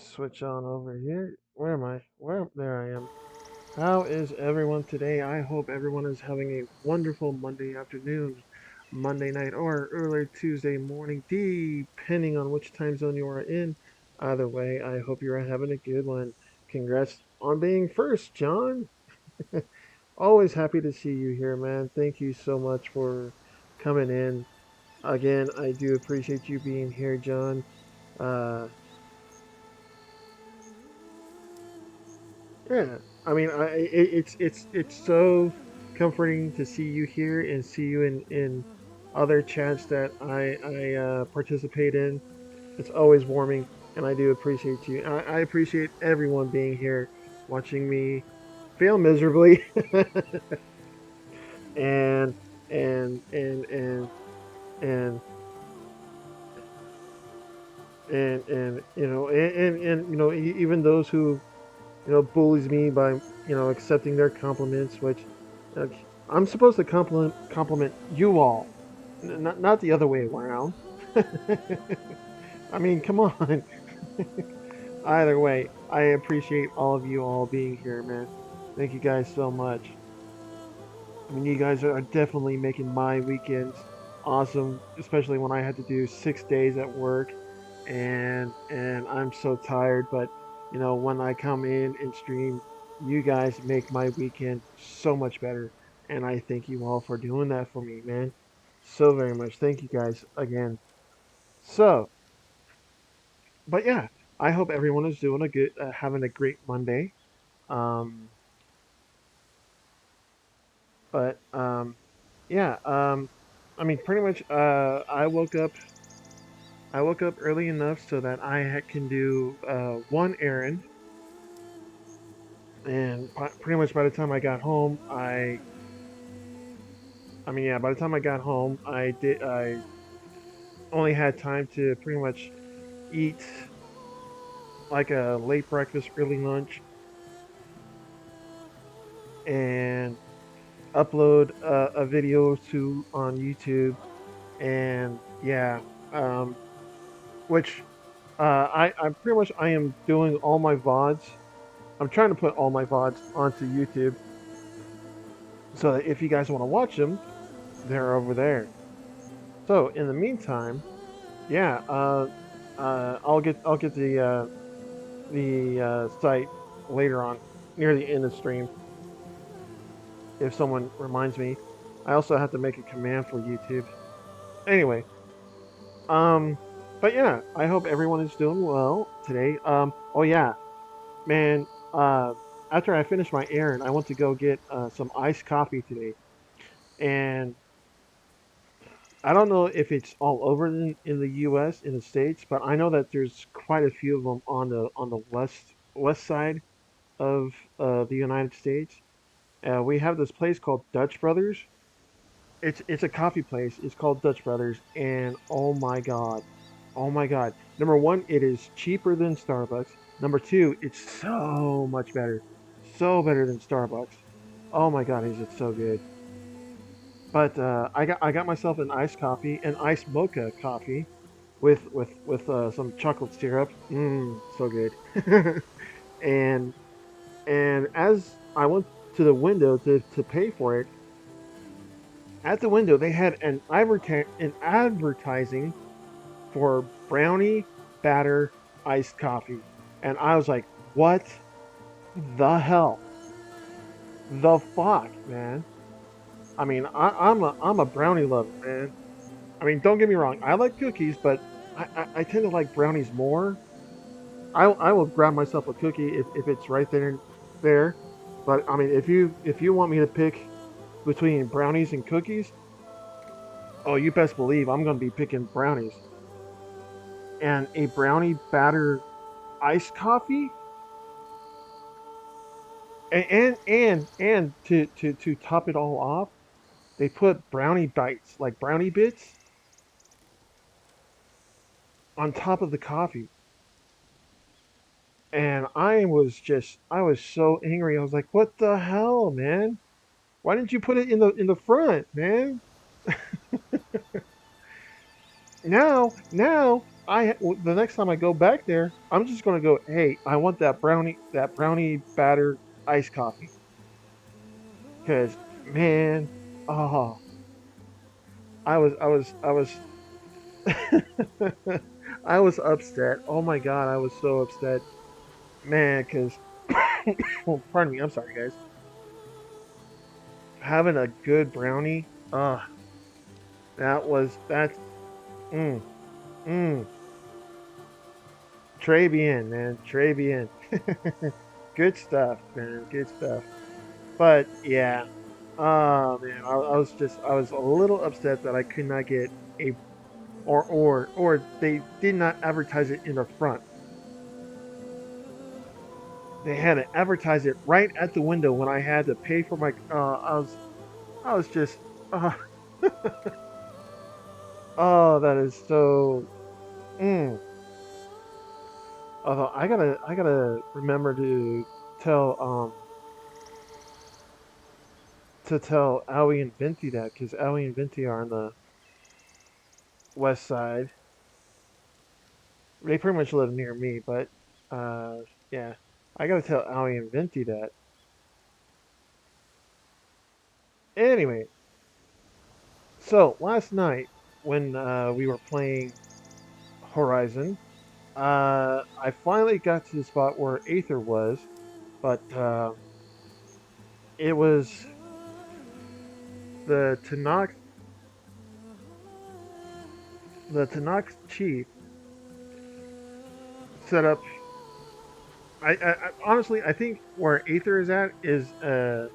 switch on over here. Where am I? Where? There I am. How is everyone today? I hope everyone is having a wonderful Monday afternoon, Monday night, or early Tuesday morning, depending on which time zone you are in. Either way, I hope you're having a good one. Congrats on being first, John. Always happy to see you here, man. Thank you so much for coming in. Again, I do appreciate you being here, John. Uh, Yeah, I mean, it's so comforting to see you here and see you in other chats that I participate in. It's always warming, and I do appreciate you. I appreciate everyone being here, watching me fail miserably, and and and and and and even those who bullies me by accepting their compliments, which uh, I'm supposed to compliment you all, not the other way around. I mean, come on. Either way, I appreciate all of you all being here, man. Thank you guys so much. I mean, you guys are definitely making my weekends awesome, especially when I had to do 6 days at work, and I'm so tired. But when I come in and stream, you guys make my weekend so much better, and I thank you all for doing that for me, man. So very much. Thank you guys again. So, but yeah, I hope everyone is doing having a great Monday. Um, but yeah, I mean, pretty much. I woke up early enough so that can do one errand, and pretty much by the time I got home, I mean, yeah, by the time I got home, I only had time to pretty much eat like a late breakfast, early lunch, and upload a video or two on YouTube, and yeah, um, which I pretty much I am doing all my VODs. I'm trying to put all my VODs onto YouTube so that if you guys want to watch them, they're over there. So in the meantime, yeah, I'll get the site later on near the end of the stream if someone reminds me. I also have to make a command for YouTube. Anyway, um, but yeah, I hope everyone is doing well today. Oh yeah, man. After I finish my errand, I want to go get some iced coffee today, and I don't know if it's all over in the U.S. in the states, but I know that there's quite a few of them on the west side of the United States. We have this place called Dutch Brothers. It's a coffee place. It's called Dutch Brothers, and oh my God. Number one, it is cheaper than Starbucks. Number two, it's so better than Starbucks. Oh my God, is it so good? But I got myself an iced coffee, an iced mocha coffee, with some chocolate syrup. Mmm, so good. and and as I went to the window to pay for it, at the window they had an advertising for brownie batter iced coffee, and I was like, what the hell? The fuck, man? I mean, I'm a brownie lover, man. I mean, don't get me wrong. I like cookies, but I tend to like brownies more. I will grab myself a cookie if it's right there. But I mean, if you want me to pick between brownies and cookies, oh, you best believe I'm gonna be picking brownies. And a brownie batter iced coffee, and to top it all off, they put brownie bites, like brownie bits, on top of the coffee. And I was so angry. I was like, "What the hell, man? Why didn't you put it in the front, man?" Now the next time I go back there, I'm just gonna go. Hey, I want that brownie batter iced coffee. Cause man, oh, I was I was upset. Oh my god, I was so upset, man. Cause well, pardon me, I'm sorry, guys. Having a good brownie, that's mm mm. Trey bien, man. Trey bien. Good stuff, man. Good stuff. But yeah, oh man, I was a little upset that I could not get a or they did not advertise it in the front. They had to advertise it right at the window when I had to pay for my. I was just uh, oh that is so. Mm. Although I gotta remember tell um to tell Aoi and Venti that because Aoi and Venti are on the west side. They pretty much live near me, but yeah, I gotta tell Aoi and Venti that. Anyway, so last night when we were playing Horizon, I finally got to the spot where Aether was, but it was the Tanakh the Tanakh chief set up. Honestly, I think where Aether is at is a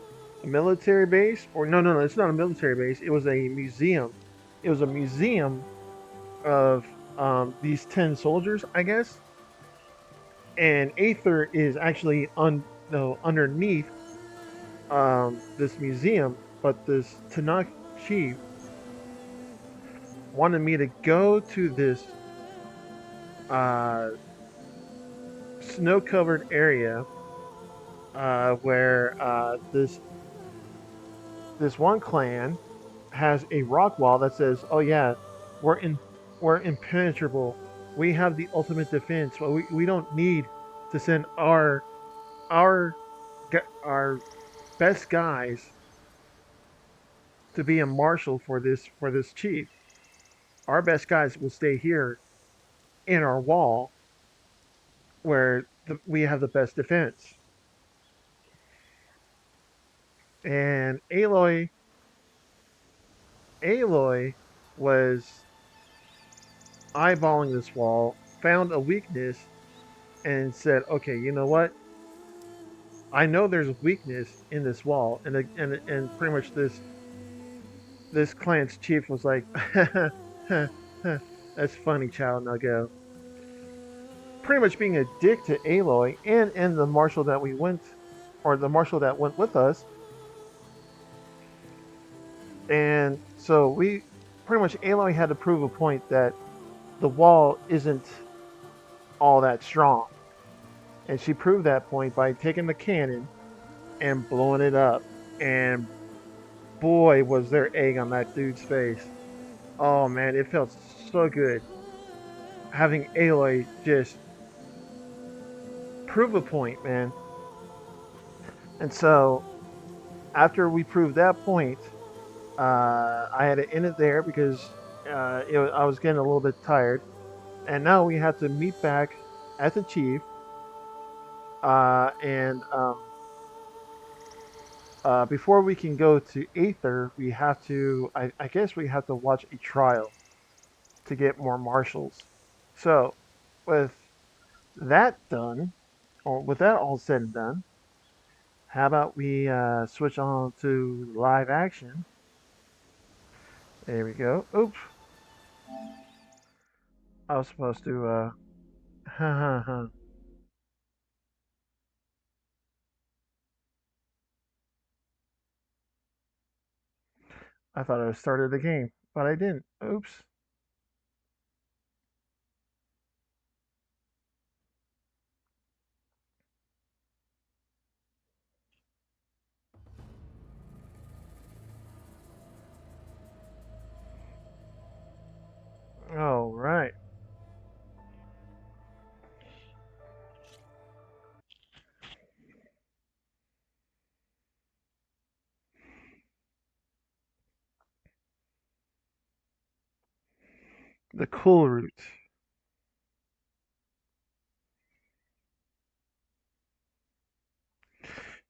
military base, or no, it's not a military base. It was a museum. It was a museum of these 10 soldiers, I guess. And Aether is actually no, underneath this museum, but this Tanakh chief wanted me to go to this uh, snow-covered area where this one clan has a rock wall that says, "Oh yeah, we're in we're impenetrable. We have the ultimate defense. Well, we don't need to send our our best guys to be a marshal for this chief. Our best guys will stay here in our wall where we have the best defense." And Aloy was eyeballing this wall, found a weakness, and said, "Okay, you know what? I know there's a weakness in this wall." And pretty much this clan's chief was like, "That's funny, child. Now go." Pretty much being a dick to Aloy and the marshal that we went, or the marshal that went with us. And so we pretty much Aloy had to prove a point that the wall isn't all that strong. And she proved that point by taking the cannon and blowing it up. And boy, was there egg on that dude's face. Oh man, it felt so good having Aloy just prove a point, man. And so after we proved that point, I had to end it there because I was getting a little bit tired. And now we have to meet back at the chief. And before we can go to Aether, we have to, I guess we have to watch a trial to get more marshals. So, with that done, or with that all said and done, how about we switch on to live action? There we go. Oops, I was supposed to. I thought I started the game, but I didn't. Oops. All right. The cool route.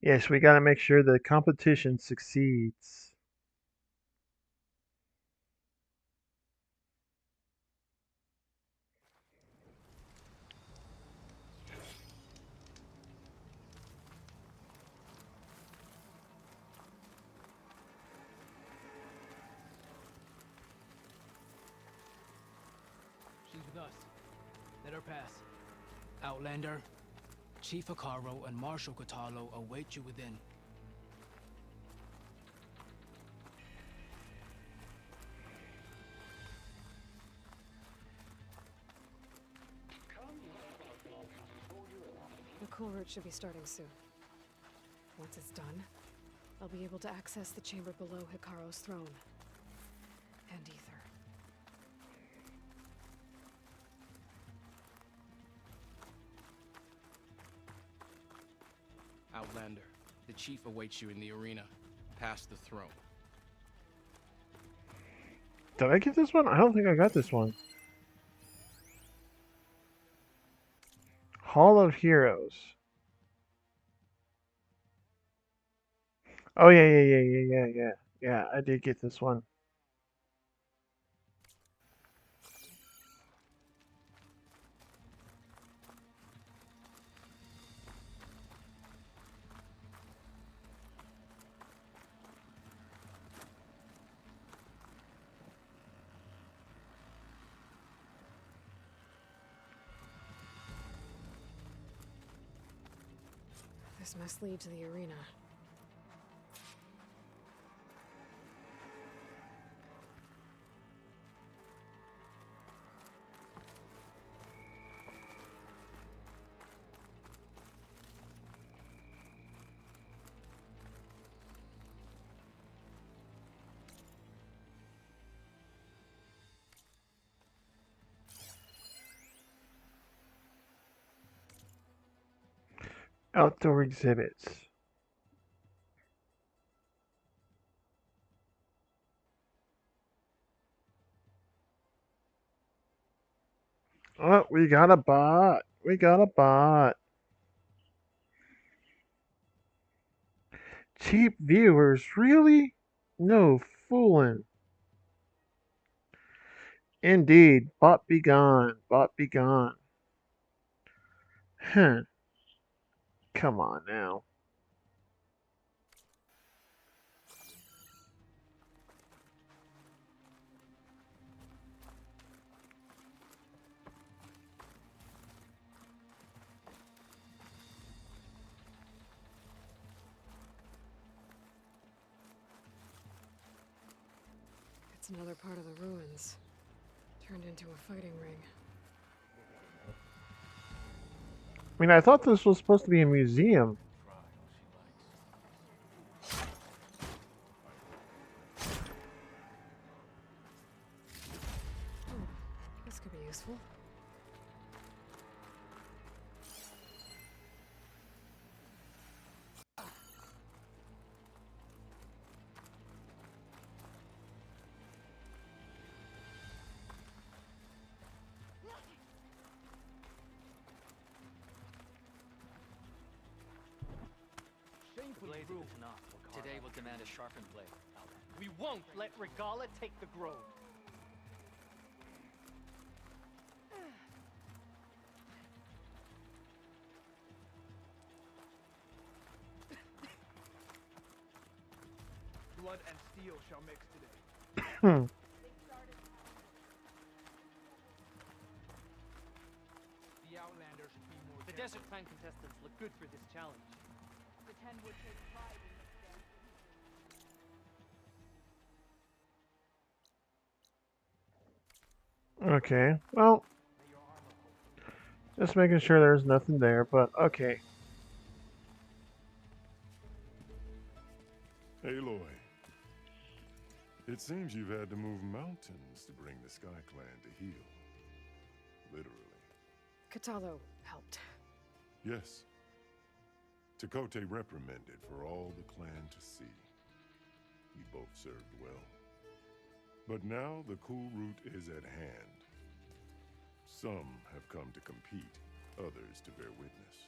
Yes, we gotta make sure the competition succeeds. She's with us. Let her pass. Outlander, Chief Hekarro and Marshal Kotallo await you within. The cool route should be starting soon. Once it's done, I'll be able to access the chamber below Hekarro's throne. And Ether. Outlander, the Chief awaits you in the arena, past the throne. Did I get this one? I don't think I got this one. Hall of Heroes. Oh yeah. Yeah, I did get this one. This must lead to the arena. Outdoor exhibits. Oh, we got a bot. We got a bot. Cheap viewers, really? No fooling. Indeed, bot be gone. Bot be gone. Huh. Come on now. It's another part of the ruins. Turned into a fighting ring. I mean, I thought this was supposed to be a museum. Oh, this could be useful. Blades of the Tanakh today will demand a sharpened blade. We won't let Regala take the grove. Blood and steel shall mix today. Hmm. The Outlander should be more The Desert Clan contestants look good for this challenge. The Ten would take pride in this dance. Okay, well, just making sure there's nothing there, but okay. Aloy, it seems you've had to move mountains to bring the Sky Clan to heel. Literally. Kotallo helped. Yes. Tekote reprimanded for all the clan to see. We both served well. But now the cool route is at hand. Some have come to compete, others to bear witness.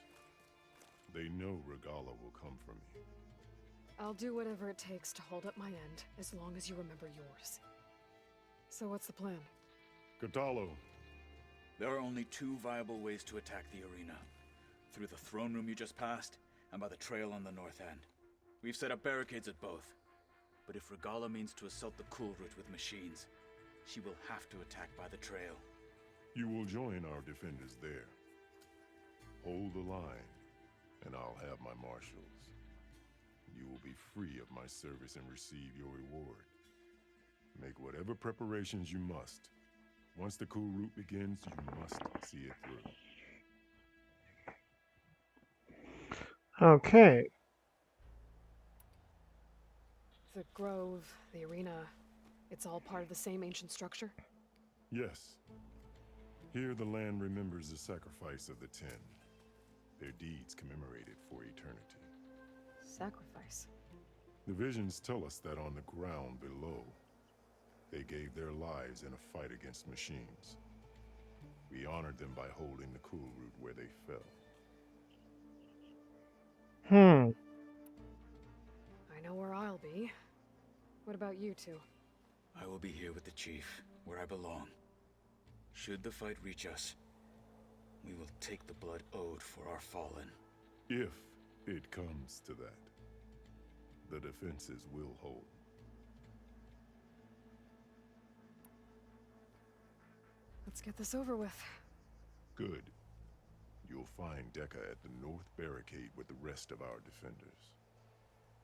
They know Regala will come for me. I'll do whatever it takes to hold up my end, as long as you remember yours. So what's the plan? Kotallo, There are only two viable ways to attack the arena. Through the throne room you just passed, and by the trail on the north end. We've set up barricades at both. But if Regala means to assault the Cool Route with machines, she will have to attack by the trail. you will join our defenders there. Hold the line, and I'll have my marshals. You will be free of my service and receive your reward. Make whatever preparations you must. Once the Cool Route begins, you must see it through. Okay. The grove, the arena, it's all part of the same ancient structure? Yes. Here the land remembers the sacrifice of the Ten. Their deeds commemorated for eternity. Sacrifice? The visions tell us that on the ground below, they gave their lives in a fight against machines. We honored them by holding the Cool Route where they fell. I know where I'll be. What about you two? I will be here with the Chief, where I belong. Should the fight reach us, we will take the blood owed for our fallen. If it comes to that, the defenses will hold. Let's get this over with. Good. You'll find Dekka at the north barricade with the rest of our defenders.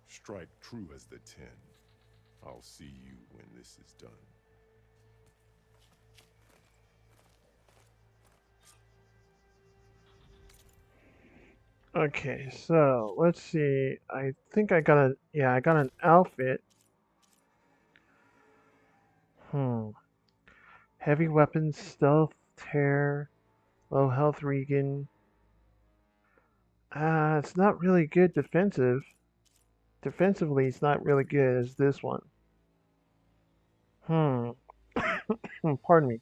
Strike true as the Ten. I'll see you when this is done. Okay, so let's see. I think I got I got an outfit. Heavy weapons, stealth, tear, low health regen. It's not really good defensive. Defensively, it's not really good as this one. Pardon me.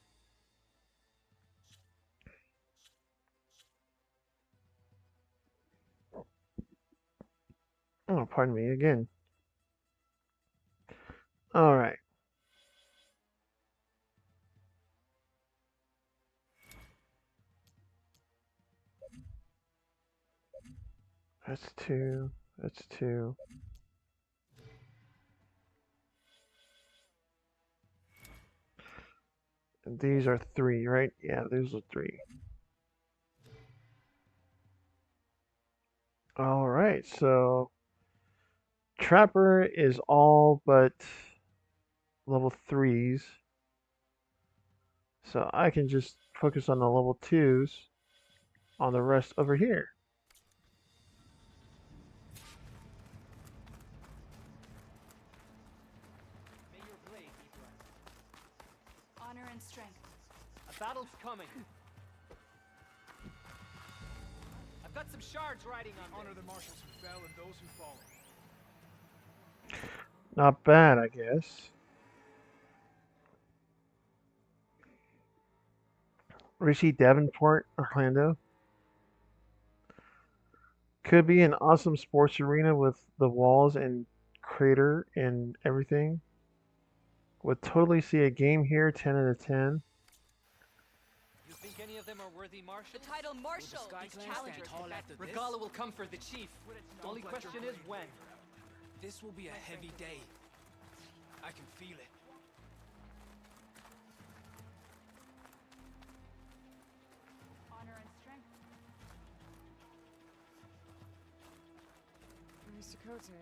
Oh, pardon me again. All right. That's two. That's two. And these are three, right? Yeah, these are three. All right, so Trapper is all but level 3s. So I can just focus on the level 2s on the rest over here. May your blade be blessed. Honor and strength. A battle's coming. I've got some shards riding on Honor the marshals who fell and those who fall. Not bad, I guess. Rishi Davenport, Orlando. Could be an awesome sports arena with the walls and crater and everything. Would totally see a game here, 10 out of 10. You think any of them are worthy marshals? The title Marshal. Sky These Clan challengers stand tall will after this? Regala will come for the chief. The only question is when. This will be a heavy day. I can feel it. honor and strength. Nice Dakota.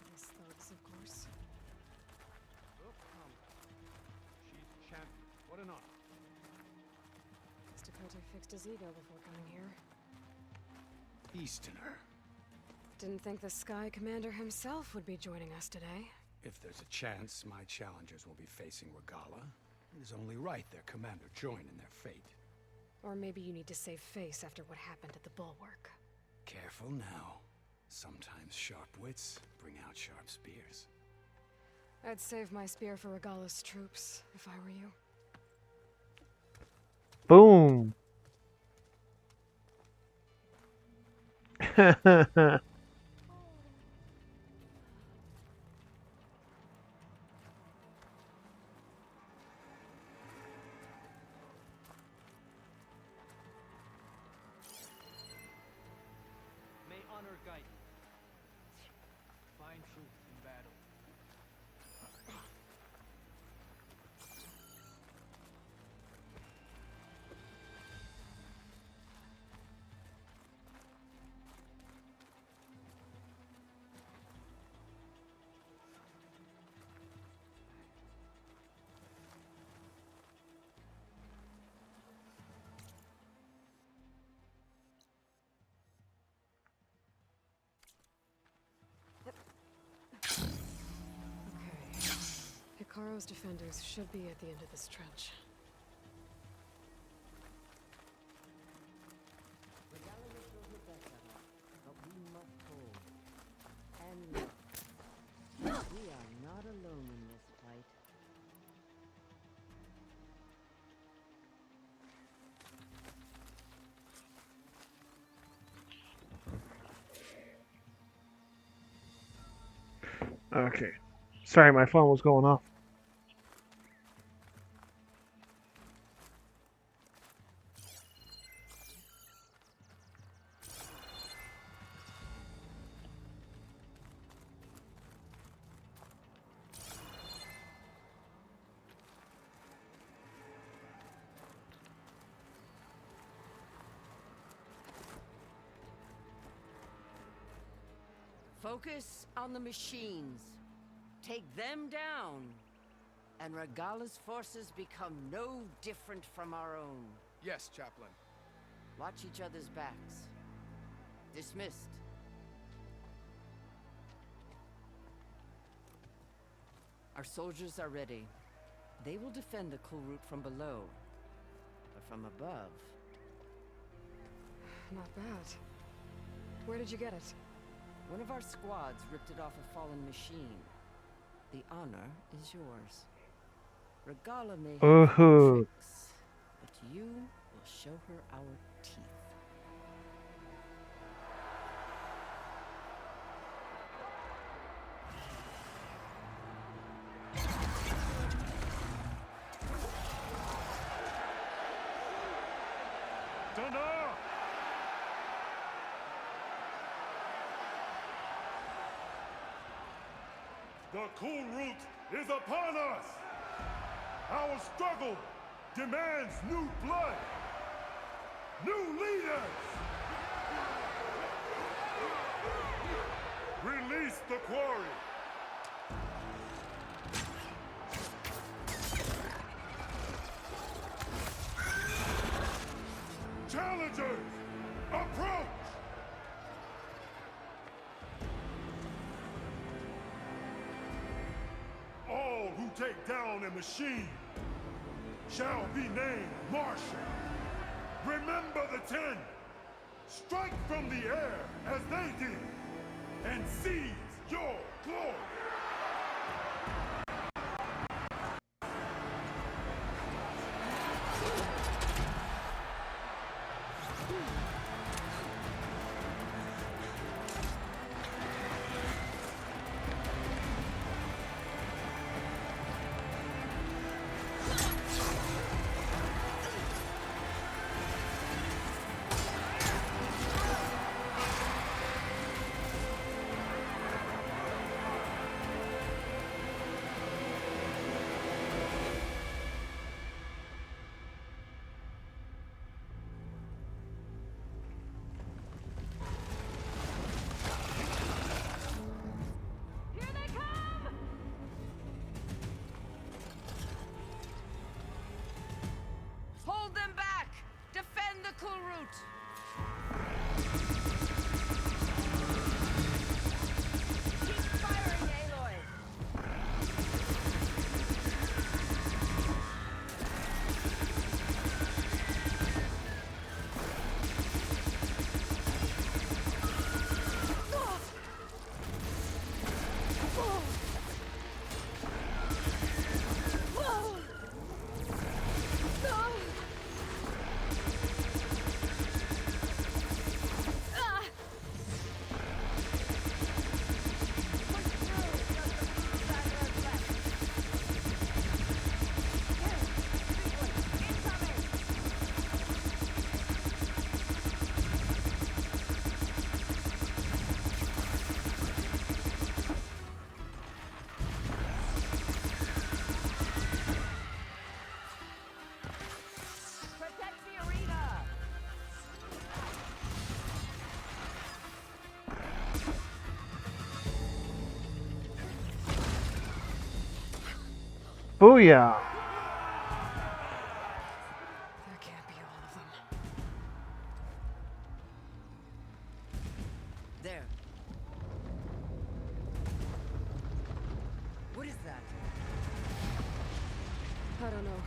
These thugs, of course. Oh, come. She's champion. What an honor. Guess Dakota fixed his ego before coming here. Easterner. Didn't think the Sky Commander himself would be joining us today. If there's a chance my challengers will be facing Regala, it is only right their commander join in their fate. Or maybe you need to save face after what happened at the Bulwark. Careful now. Sometimes sharp wits bring out sharp spears. I'd save my spear for Regala's troops, if I were you. Boom. May honor guide you. Find truth in battle. Okay. Hikaro's defenders should be at the end of this trench. But we must hold. And look, we are not alone in this fight. Okay. Sorry, my phone was going off. Focus on the machines. Take them down. And Regala's forces become no different from our own. Yes, Chaplain. Watch each other's backs. Dismissed. Our soldiers are ready. They will defend the Kulrut from below. But from above... Not bad. Where did you get it? One of our squads ripped it off a fallen machine. The honor is yours. Regala may have Ooh. tricks, but you will show her our teeth. Dana! The Kulrut is upon us! Our struggle demands new blood! New leaders! Release the quarry! Challengers, approach! All who take down a machine shall be named Marshal. Remember the 10. Strike from the air as they did, and seize your glory. Booyah! That can't be all of them. There. What is that? I don't know.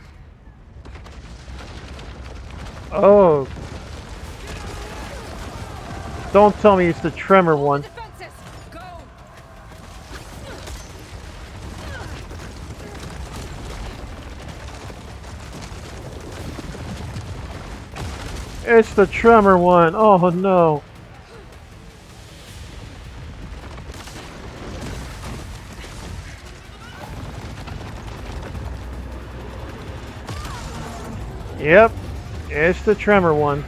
Oh. Don't tell me it's the tremor one. Defenses! Go! It's the tremor one. Oh no. Yep. It's the tremor one.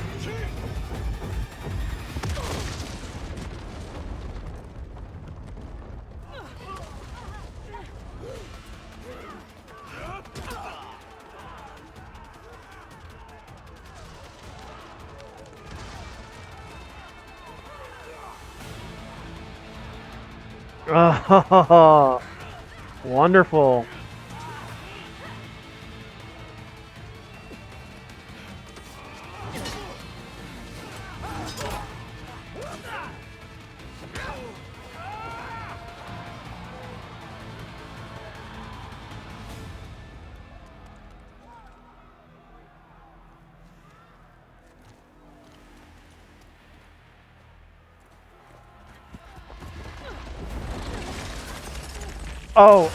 Oh, wonderful.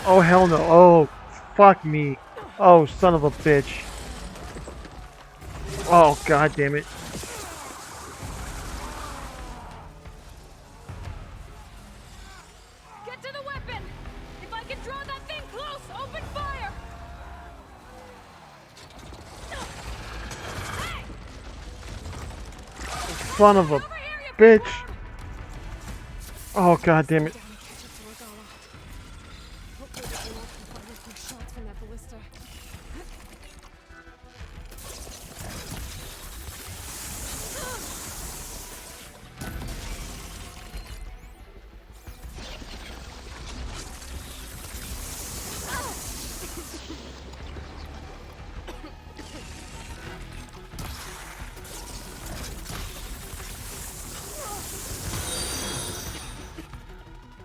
Oh hell no. Oh, fuck me. Oh, son of a bitch. Oh, god damn it. Get to the weapon! If I can draw that thing close, open fire! Hey! Son of a bitch. Oh, god damn it. Down and catch up to Regala. Hopefully this will can fire quick shots from that ballista.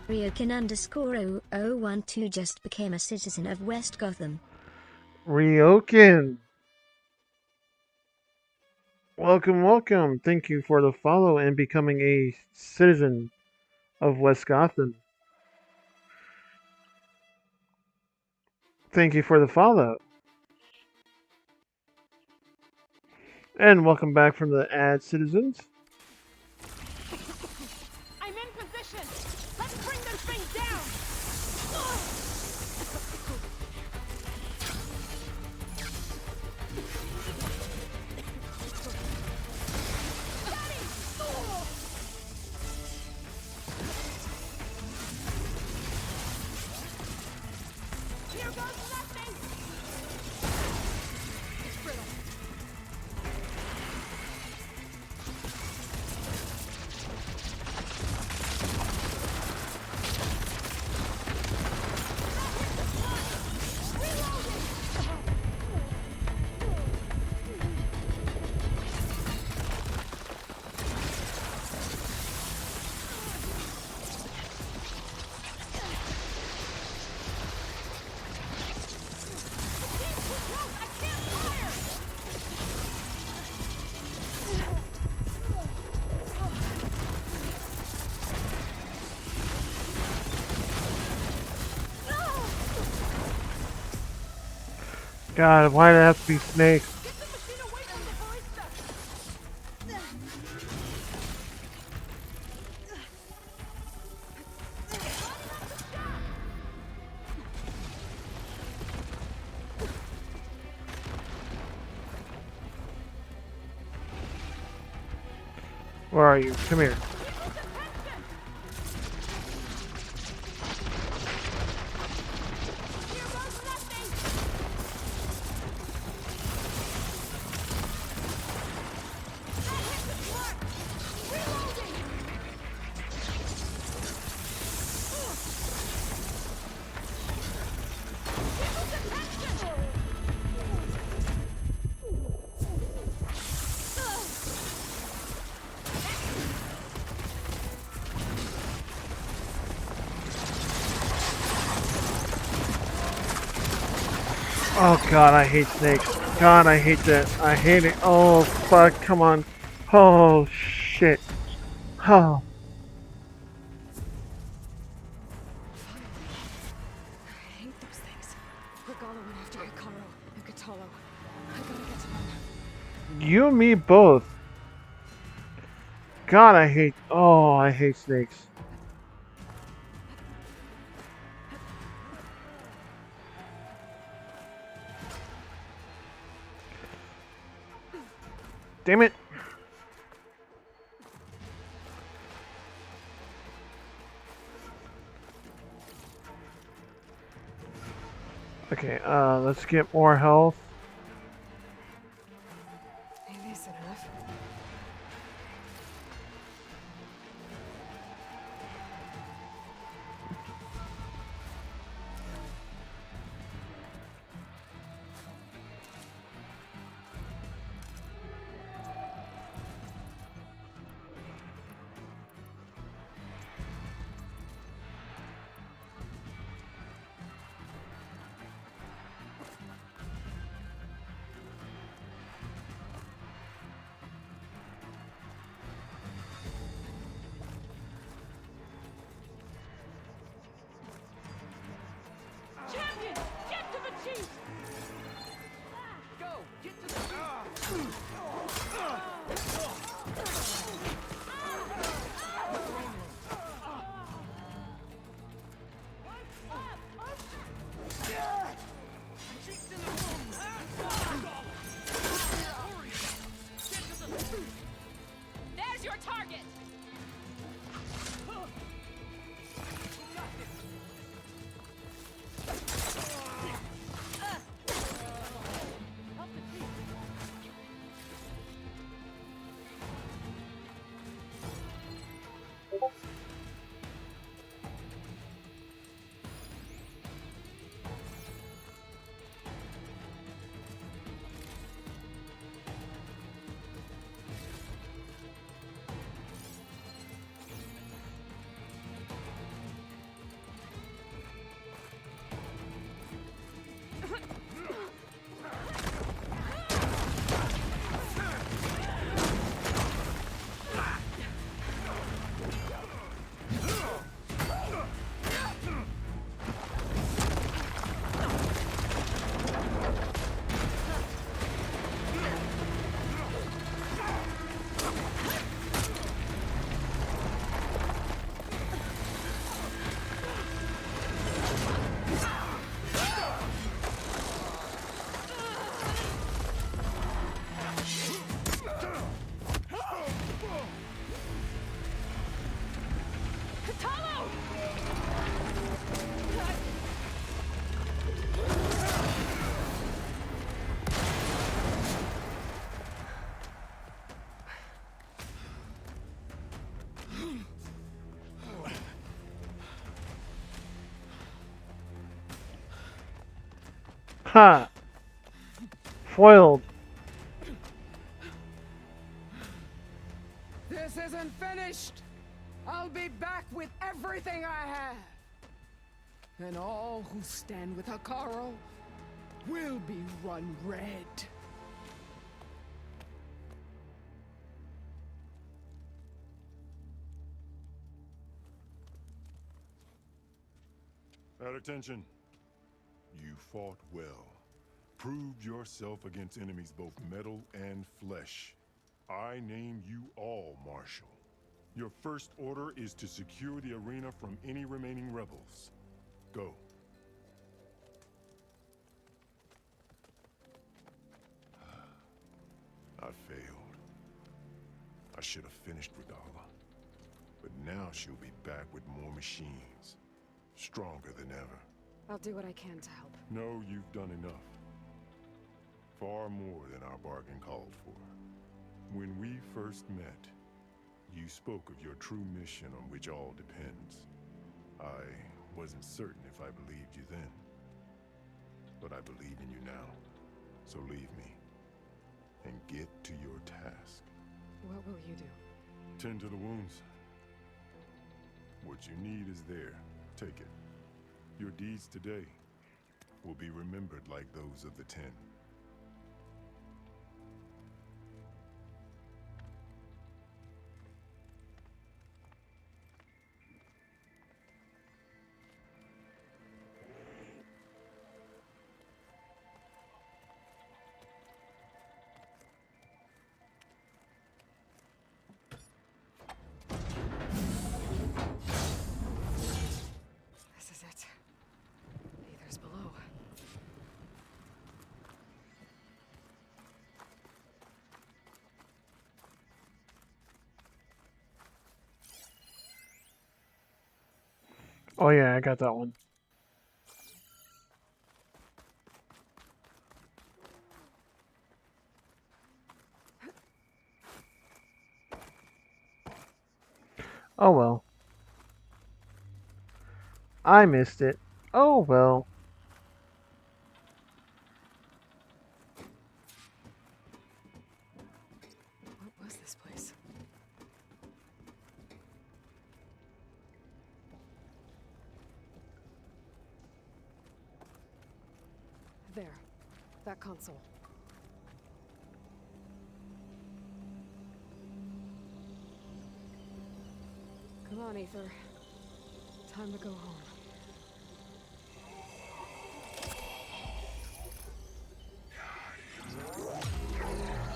Ryokin_0012 just became a citizen of West Gotham. Ryokin. Welcome, welcome. Thank you for the follow and becoming a citizen of West Gotham. Thank you for the follow. And welcome back from the ad citizens. I'm in position! Let's bring this thing down! Here goes nothing! It's brittle. God, why did it have to be snakes? Get the machine away from the ballista! Where are you? Come here. Oh god, I hate snakes. God, I hate that. I hate it. Oh fuck, come on. Oh shit. Oh. I hate those things. Regala went after Hikaru and Katalo. I gotta get to them. You and me both. God, I hate. Oh, I hate snakes. Damn it. Okay, let's get more health. Maybe it's enough. Champion, get to the chief! Go! Get to the... There's your target! Ha! Foiled. This isn't finished! I'll be back with everything I have! And all who stand with Hikaru will be run red. At attention. You fought well. Proved yourself against enemies both metal and flesh. I name you all Marshal. Your first order is to secure the arena from any remaining rebels. Go. I failed. I should have finished Regala. But now she'll be back with more machines. Stronger than ever. I'll do what I can to help. No, you've done enough. Far more than our bargain called for. When we first met, you spoke of your true mission on which all depends. I wasn't certain if I believed you then. But I believe in you now. So leave me. And get to your task. What will you do? Tend to the wounds. What you need is there. Take it. Your deeds today will be remembered like those of the Ten. This is it. Aether's below. Oh yeah, I got that one. Oh well. I missed it. Oh well. What was this place? There. That console. Come on, Aether. Time to go home.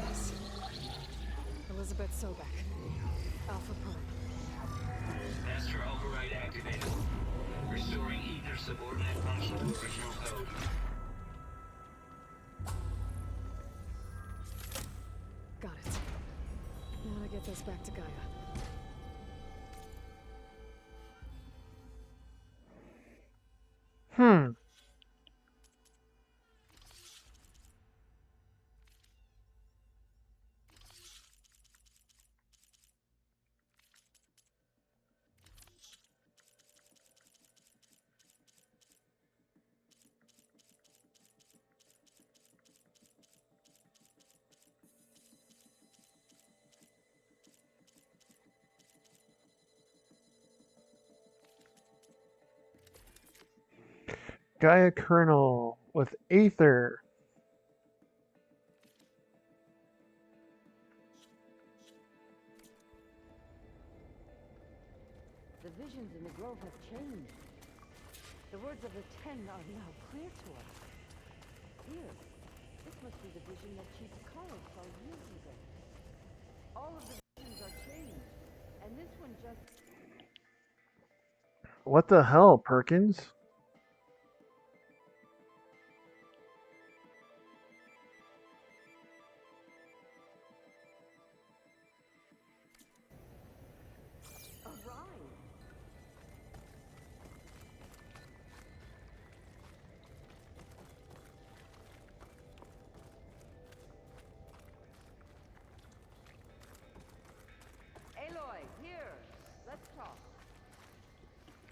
Yes. Elizabeth Sobek. Alpha Prime. Master override activated. Restoring Aether subordinate function to original code. Got it. Now to get this back to Gaia. Hmm. Gaia kernel with Aether. The visions in the grove have changed. The words of the Ten are now clear to us. Here, this must be the vision that Chief Hekarro saw years ago. All of the visions are changed, and this one just... What the hell, Perkins? Aloy, here! Let's talk.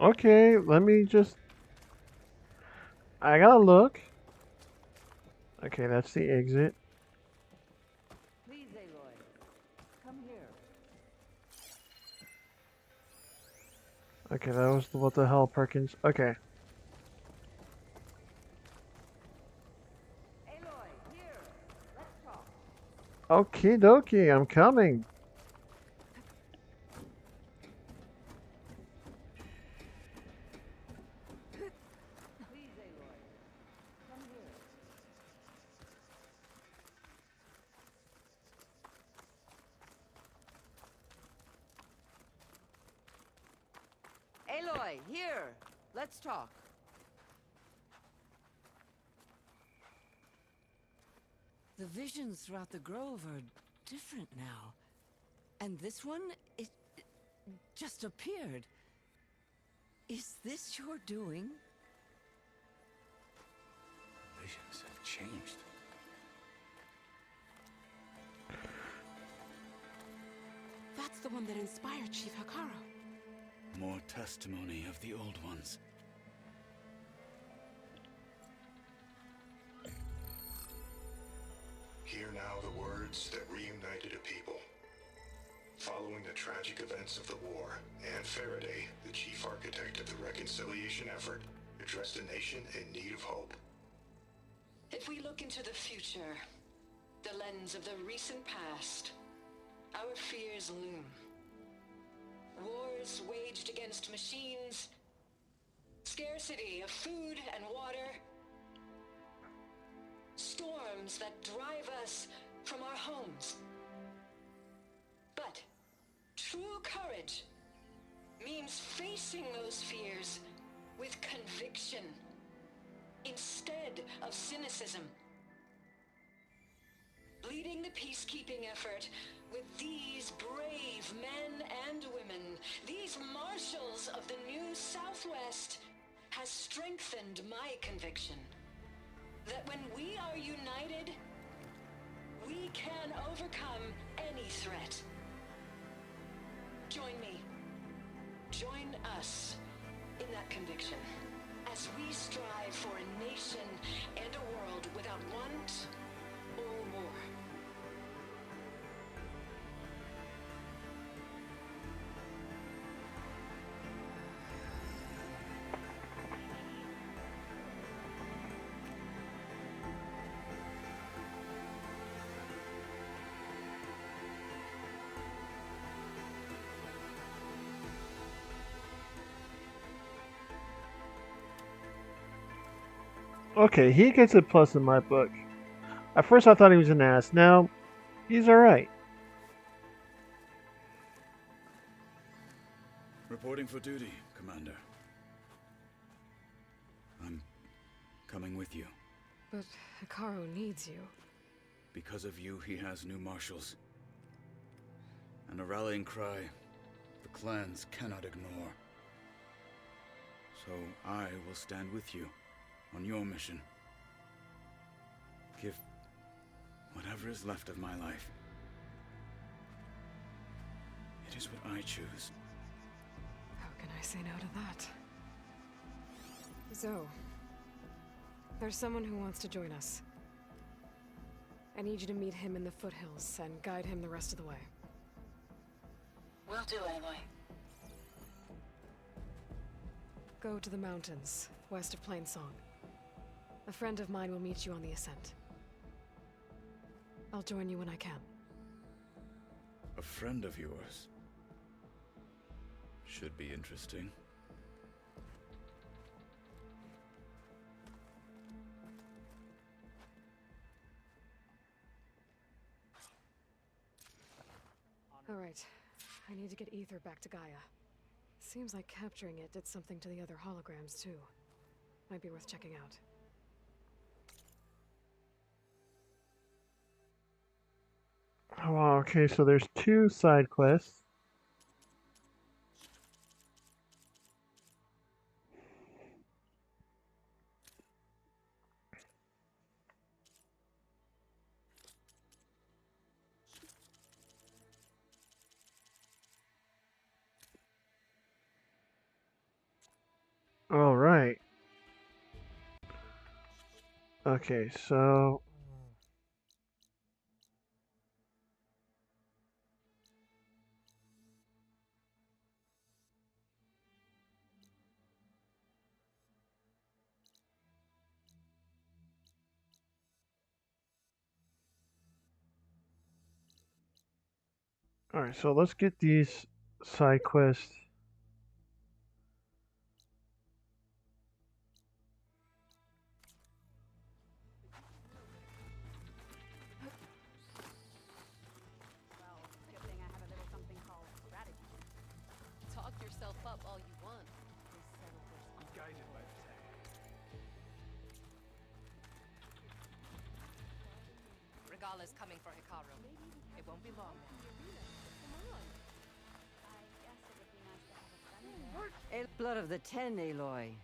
Okay, let me just... I gotta look. Okay, that's the exit. Please, Aloy. Come here. Okay, that was the what the hell, Perkins. Okay. Aloy, here! Let's talk. Okie dokie, I'm coming. Please, Aloy. Come here. Aloy, here! Let's talk. The visions throughout the grove are different now. And this one, it just appeared. Is this your doing? Visions have changed. That's the one that inspired Chief Hekarro. More testimony of the old ones. Hear now the words that reunited a people. Following the tragic events of the war, Anne Faraday, the chief architect of the reconciliation effort, addressed a nation in need of hope. we look into the future, the lens of the recent past, our fears loom. Wars waged against machines, scarcity of food and water, storms that drive us from our homes. But true courage means facing those fears with conviction instead of cynicism. Leading the peacekeeping effort with these brave men and women, these marshals of the new Southwest, has strengthened my conviction that when we are united, we can overcome any threat. Join me. Join us in that conviction as we strive for a nation and a world without want or war. Okay, he gets a plus in my book. At first I thought he was an ass. Now, he's alright. Reporting for duty, Commander. I'm coming with you. But Hekarro needs you. Because of you, he has new marshals. And a rallying cry the clans cannot ignore. So I will stand with you on your mission. Give whatever is left of my life. It is what I choose. How can I say no to that? Zoe, there's someone who wants to join us. I need you to meet him in the foothills and guide him the rest of the way. Will do, Aloy. Go to the mountains, west of Plainsong. A friend of mine will meet you on the ascent. I'll join you when I can. A friend of yours? Should be interesting. All right. I need to get Ether back to Gaia. Seems like capturing it did something to the other holograms, too. Might be worth checking out. Oh, wow, okay, so there's 2 side quests. All right. Okay, so all right, so let's get these side quests. Talk yourself up all you want. I'm guided by the tech. Regala's coming for Hekarro. It won't be long now. Blood of the Ten, Aloy.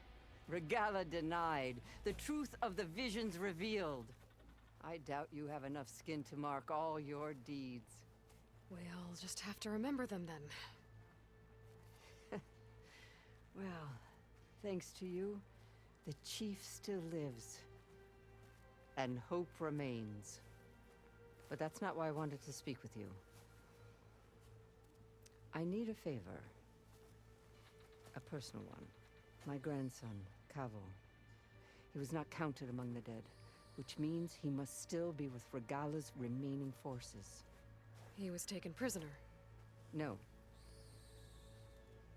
Regala denied. The truth of the visions revealed. I doubt you have enough skin to mark all your deeds. We'll just have to remember them then. Well, thanks to you, the chief still lives. And hope remains. But that's not why I wanted to speak with you. I need a favor. A personal one. My grandson, Cavo. He was not counted among the dead, which means he must still be with Regala's remaining forces. He was taken prisoner. No.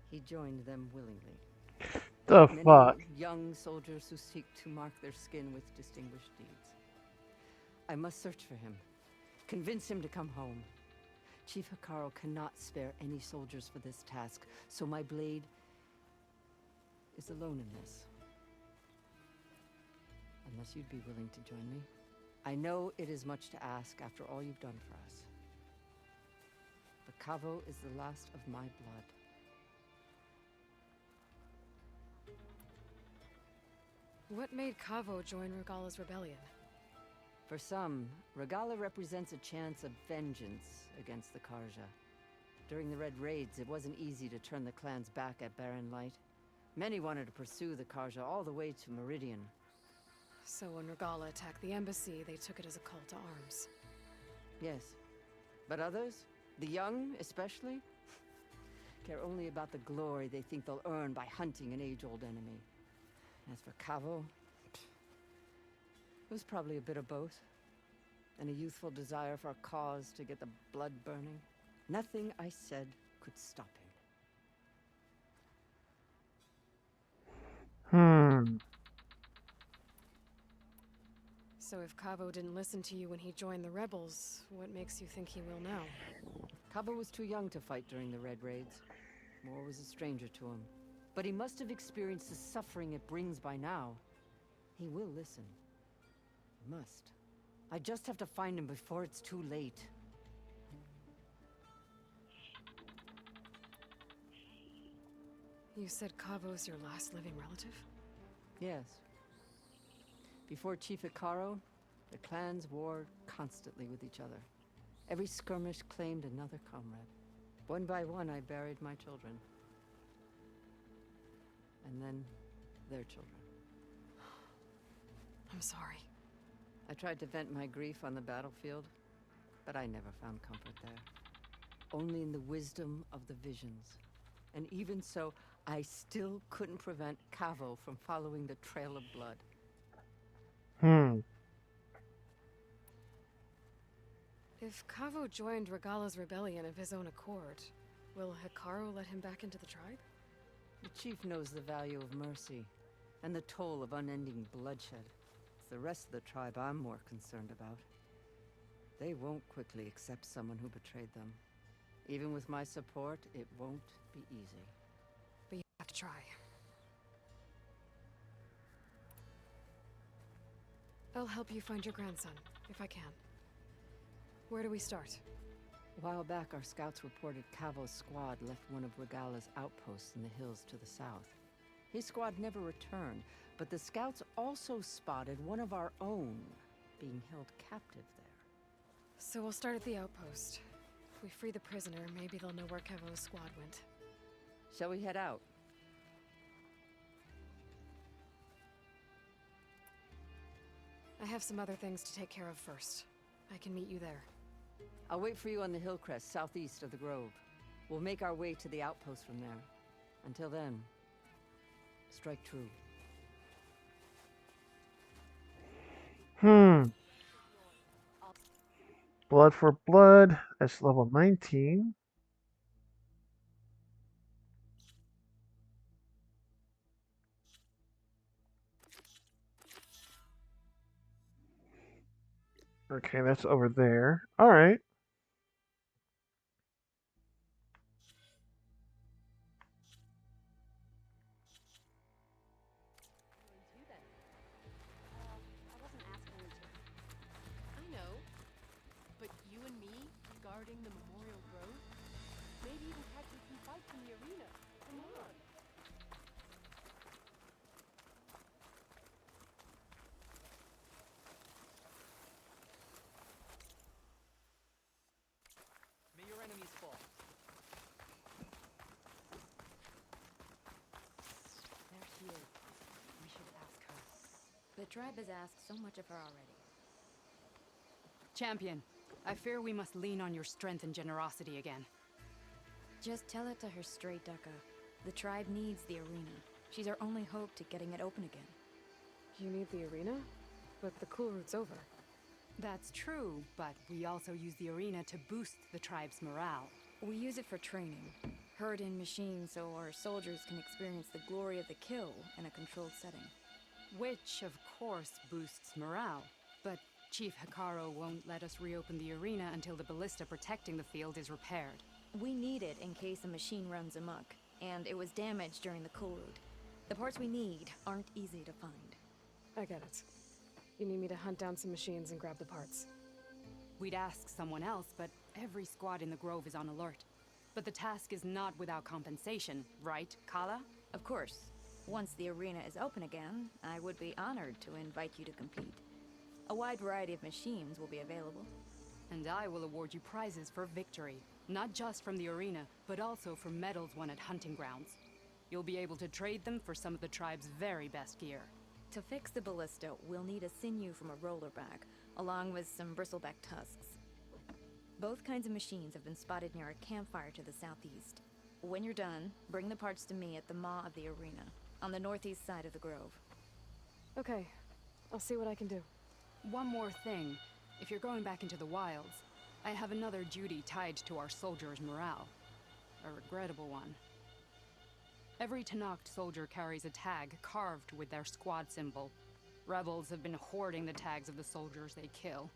He joined them willingly. The Many fuck? young soldiers who seek to mark their skin with distinguished deeds. I must search for him. Convince him to come home. Chief Hekarro cannot spare any soldiers for this task, so my blade is alone in this. Unless you'd be willing to join me. I know it is much to ask after all you've done for us. But Kavo is the last of my blood. What made Kavo join Regala's rebellion? For some, Regala represents a chance of vengeance against the Karja. During the Red Raids, it wasn't easy to turn the clans back at Barren Light. Many wanted to pursue the Karja all the way to Meridian. So when Regala attacked the embassy, they took it as a call to arms. Yes. But others, the young especially, care only about the glory they think they'll earn by hunting an age-old enemy. As for Kavo, it was probably a bit of both. And a youthful desire for a cause to get the blood burning. Nothing I said could stop him. So if Kavo didn't listen to you when he joined the rebels, what makes you think he will now? Kavo was too young to fight during the Red Raids. War was a stranger to him. But he must have experienced the suffering it brings by now. He will listen. He must. I just have to find him before it's too late. You said Kavo's your last living relative? Yes. Before Chief Hekarro, the clans warred constantly with each other. Every skirmish claimed another comrade. One by one, I buried my children. And then, their children. I'm sorry. I tried to vent my grief on the battlefield, but I never found comfort there. Only in the wisdom of the visions. And even so, I still couldn't prevent Kavo from following the trail of blood. If Kavo joined Regala's rebellion of his own accord, will Hekarro let him back into the tribe? The chief knows the value of mercy, and the toll of unending bloodshed. It's the rest of the tribe I'm more concerned about. They won't quickly accept someone who betrayed them. Even with my support, it won't be easy. But you have to try. I'll help you find your grandson, if I can. Where do we start? A while back, our scouts reported Kavo's squad left one of Regala's outposts in the hills to the south. His squad never returned, but the scouts also spotted one of our own being held captive there. So we'll start at the outpost. If we free the prisoner, maybe they'll know where Kavo's squad went. Shall we head out? I have some other things to take care of first. I can meet you there. I'll wait for you on the hill crest southeast of the grove. We'll make our way to the outpost from there. Until then, strike true. Blood for blood. That's level 19. Okay, that's over there. All right. I know. But you and me, guarding the Memorial Grove? Maybe even catching some fights in the arena. Come on. May your enemies fall. There she is. We should ask her. The tribe has asked so much of her already. Champion, I fear we must lean on your strength and generosity again. Just tell it to her straight, Ducka. The tribe needs the arena. She's our only hope to getting it open again. You need the arena? but the cool route's over. That's true, but we also use the arena to boost the tribe's morale. We use it for training. Herd in machines so our soldiers can experience the glory of the kill in a controlled setting. Which, of course, boosts morale. But Chief Hekarro won't let us reopen the arena until the ballista protecting the field is repaired. We need it in case a machine runs amok, and it was damaged during the cool route. The parts we need aren't easy to find. I get it. You need me to hunt down some machines and grab the parts. We'd ask someone else, but every squad in the Grove is on alert. But the task is not without compensation, right, Kala? Of course. Once the arena is open again, I would be honored to invite you to compete. A wide variety of machines will be available. And I will award you prizes for victory, not just from the arena, but also for medals won at hunting grounds. You'll be able to trade them for some of the tribe's very best gear. To fix the ballista, we'll need a sinew from a rollerback, along with some bristleback tusks. Both kinds of machines have been spotted near a campfire to the southeast. When you're done, bring the parts to me at the maw of the arena, on the northeast side of the Grove. Okay, I'll see what I can do. One more thing. If you're going back into the wilds, I have another duty tied to our soldiers' morale. A regrettable one. Every Tenakth soldier carries a tag carved with their squad symbol. Rebels have been hoarding the tags of the soldiers they kill.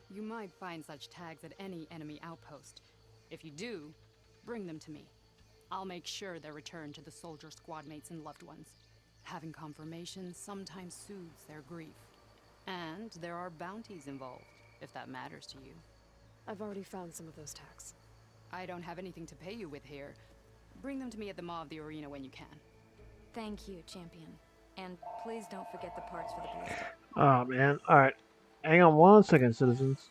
You might find such tags at any enemy outpost. If you do, bring them to me. I'll make sure they're returned to the soldier squad mates and loved ones. Having confirmation sometimes soothes their grief. And there are bounties involved, if that matters to you. I've already found some of those tags. I don't have anything to pay you with here. Bring them to me at the maw of the arena when you can. Thank you, champion. And please don't forget the parts for the ballista. Oh, man. Alright. Hang on one second, citizens.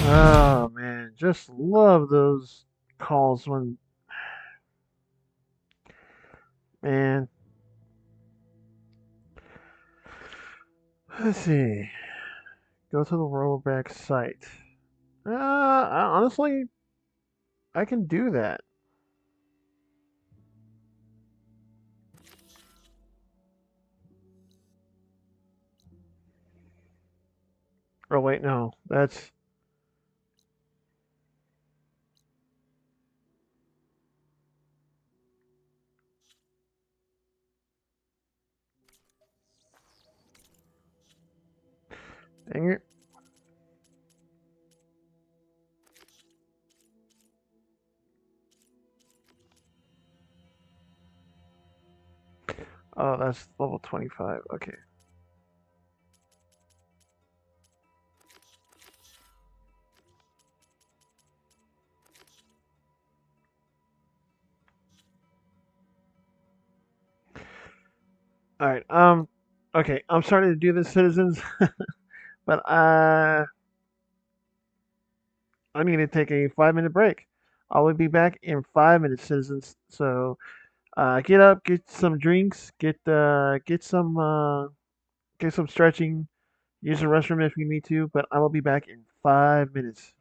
Oh man, just love those calls when, man. Let's see. Go to the rollback site. Honestly, I can do that. Oh wait, no, that's. Dang it. Oh, that's level 25. Okay. All right. Okay. I'm starting to do this, citizens. But I need to take a 5-minute break. I will be back in 5 minutes, citizens. So get up, get some drinks, get some stretching, use the restroom if you need to. But I will be back in 5 minutes.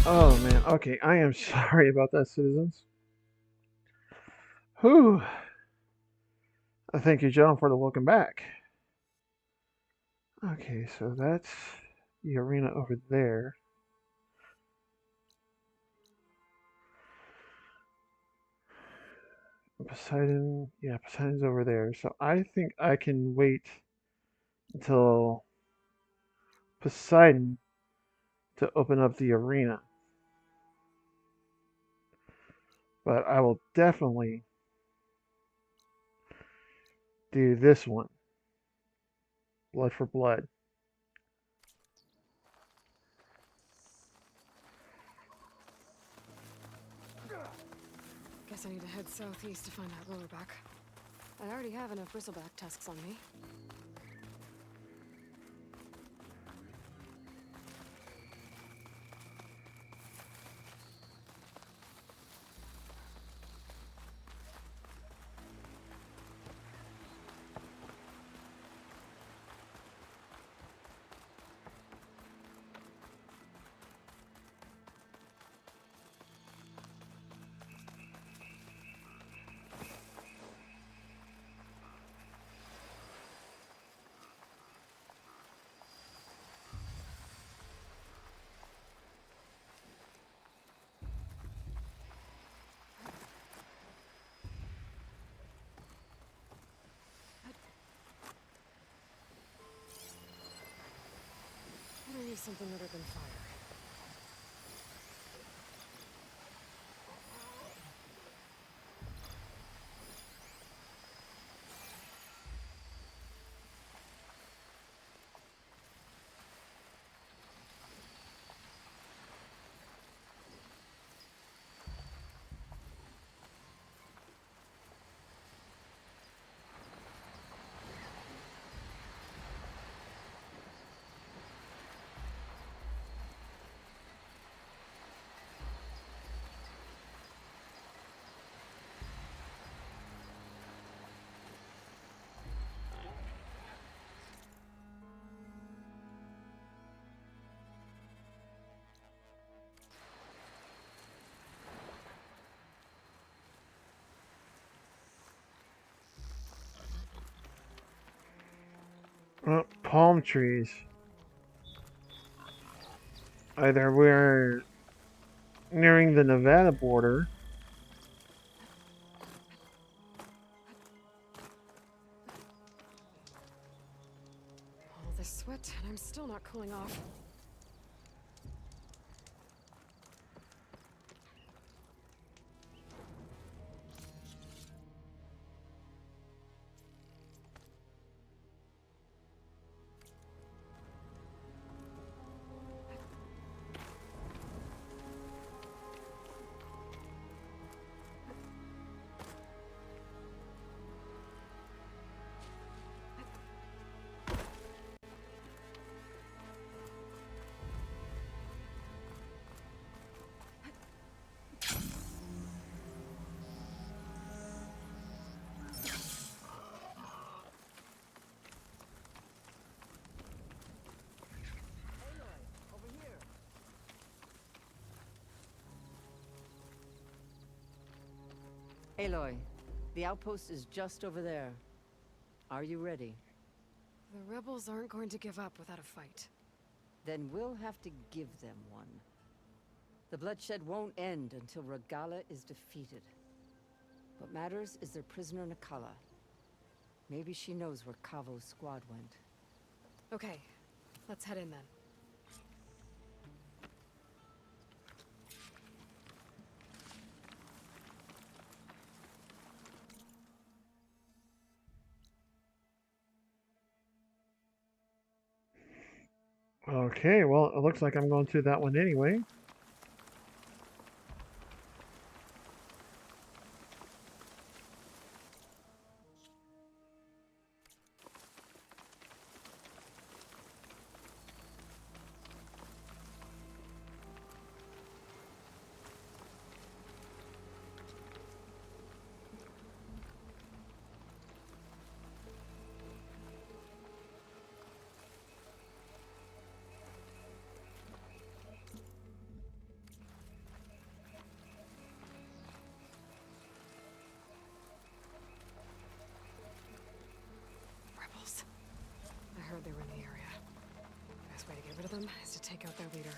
Oh man, okay, I am sorry about that, citizens. Whew. Thank you, John, for the welcome back. Okay, so that's the arena over there. Poseidon, yeah, Poseidon's over there. So I think I can wait until Poseidon to open up the arena. But I will definitely do this one. Blood for blood. Guess I need to head southeast to find that roller-back. I already have enough bristleback tusks on me. I need something other than fire. Palm trees. Either we're nearing the Nevada border, All this sweat, and I'm still not cooling off. Aloy, the outpost is just over there. Are you ready? The rebels aren't going to give up without a fight. Then we'll have to give them one. The bloodshed won't end until Regalla is defeated. What matters is their prisoner Nikala. Maybe she knows where Kavo's squad went. Okay, let's head in then. Okay, well, it looks like I'm going to that one anyway. them is to take out their leader.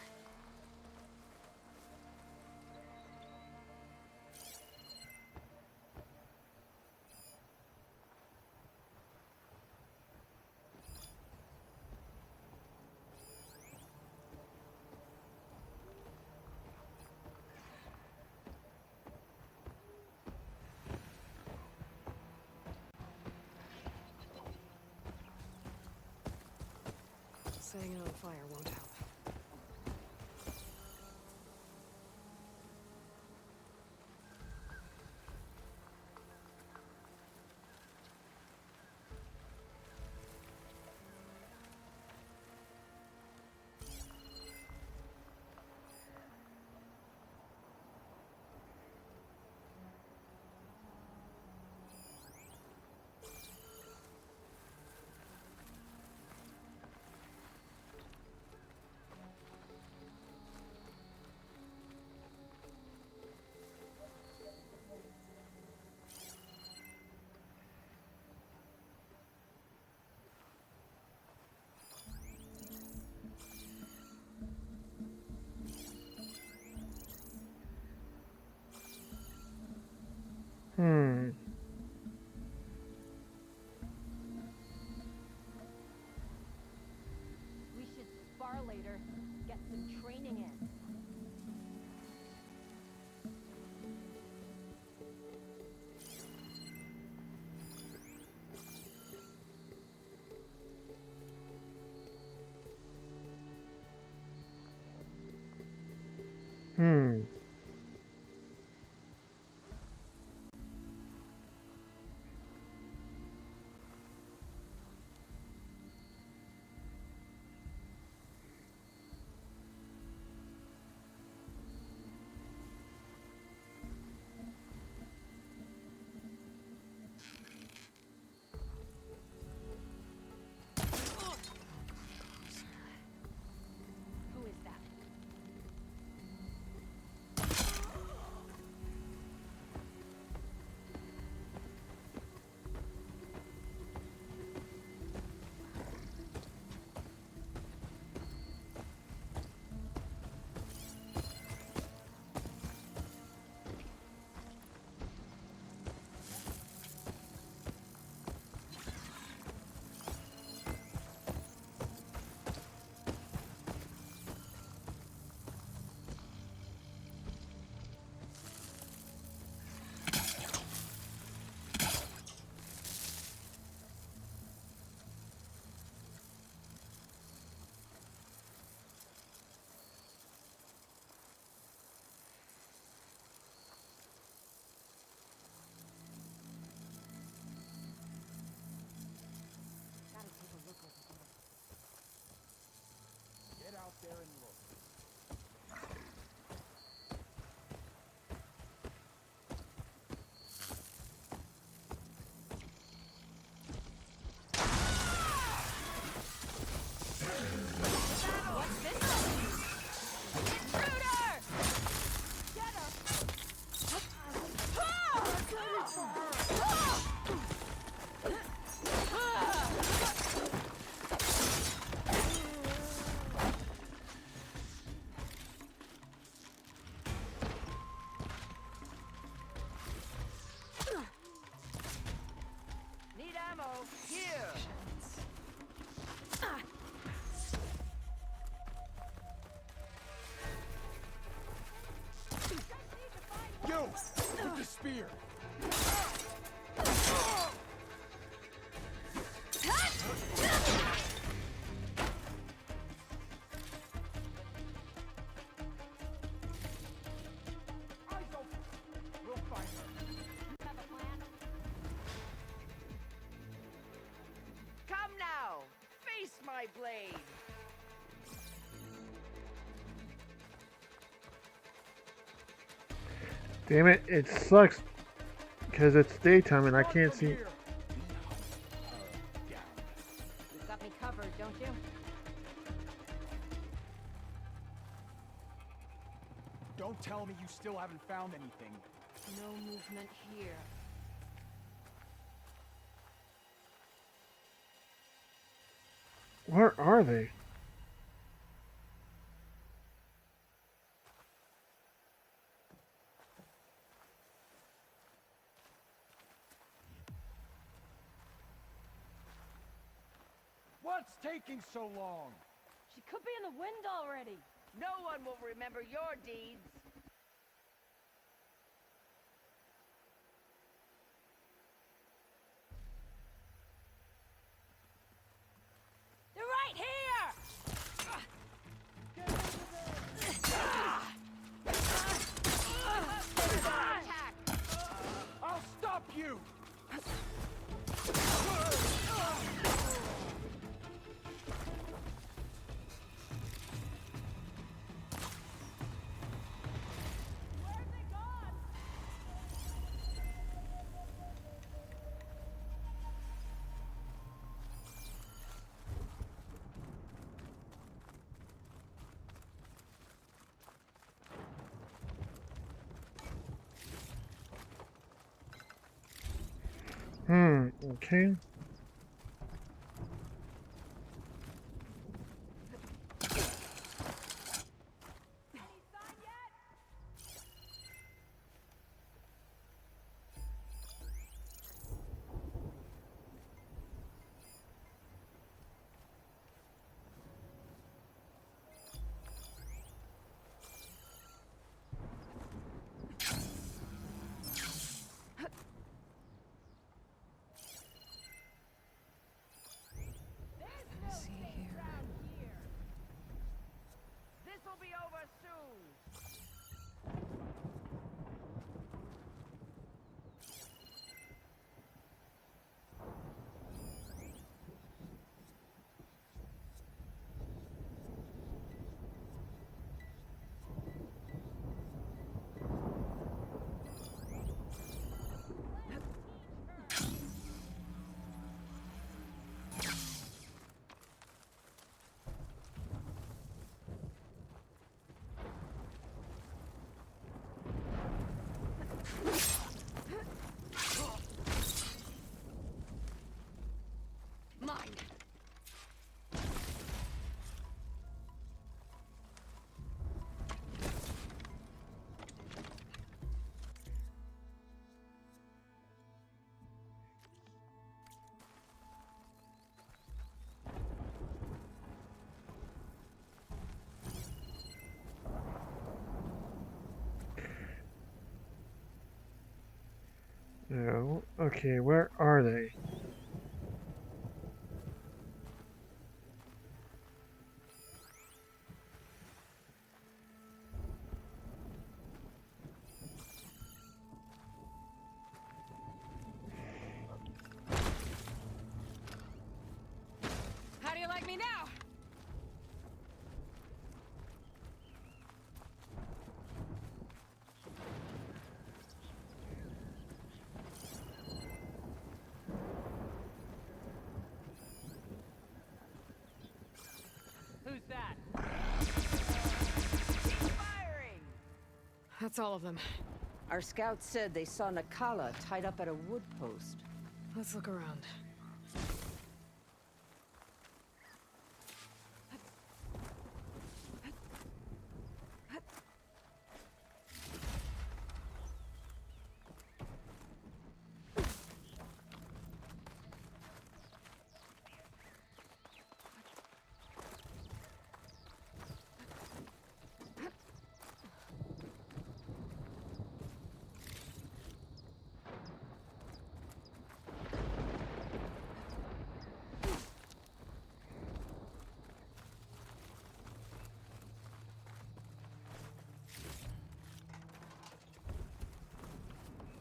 Setting it on fire won't help. We should spar later. Get some training in. Who is that? Gotta take a look over there. Get out there and look. What's this? Intruder! Get her! Need ammo. Here. You! With the spear! We'll find her. Have a plan? Come now. Face my blade. Damn it, it sucks because it's daytime and I can't see. You got me covered, don't you? Don't tell me you still haven't found anything. No movement here. Where are they? What's taking so long? She could be in the wind already. No one will remember your deeds. They're right here! I'll stop you! Okay. This'll be over soon. Mine. No. Okay, where are they? How do you like me now? Who's that? That's all of them. Our scouts said they saw Nakala tied up at a wood post. Let's look around.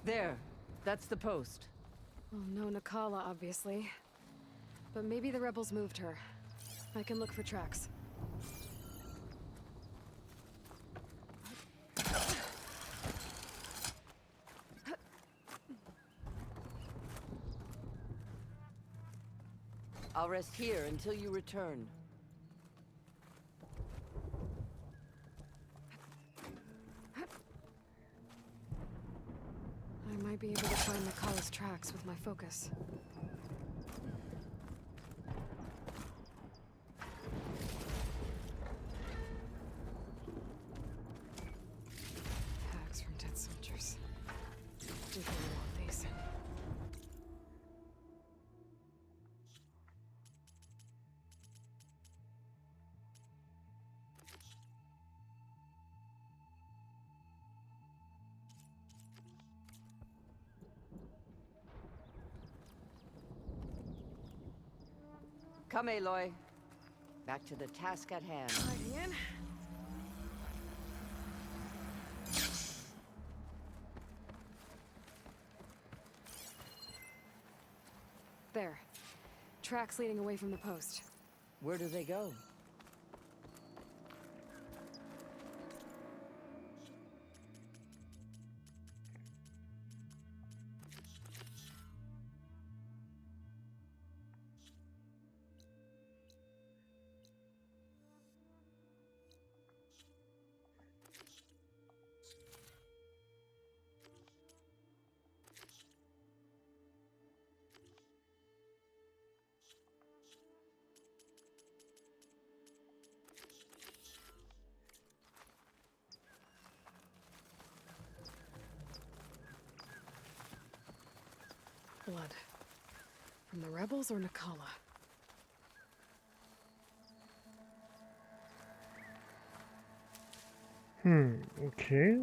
There. That's the post. Well, no Nakala, obviously. But maybe the rebels moved her. I can look for tracks. I'll rest here until you return. I might be able to find Nakala's tracks with my focus. Tags from dead soldiers. Definitely want these. Come, Aloy. Back to the task at hand. Hiding in. There. Tracks leading away from the post. Where do they go? Blood. From the rebels or Nakala? Okay.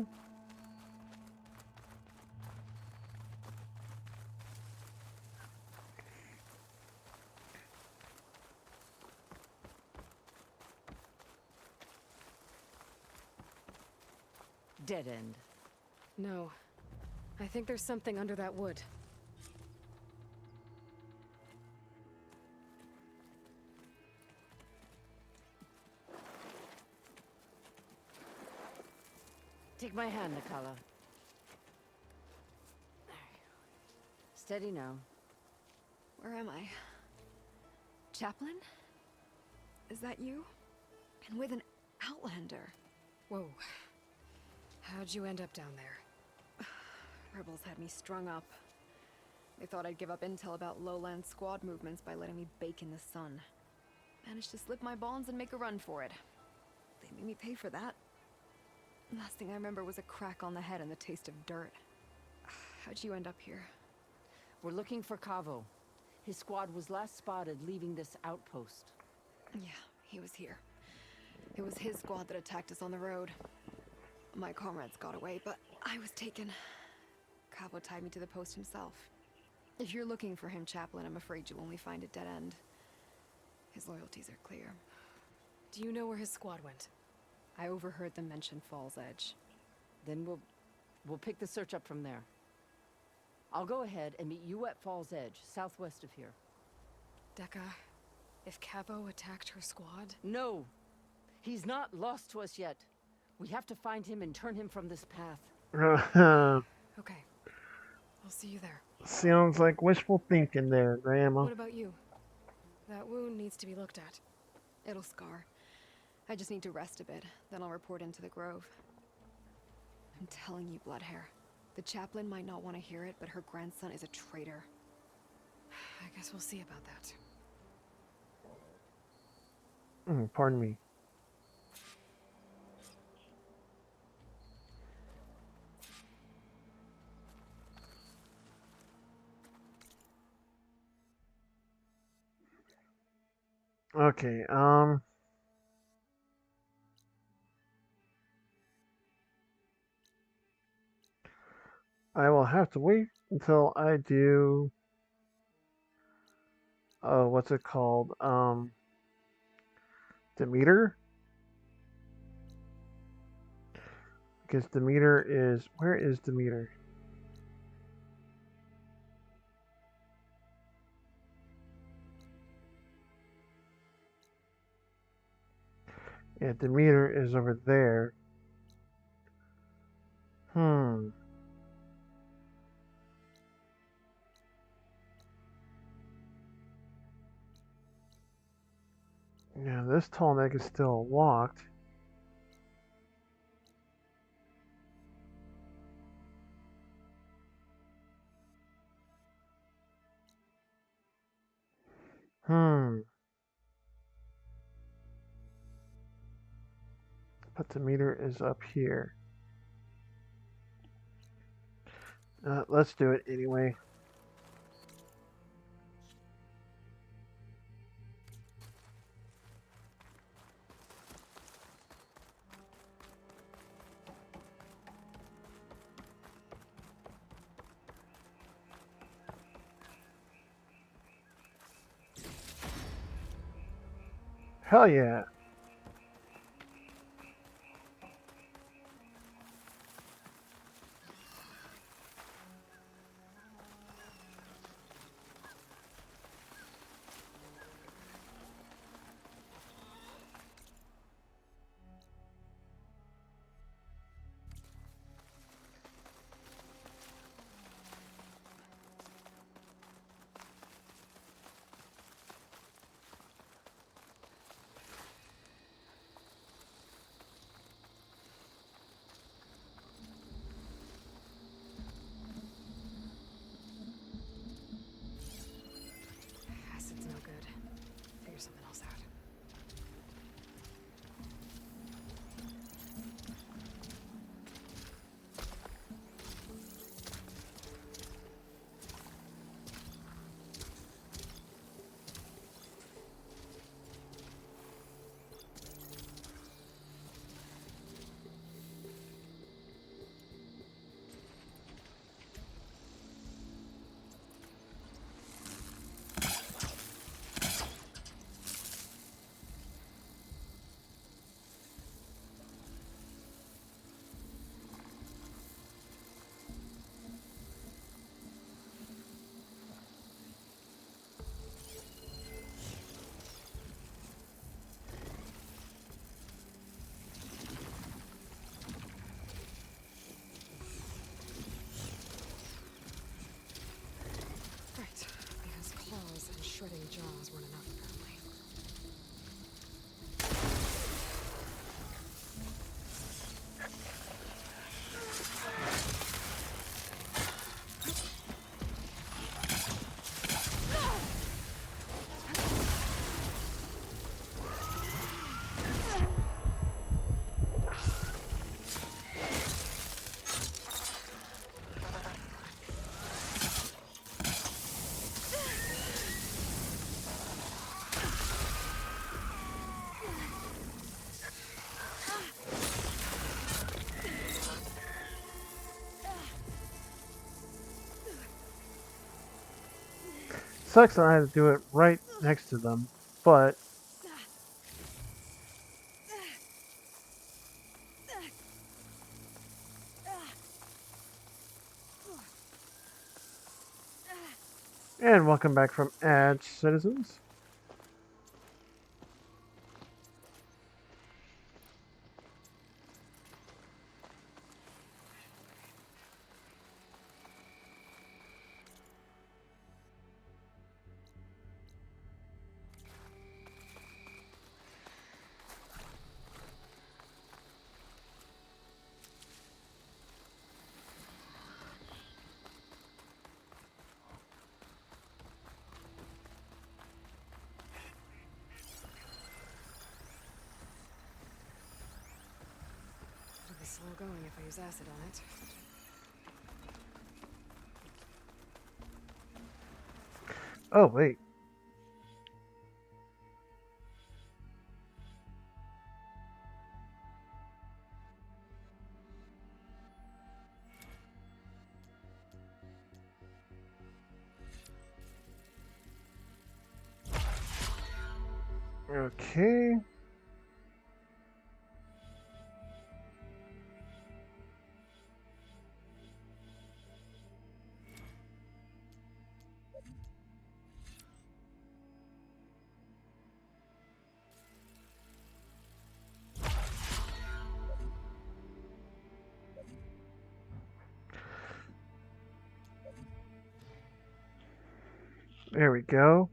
Dead end. No. I think there's something under that wood. Take my hand, Nakala. Steady now. Where am I? Chaplain? Is that you? And with an Outlander. Whoa. How'd you end up down there? Rebels had me strung up. They thought I'd give up intel about lowland squad movements by letting me bake in the sun. Managed to slip my bonds and make a run for it. They made me pay for that. Last thing I remember was a crack on the head and the taste of dirt. How'd you end up here? We're looking for Cavo. His squad was last spotted leaving this outpost. Yeah, he was here. It was his squad that attacked us on the road. My comrades got away, but I was taken. Cavo tied me to the post himself. If you're looking for him, Chaplain, I'm afraid you'll only find a dead end. His loyalties are clear. Do you know where his squad went? I overheard them mention Fall's Edge. Then we'll pick the search up from there. I'll go ahead and meet you at Fall's Edge, southwest of here. Dekka, if Cavo attacked her squad? No! He's not lost to us yet. We have to find him and turn him from this path. Okay. I'll see you there. Sounds like wishful thinking there, Grandma. What about you? That wound needs to be looked at. It'll scar. I just need to rest a bit, then I'll report into the Grove. I'm telling you, Bloodhair. The chaplain might not want to hear it, but her grandson is a traitor. I guess we'll see about that. Pardon me. Okay, I will have to wait until I do, what's it called? Demeter? Because Demeter is, where is Demeter? Yeah, Demeter is over there. Yeah, this tall neck is still locked. But the meter is up here. Let's do it anyway. Hell yeah. Acid's no good. Figure something else out. Right. Because claws and shredding jaws weren't enough, apparently. Sucks that I had to do it right next to them, but and welcome back from ads, citizens. It'll be slow going if I use acid on it. Oh, wait. Okay. There we go.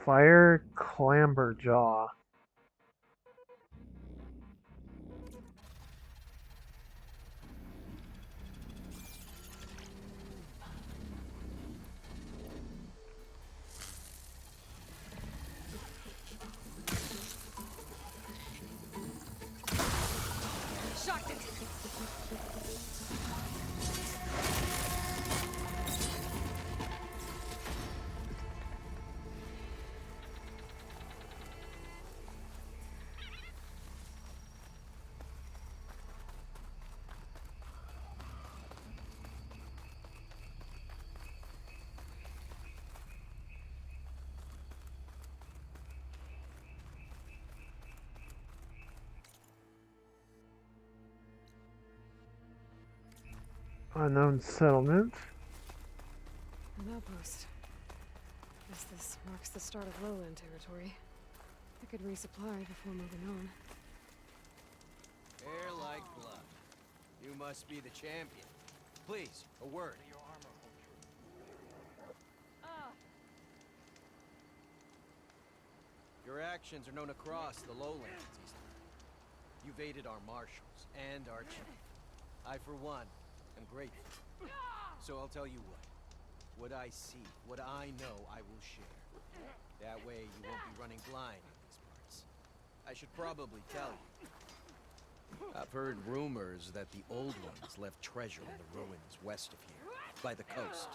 Fire Clamberjaw. Unknown settlement. An outpost. Guess this marks the start of lowland territory. I could resupply before moving on. Hair like blood. You must be the champion. Please, a word. Your actions are known across the lowlands, Eastman. You've aided our marshals and our chief. I, for one, am grateful. So I'll tell you what. What I see, what I know, I will share. That way you won't be running blind in these parts. I should probably tell you. I've heard rumors that the Old Ones left treasure in the ruins west of here, by the coast.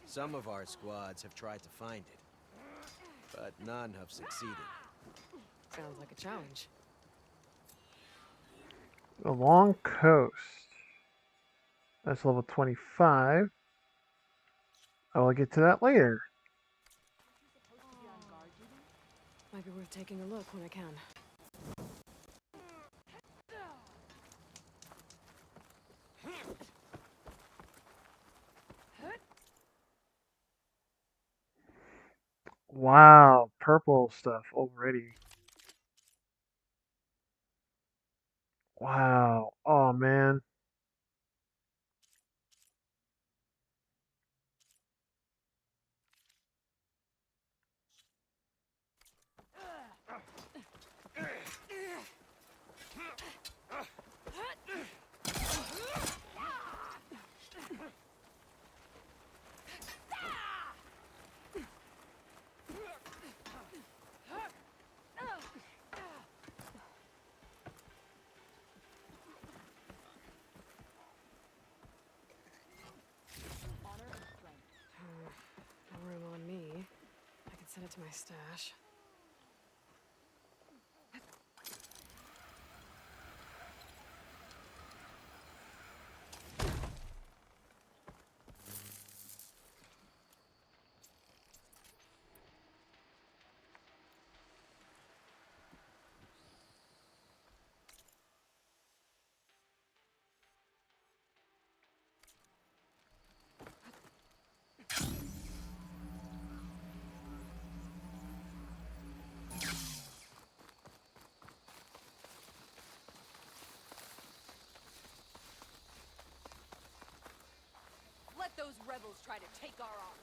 Some of our squads have tried to find it, but none have succeeded. Sounds like a challenge. The Long Coast. That's level 25. I will get to that later. Might be worth taking a look when I can. Wow, purple stuff already. Wow. Oh man. No room on me. I can send it to my stash. Let those rebels try to take our arm.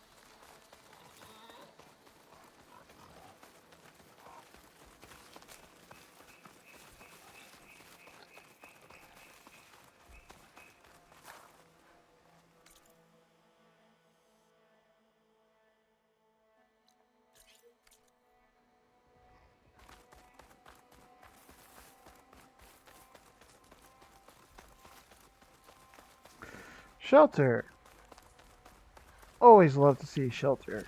Shelter. Always love to see shelter.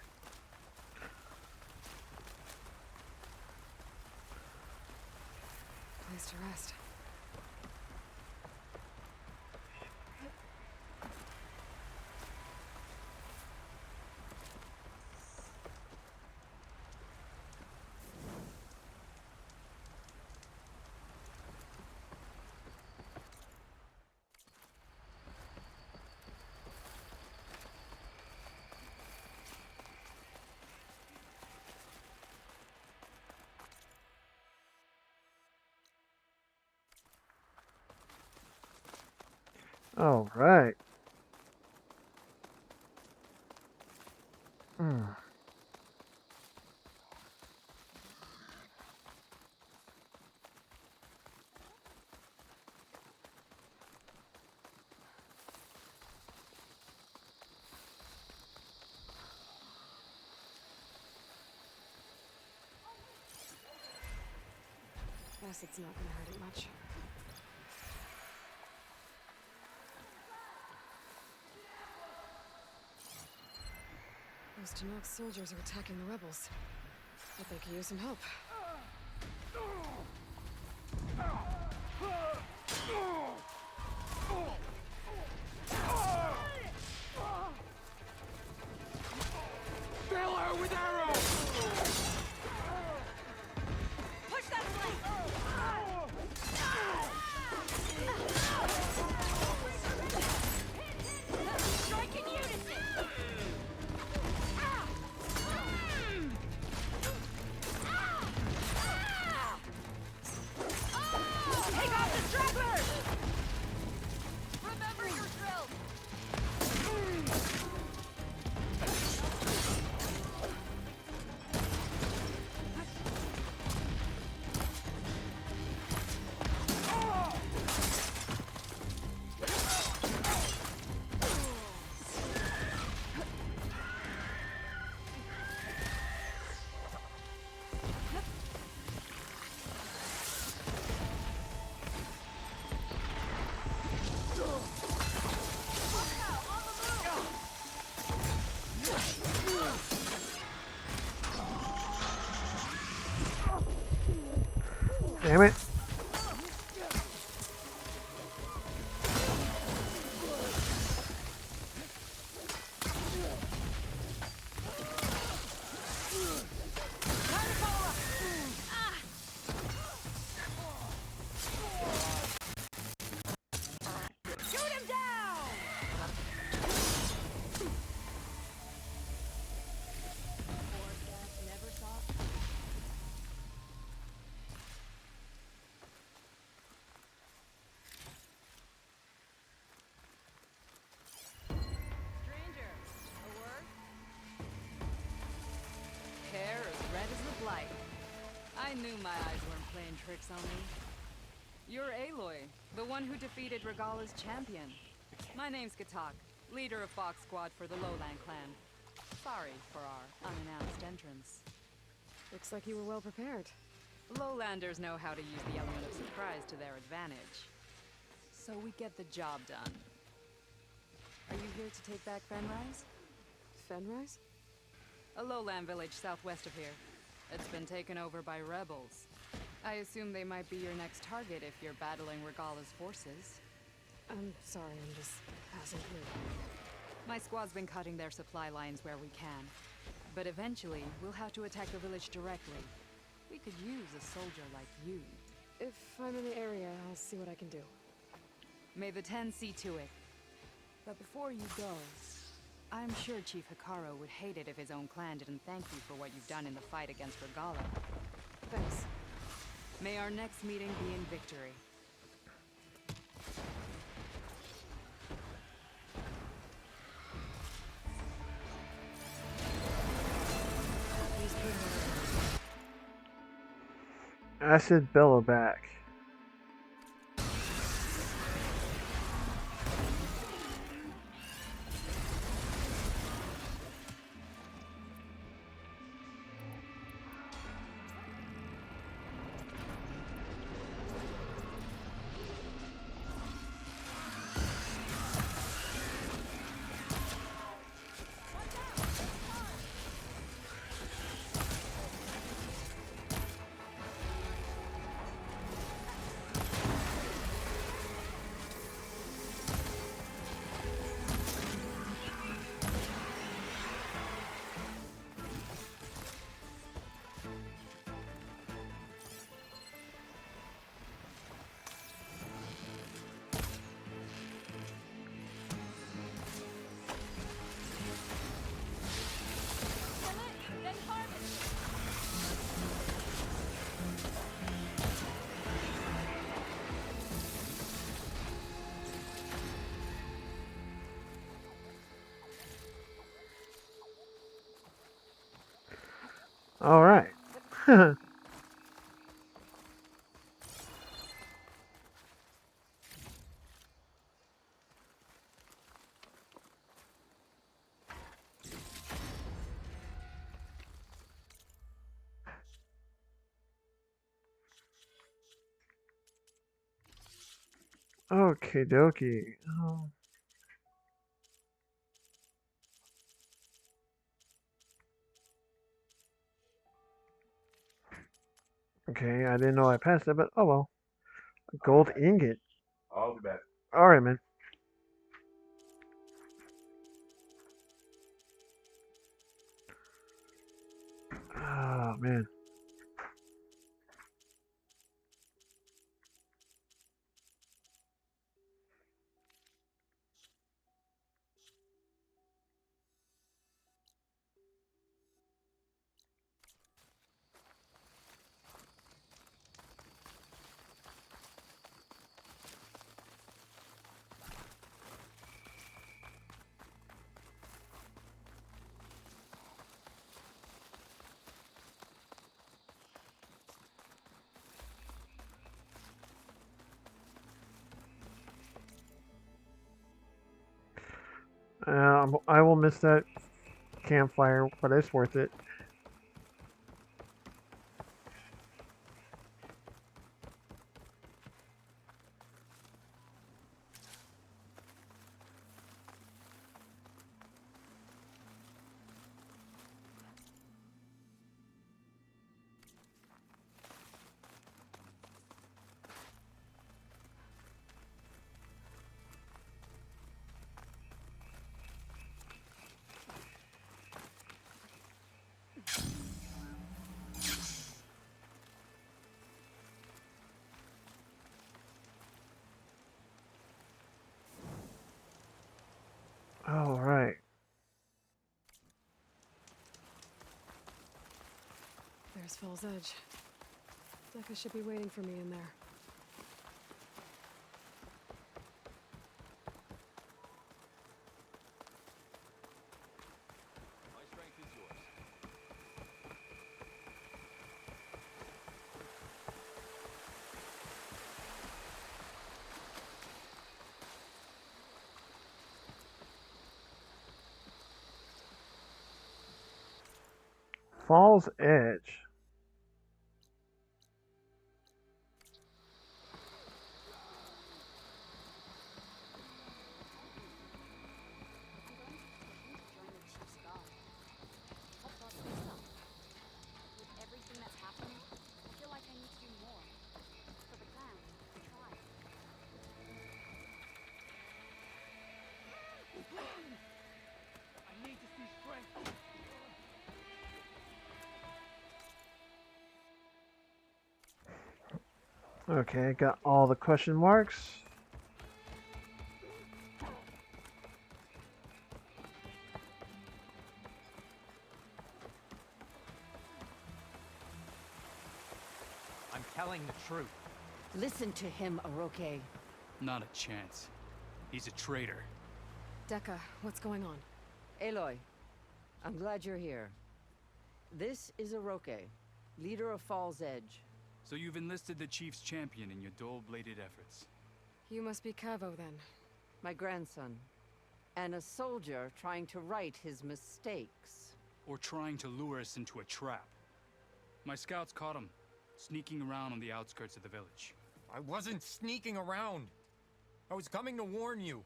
Place to rest. All right. Hmm. Guess it's not gonna hurt it much. Those Tenakth soldiers are attacking the rebels. But they could use some help. Fill her with arrows! Push that flank! Damn it. Hair as red as the blight. I knew my eyes weren't playing tricks on me. You're Aloy, the one who defeated Regala's champion. My name's Katak, leader of Fox Squad for the Lowland clan. Sorry for our unannounced entrance. Looks like you were well prepared. Lowlanders know how to use the element of surprise to their advantage. So we get the job done. Are you here to take back Fenrise? Fenrise? A lowland village southwest of here. It's been taken over by rebels. I assume they might be your next target if you're battling Regala's forces. I'm sorry, I'm just passing through. My squad's been cutting their supply lines where we can. But eventually, we'll have to attack the village directly. We could use a soldier like you. If I'm in the area, I'll see what I can do. May the Ten see to it. But before you go, I'm sure Chief Hekarro would hate it if his own clan didn't thank you for what you've done in the fight against Regala. Thanks. May our next meeting be in victory. Acid Bellowback. All right. Okay, dokie. Okay, I didn't know I passed it, but oh well. A gold ingot. I'll be back. All right, man. Oh man. I will miss that campfire, but it's worth it. is Fall's Edge. Dekka should be waiting for me in there. My strength is yours. Fall's Edge. With everything that's happening, I feel like I need to do more. For the clan, the tribe. I need to see strength. Okay, got all the question marks. I'm telling the truth. Listen to him, Oroke. Not a chance. He's a traitor. Dekka, what's going on? Aloy, I'm glad you're here. This is Oroke, leader of Fall's Edge. So you've enlisted the Chief's champion in your dull-bladed efforts. You must be Cavo, then. My grandson. And a soldier trying to right his mistakes. Or trying to lure us into a trap. My scouts caught him, sneaking around on the outskirts of the village. I wasn't sneaking around. I was coming to warn you.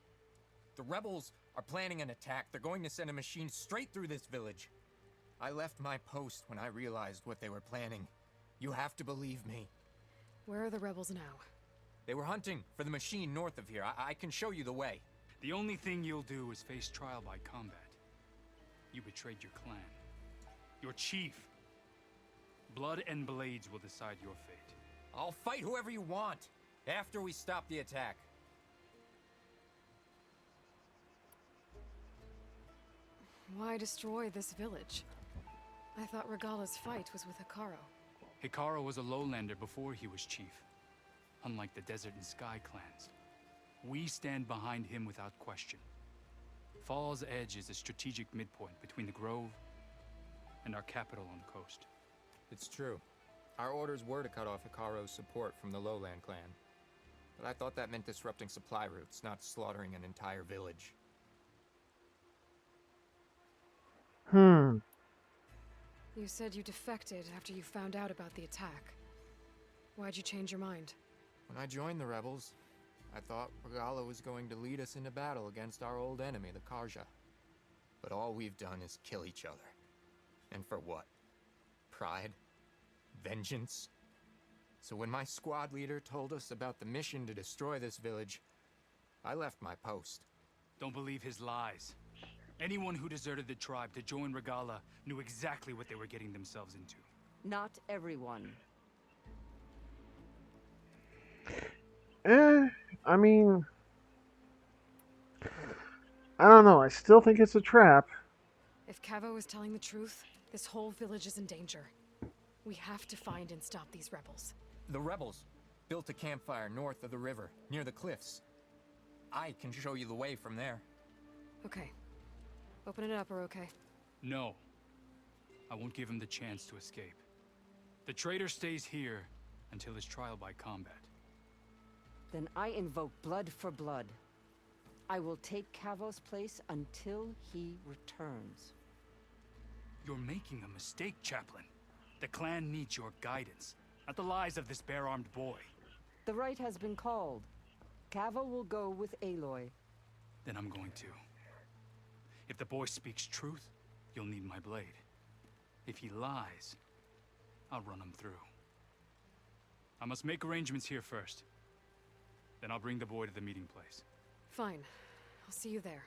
The rebels are planning an attack. They're going to send a machine straight through this village. I left my post when I realized what they were planning. You have to believe me. Where are the rebels now? They were hunting for the machine north of here. I can show you the way. The only thing you'll do is face trial by combat. You betrayed your clan. Your chief. Blood and blades will decide your fate. I'll fight whoever you want, after we stop the attack. Why destroy this village? I thought Regala's fight was with Hekarro. Hekarro was a lowlander before he was chief. Unlike the Desert and Sky clans. We stand behind him without question. Fall's Edge is a strategic midpoint between the Grove and our capital on the coast. It's true. Our orders were to cut off Hekarro's support from the Lowland clan. But I thought that meant disrupting supply routes, not slaughtering an entire village. You said you defected after you found out about the attack. Why'd you change your mind? When I joined the rebels, I thought Regala was going to lead us into battle against our old enemy, the Carja. But all we've done is kill each other. And for what? Pride? Vengeance? So when my squad leader told us about the mission to destroy this village, I left my post. Don't believe his lies. Anyone who deserted the tribe to join Regala knew exactly what they were getting themselves into. Not everyone. I mean, I don't know. I still think it's a trap. If Cavo is telling the truth, this whole village is in danger. We have to find and stop these rebels. The rebels built a campfire north of the river, near the cliffs. I can show you the way from there. Okay. Open it up, Oroke. No. I won't give him the chance to escape. The traitor stays here until his trial by combat. Then I invoke blood for blood. I will take Cavo's place until he returns. You're making a mistake, Chaplain. The clan needs your guidance, not the lies of this bare-armed boy. The right has been called. Cavo will go with Aloy. Then I'm going to. If the boy speaks truth, you'll need my blade. If he lies, I'll run him through. I must make arrangements here first. Then I'll bring the boy to the meeting place. Fine. I'll see you there.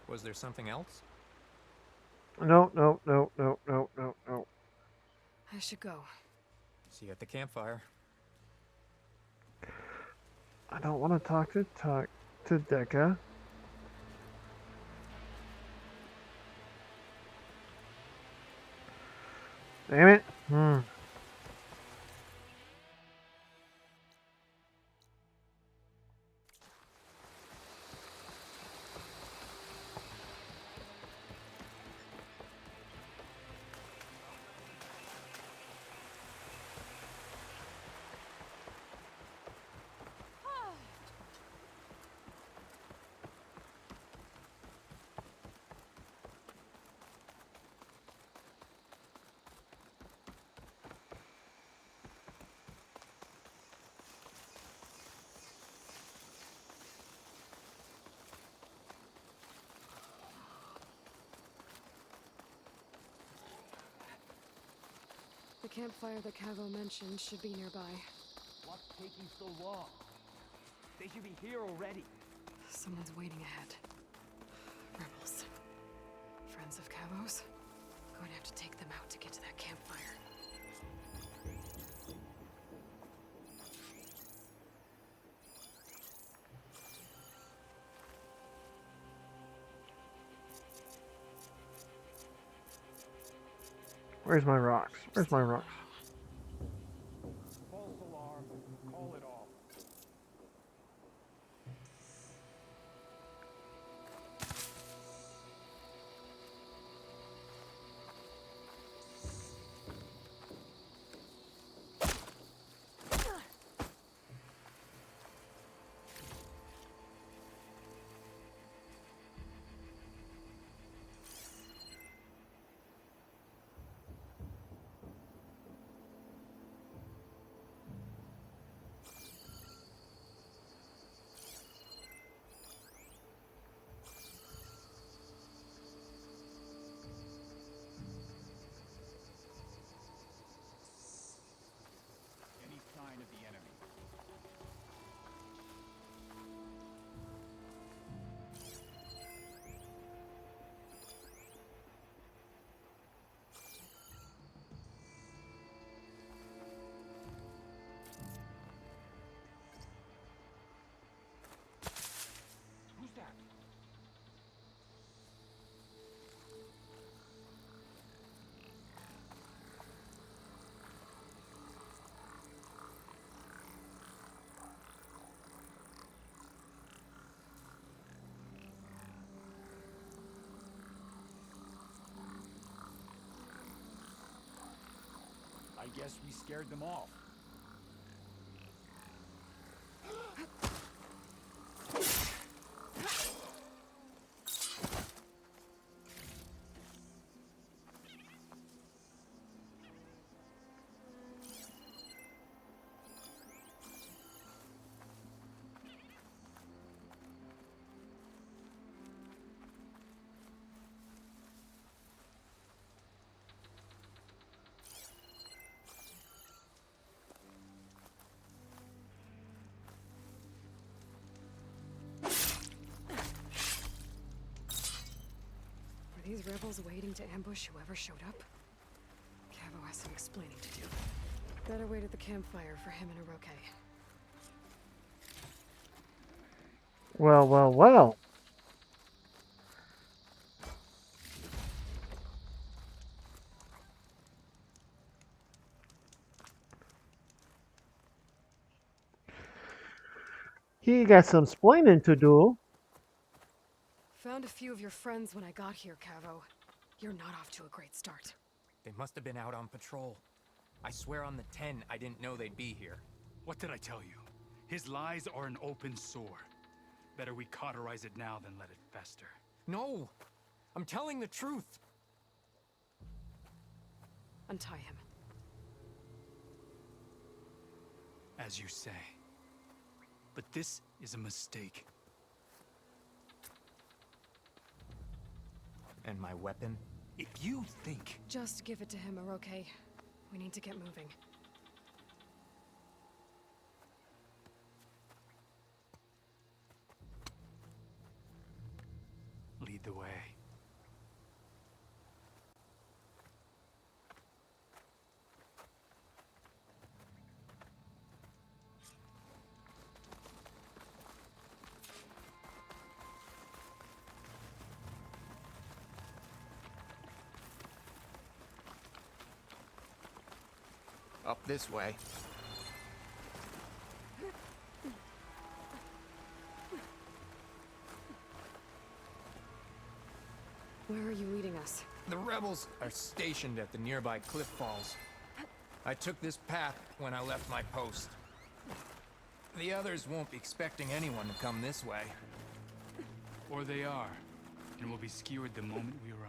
Was there something else? No. I should go. See you at the campfire. I don't want to talk to Tuck. to Deca. Damn it. The campfire that Cavo mentioned should be nearby. What's taking so long? They should be here already. Someone's waiting ahead. Rebels. Friends of Cavo's? Going to have to take them out to get to that campfire. Where's my rocks? Where's my rocks? False alarm. Call it off. Any sign of the enemy? Who's that? I guess we scared them off. Were these rebels waiting to ambush whoever showed up? Cavo has some explaining to do. Better wait at the campfire for him and Oroke. Well, well, well. He got some splaining to do. Found a few of your friends when I got here, Cavo. You're not off to a great start. They must have been out on patrol. I swear on the 10, I didn't know they'd be here. What did I tell you? His lies are an open sore. Better we cauterize it now than let it fester. No! I'm telling the truth! Untie him. As you say. But this is a mistake. And my weapon? If you think... Just give it to him, Oroke. We need to get moving. Lead the way. Up this way. Where are you leading us? The rebels are stationed at the nearby cliff falls. I took this path when I left my post. The others won't be expecting anyone to come this way. Or they are, and will be skewered the moment we arrive.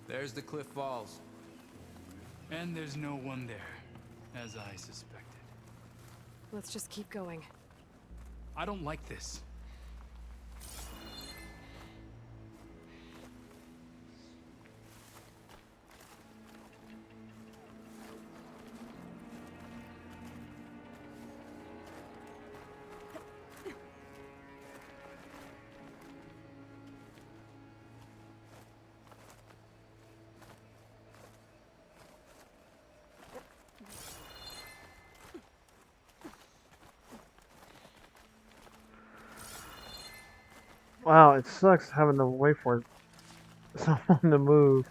There's the cliff falls. And there's no one there, as I suspected. Let's just keep going. I don't like this. Wow, it sucks having to wait for someone to move.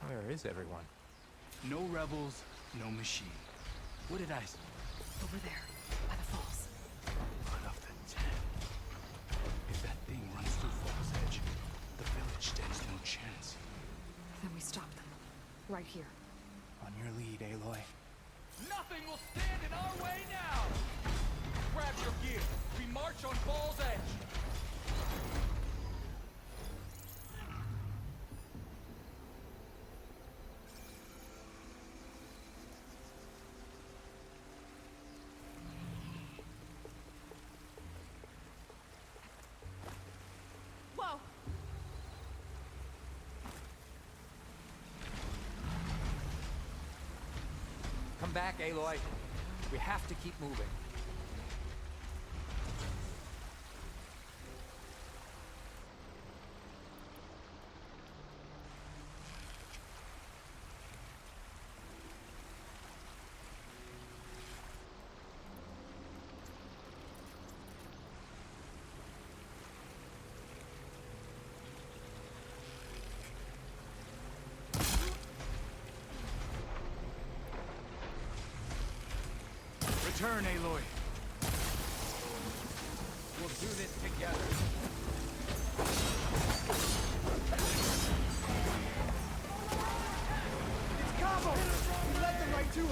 Where is everyone? No rebels, no machine. What did I say? Over there, by the falls. One of the 10. If that thing runs through Fall's Edge, the village stands no chance. Then we stop them. Right here. On your lead, Aloy. Nothing will stand in our way now! Grab your gear. We march on Fall's Edge. Whoa! Come back, Aloy. We have to keep moving. Return, Aloy. We'll do this together. It's Cabo! We led them right to us.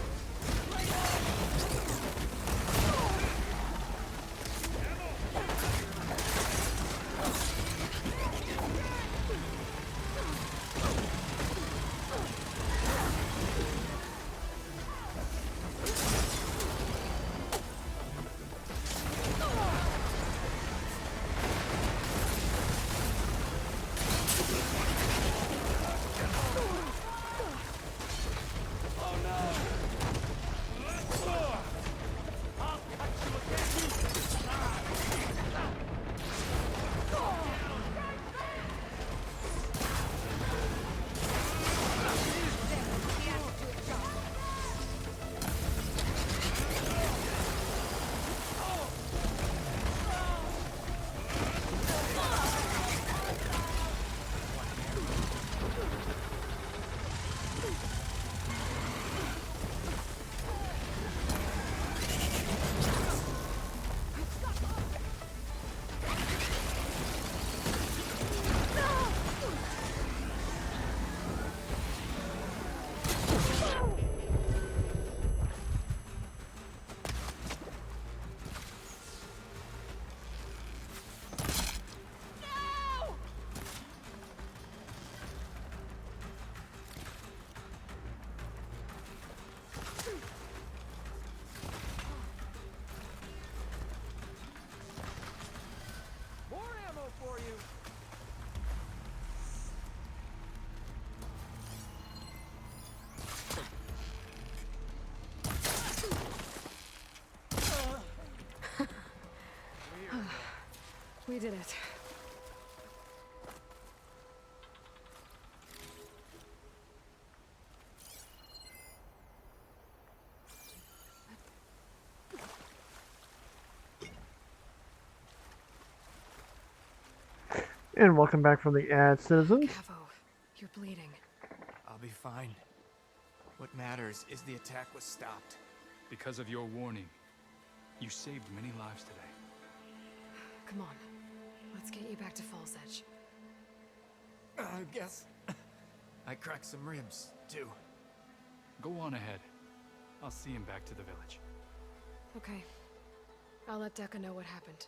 We did it. And welcome back from the ad, citizens. Cavo, you're bleeding. I'll be fine. What matters is the attack was stopped. Because of your warning, you saved many lives today. Come on. Let's get you back to Falls Edge. I guess I cracked some ribs, too. Go on ahead. I'll see him back to the village. Okay. I'll let Dekka know what happened.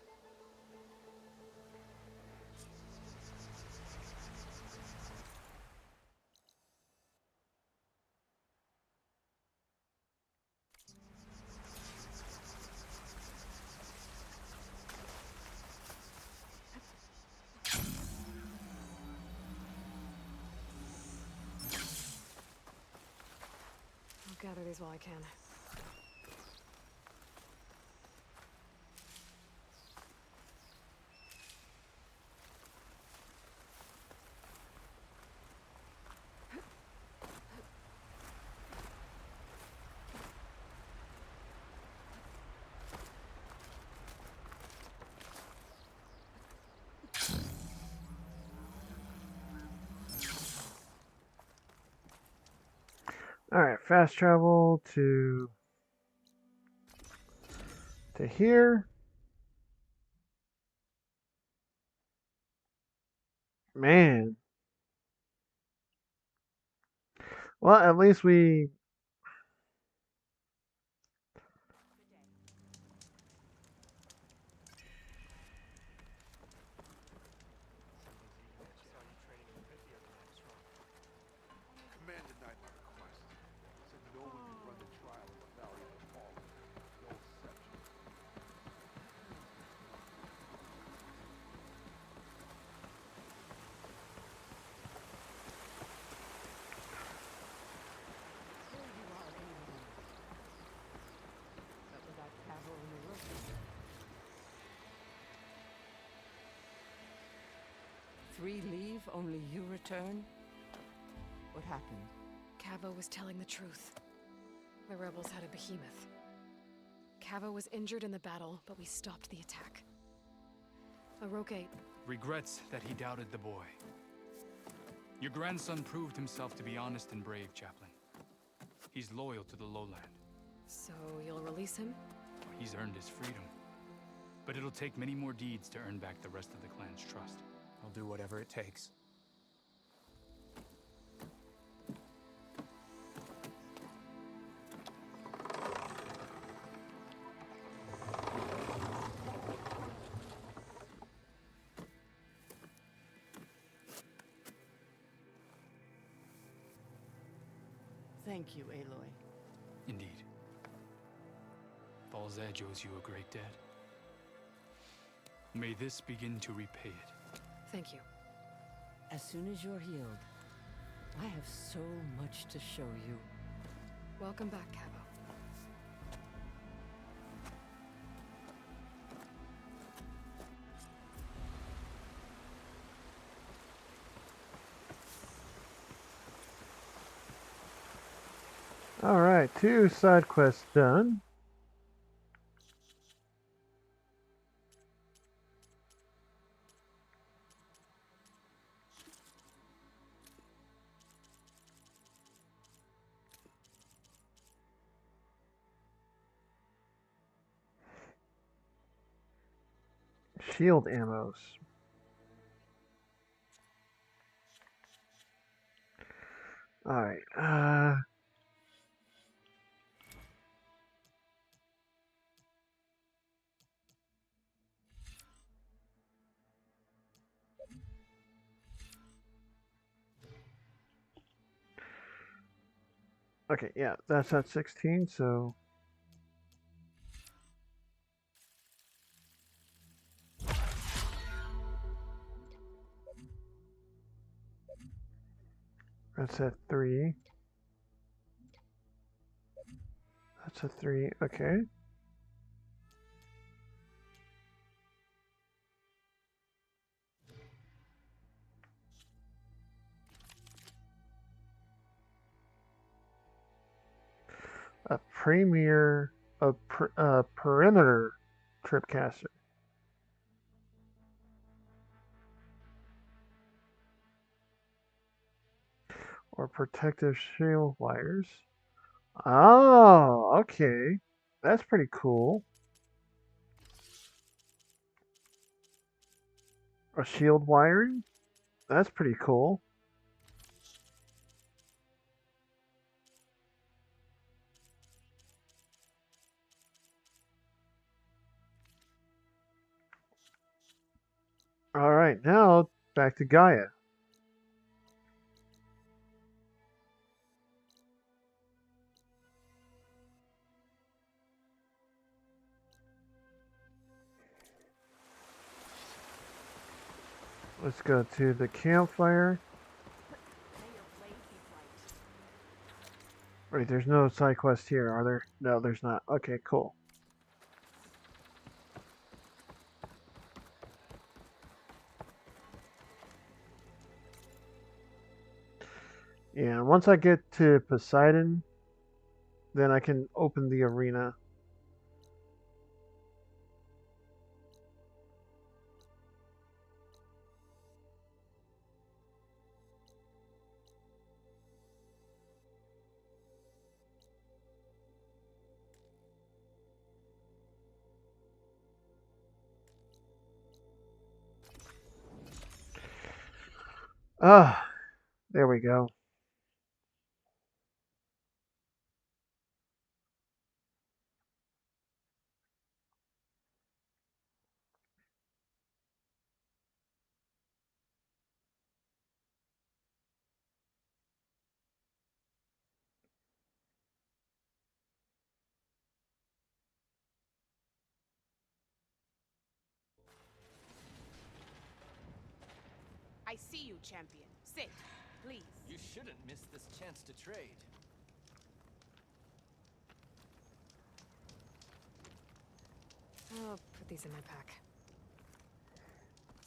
I'll gather these while I can. Alright, fast travel to here. Man. Well, at least we... Command denied my request. Said no one can run the trial in the Valley of the Fallen. No exceptions. But without Cavo in the room. Three leave, only you return? What happened? Cavo was telling the truth. The rebels had a behemoth. Cavo was injured in the battle, but we stopped the attack. Aroke regrets that he doubted the boy. Your grandson proved himself to be honest and brave, Chaplain. He's loyal to the lowland. So you'll release him? He's earned his freedom. But it'll take many more deeds to earn back the rest of the clan's trust. I'll do whatever it takes. Thank you, Aloy. Indeed. Falls Edge owes you a great debt. May this begin to repay it. Thank you. As soon as you're healed, I have so much to show you. Welcome back, Cavo. Alright, 2 side quests done. Shield ammos. Alright, okay, yeah, that's at 16, so... That's at 3. That's a 3, okay. A premier, perimeter tripcaster. Or protective shield wires. Oh, okay. That's pretty cool. A shield wiring? That's pretty cool. All right, now back to Gaia. Let's go to the campfire. Wait, there's no side quest here, are there? No, there's not. Okay, cool. Yeah, once I get to Poseidon, then I can open the arena. Ah, there we go. I see you, champion. Sit, please. You shouldn't miss this chance to trade. I'll put these in my pack.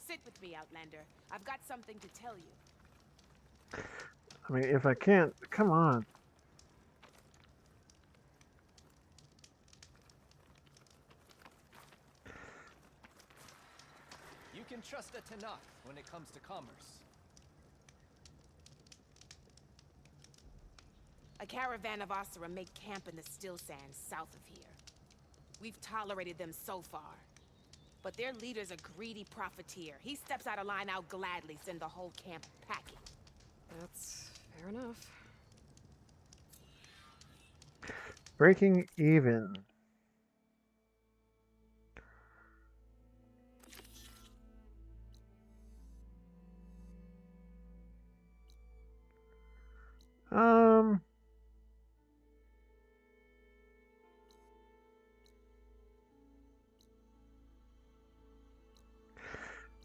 Sit with me, Outlander. I've got something to tell you. I mean, if I can't, come on. You can trust a Tenakth when it comes to commerce. A caravan of Asura make camp in the still sands south of here. We've tolerated them so far. But their leader's a greedy profiteer. He steps out of line, I'll gladly send the whole camp packing. That's fair enough. Breaking even.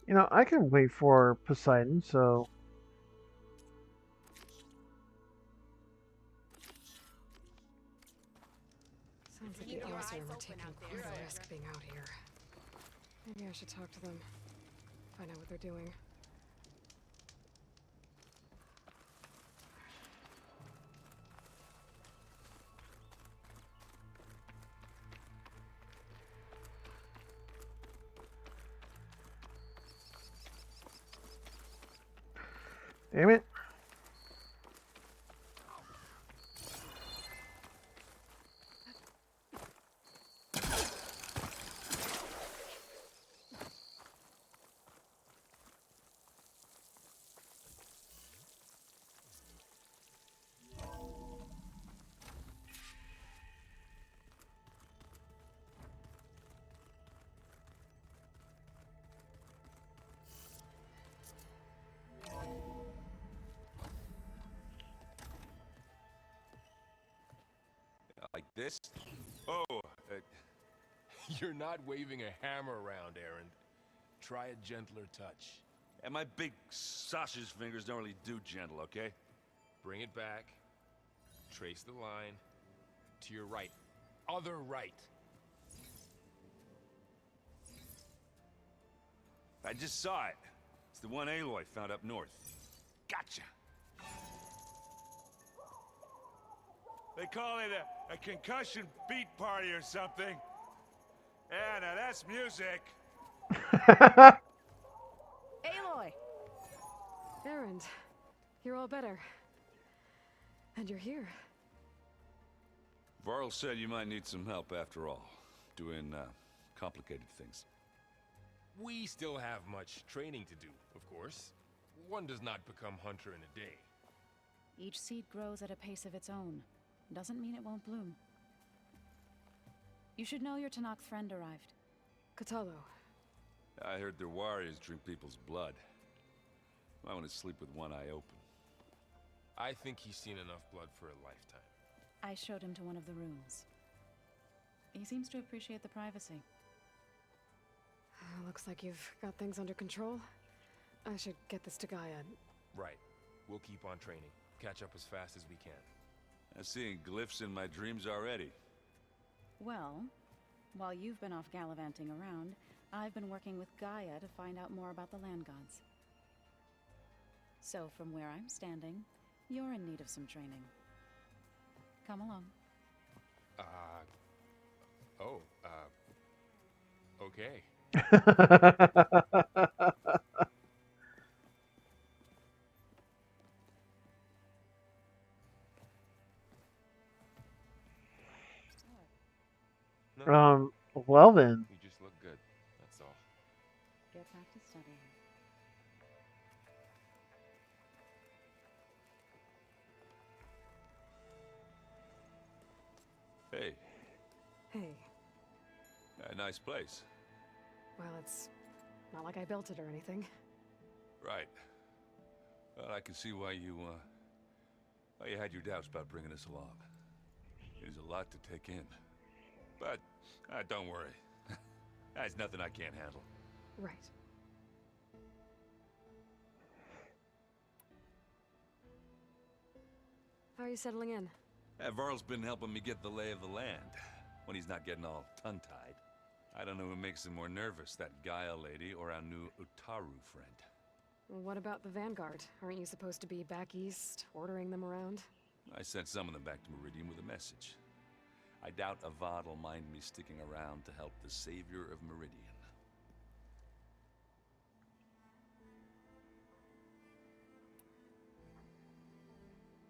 You know, I can wait for Poseidon, so... Sounds like the Asura were taking quite a risk being out here. Maybe I should talk to them. Find out what they're doing. Damn it. Like this? Oh, you're not waving a hammer around, Erend. Try a gentler touch. And my big sausage fingers don't really do gentle, okay? Bring it back. Trace the line. To your right. Other right. I just saw it. It's the one Aloy found up north. Gotcha! They call it a concussion beat party or something. Yeah, now that's music. Aloy! Erend, you're all better. And you're here. Varl said you might need some help after all, doing complicated things. We still have much training to do, of course. One does not become hunter in a day. Each seed grows at a pace of its own. Doesn't mean it won't bloom. You should know your Tanakh friend arrived. Kotallo. I heard their warriors drink people's blood. I want to sleep with one eye open. I think he's seen enough blood for a lifetime. I showed him to one of the rooms. He seems to appreciate the privacy. Looks like you've got things under control. I should get this to Gaia. Right. We'll keep on training. Catch up as fast as we can. I'm seeing glyphs in my dreams already. Well, while you've been off gallivanting around, I've been working with Gaia to find out more about the land gods. So from where I'm standing, you're in need of some training. Come along. Okay. Well then. You just look good, that's all. Get back to studying. Hey. Hey. A nice place. Well, it's not like I built it or anything. Right. Well, I can see why you had your doubts about bringing us along. It is a lot to take in. But, don't worry. That's nothing I can't handle. Right. How are you settling in? Varl's been helping me get the lay of the land, when he's not getting all tongue-tied. I don't know who makes him more nervous, that Gaia lady or our new Utaru friend. What about the Vanguard? Aren't you supposed to be back east, ordering them around? I sent some of them back to Meridian with a message. I doubt Avad will mind me sticking around to help the savior of Meridian.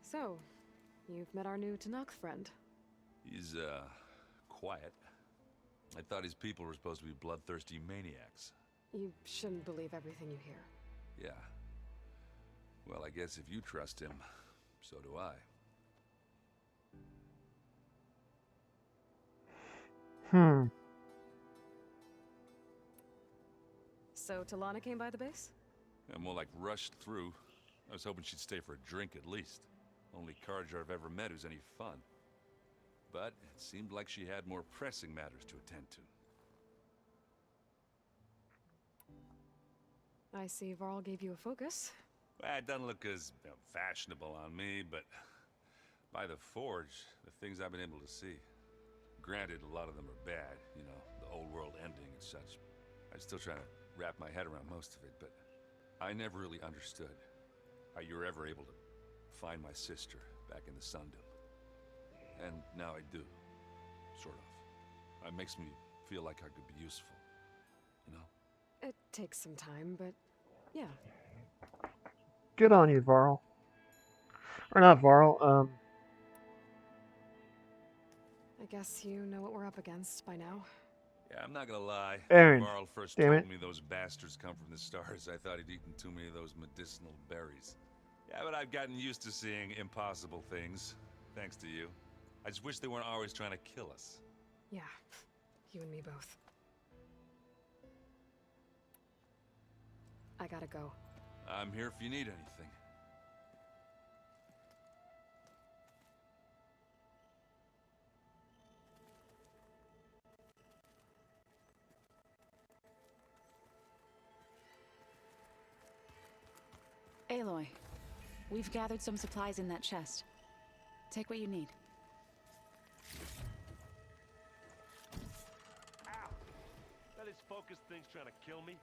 So, you've met our new Tanakh friend. He's, quiet. I thought his people were supposed to be bloodthirsty maniacs. You shouldn't believe everything you hear. Yeah. Well, I guess if you trust him, so do I. So Talana came by the base? I'm more like rushed through. I was hoping she'd stay for a drink at least. Only Carja I've ever met who's any fun. But it seemed like she had more pressing matters to attend to. I see Varl gave you a focus. Well, it doesn't look as fashionable on me, but by the Forge, the things I've been able to see. Granted, a lot of them are bad, you know, the old world ending and such. I'm still trying to wrap my head around most of it, but I never really understood how you were ever able to find my sister back in the Sundom. And now I do, sort of. It makes me feel like I could be useful, you know? It takes some time, but yeah. Good on you, Varl. Or not Varl, I guess you know what we're up against by now. Yeah, I'm not gonna lie. Erend, When Varl first damn told it. me those bastards come from the stars, I thought he'd eaten too many of those medicinal berries. Yeah, but I've gotten used to seeing impossible things, thanks to you. I just wish they weren't always trying to kill us. Yeah, you and me both. I gotta go. I'm here if you need anything. Aloy, we've gathered some supplies in that chest. Take what you need. Ow! That is focused thing's trying to kill me.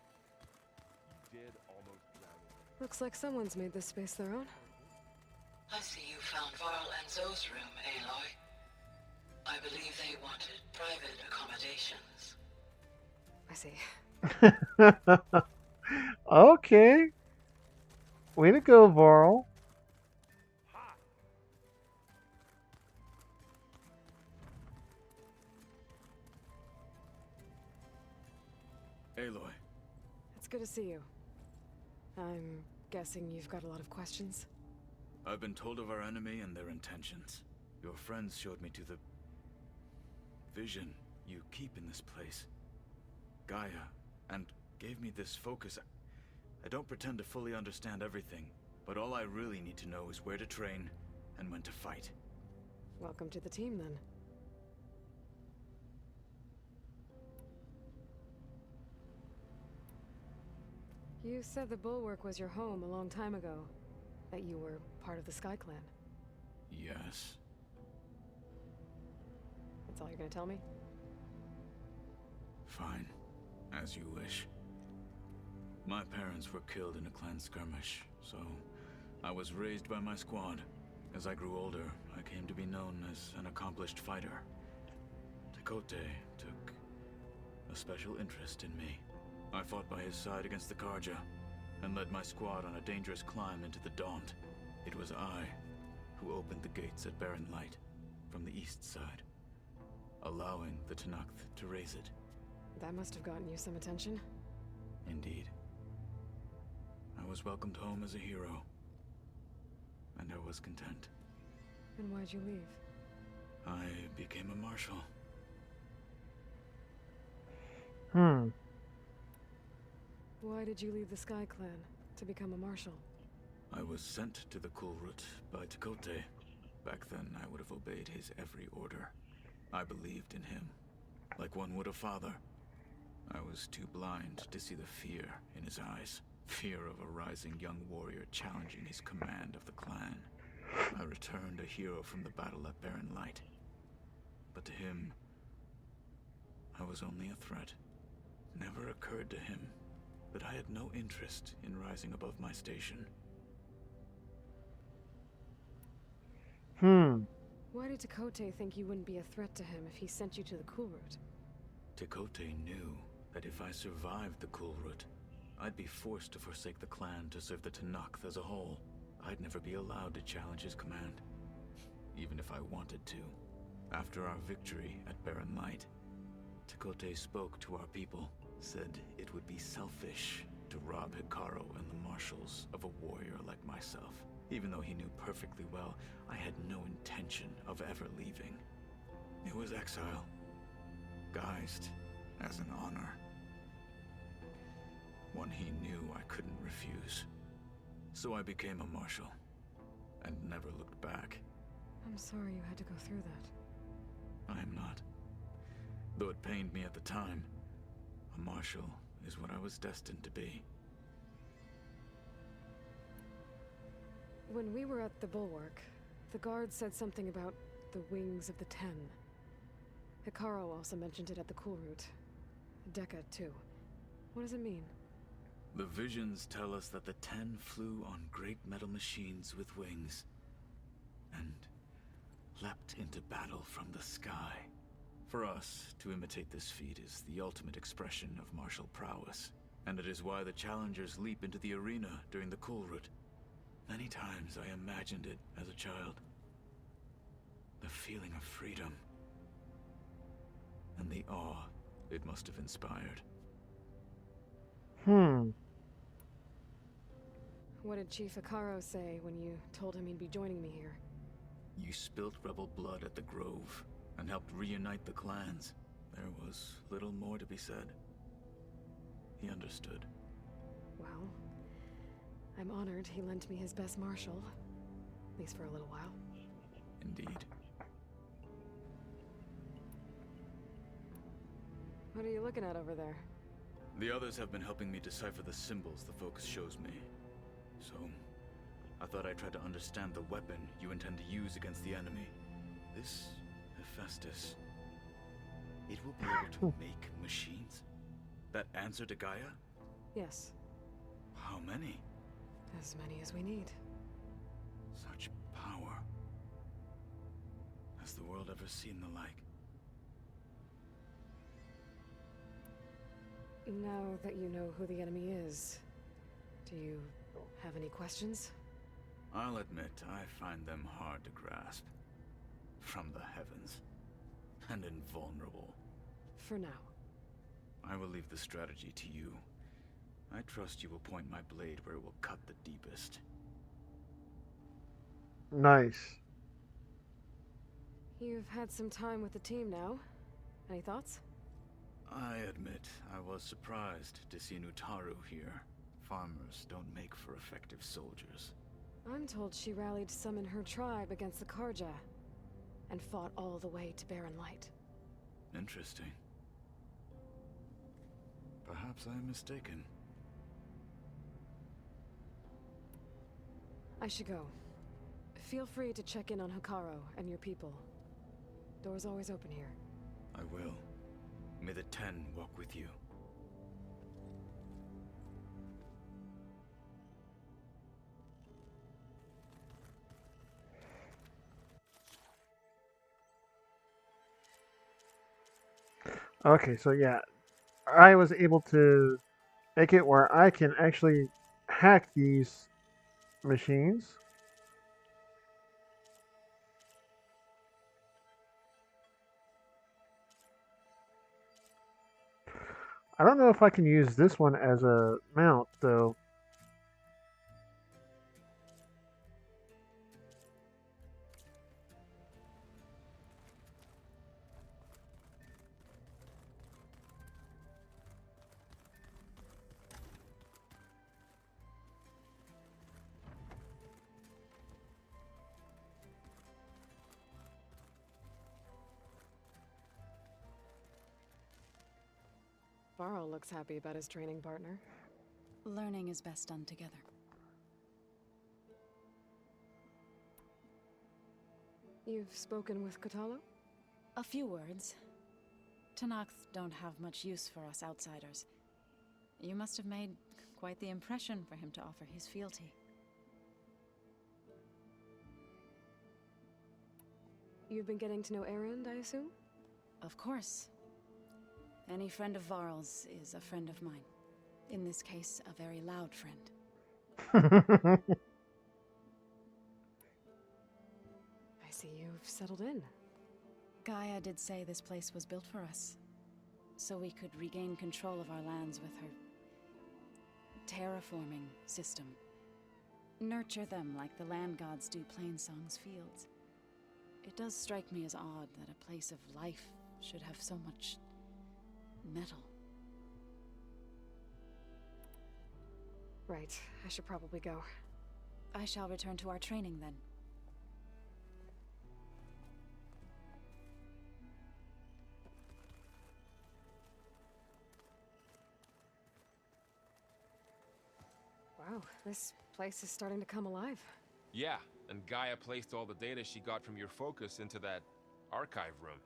You did almost drown. Looks like someone's made this space their own. I see you found Varl and Zoe's room, Aloy. I believe they wanted private accommodations. I see. Okay. Way to go, Varl. Aloy. It's good to see you. I'm guessing you've got a lot of questions? I've been told of our enemy and their intentions. Your friends showed me to the vision you keep in this place, Gaia, and gave me this focus. I don't pretend to fully understand everything, but all I really need to know is where to train and when to fight. Welcome to the team, then. You said the Bulwark was your home a long time ago. That you were part of the Sky Clan. Yes. That's all you're gonna tell me? Fine. As you wish. My parents were killed in a clan skirmish, so I was raised by my squad. As I grew older, I came to be known as an accomplished fighter. Tekotteh took a special interest in me. I fought by his side against the Karja, and led my squad on a dangerous climb into the Daunt. It was I who opened the gates at Barren Light, from the east side, allowing the Tenakth to raise it. That must have gotten you some attention. Indeed. I was welcomed home as a hero, and I was content. And why'd you leave? I became a marshal. Why did you leave the Sky Clan to become a marshal? I was sent to the Kulrut by Tekotteh. Back then, I would have obeyed his every order. I believed in him, like one would a father. I was too blind to see the fear in his eyes. Fear of a rising young warrior challenging his command of the clan. I returned a hero from the battle at Barren Light. But to him, I was only a threat. Never occurred to him that I had no interest in rising above my station. Why did Tekotteh think you wouldn't be a threat to him if he sent you to the Kulrut? Tekotteh knew that if I survived the Kulrut, I'd be forced to forsake the clan to serve the Tenakth as a whole. I'd never be allowed to challenge his command, even if I wanted to. After our victory at Barren Light, Tekotteh spoke to our people, said it would be selfish to rob Hekarro and the marshals of a warrior like myself, even though he knew perfectly well I had no intention of ever leaving. It was exile, guised as an honor. One he knew I couldn't refuse. So I became a marshal, and never looked back. I'm sorry you had to go through that. I am not. Though it pained me at the time, a marshal is what I was destined to be. When we were at the Bulwark, the guard said something about the Wings of the Ten. Hekarro also mentioned it at the Kulrut. Dekka, too. What does it mean? The visions tell us that the Ten flew on great metal machines with wings, and leapt into battle from the sky. For us, to imitate this feat is the ultimate expression of martial prowess, and it is why the challengers leap into the arena during the Kulrut. Many times I imagined it as a child. The feeling of freedom, and the awe it must have inspired. What did Chief Hekarro say when you told him he'd be joining me here? You spilt rebel blood at the Grove, and helped reunite the clans. There was little more to be said. He understood. Well, I'm honored he lent me his best marshal. At least for a little while. Indeed. What are you looking at over there? The others have been helping me decipher the symbols the focus shows me. So, I thought I'd try to understand the weapon you intend to use against the enemy. This Hephaestus, it will be able to make machines that answer to Gaia? Yes. How many? As many as we need. Such power. Has the world ever seen the like? Now that you know who the enemy is, do you have any questions? I'll admit, I find them hard to grasp. From the heavens. And invulnerable. For now. I will leave the strategy to you. I trust you will point my blade where it will cut the deepest. Nice. You've had some time with the team now. Any thoughts? I admit, I was surprised to see Nutaru here. Farmers don't make for effective soldiers. I'm told she rallied some in her tribe against the Karja, and fought all the way to Barren Light. Interesting. Perhaps I'm mistaken. I should go. Feel free to check in on Hekarro and your people. Door's always open here. I will. May the Ten walk with you. Okay, so yeah, I was able to make it where I can actually hack these machines. I don't know if I can use this one as a mount, though. Varl looks happy about his training partner. Learning is best done together. You've spoken with Kotallo? A few words. Tenakth don't have much use for us outsiders. You must have made quite the impression for him to offer his fealty. You've been getting to know Erend, I assume? Of course. Any friend of Varl's is a friend of mine. In this case, a very loud friend. I see you've settled in. Gaia did say this place was built for us, so we could regain control of our lands with her terraforming system. Nurture them like the land gods do Plainsong's fields. It does strike me as odd that a place of life should have so much metal. Right, I should probably go. I shall return to our training then. Wow, this place is starting to come alive. Yeah, and Gaia placed all the data she got from your focus into that archive room.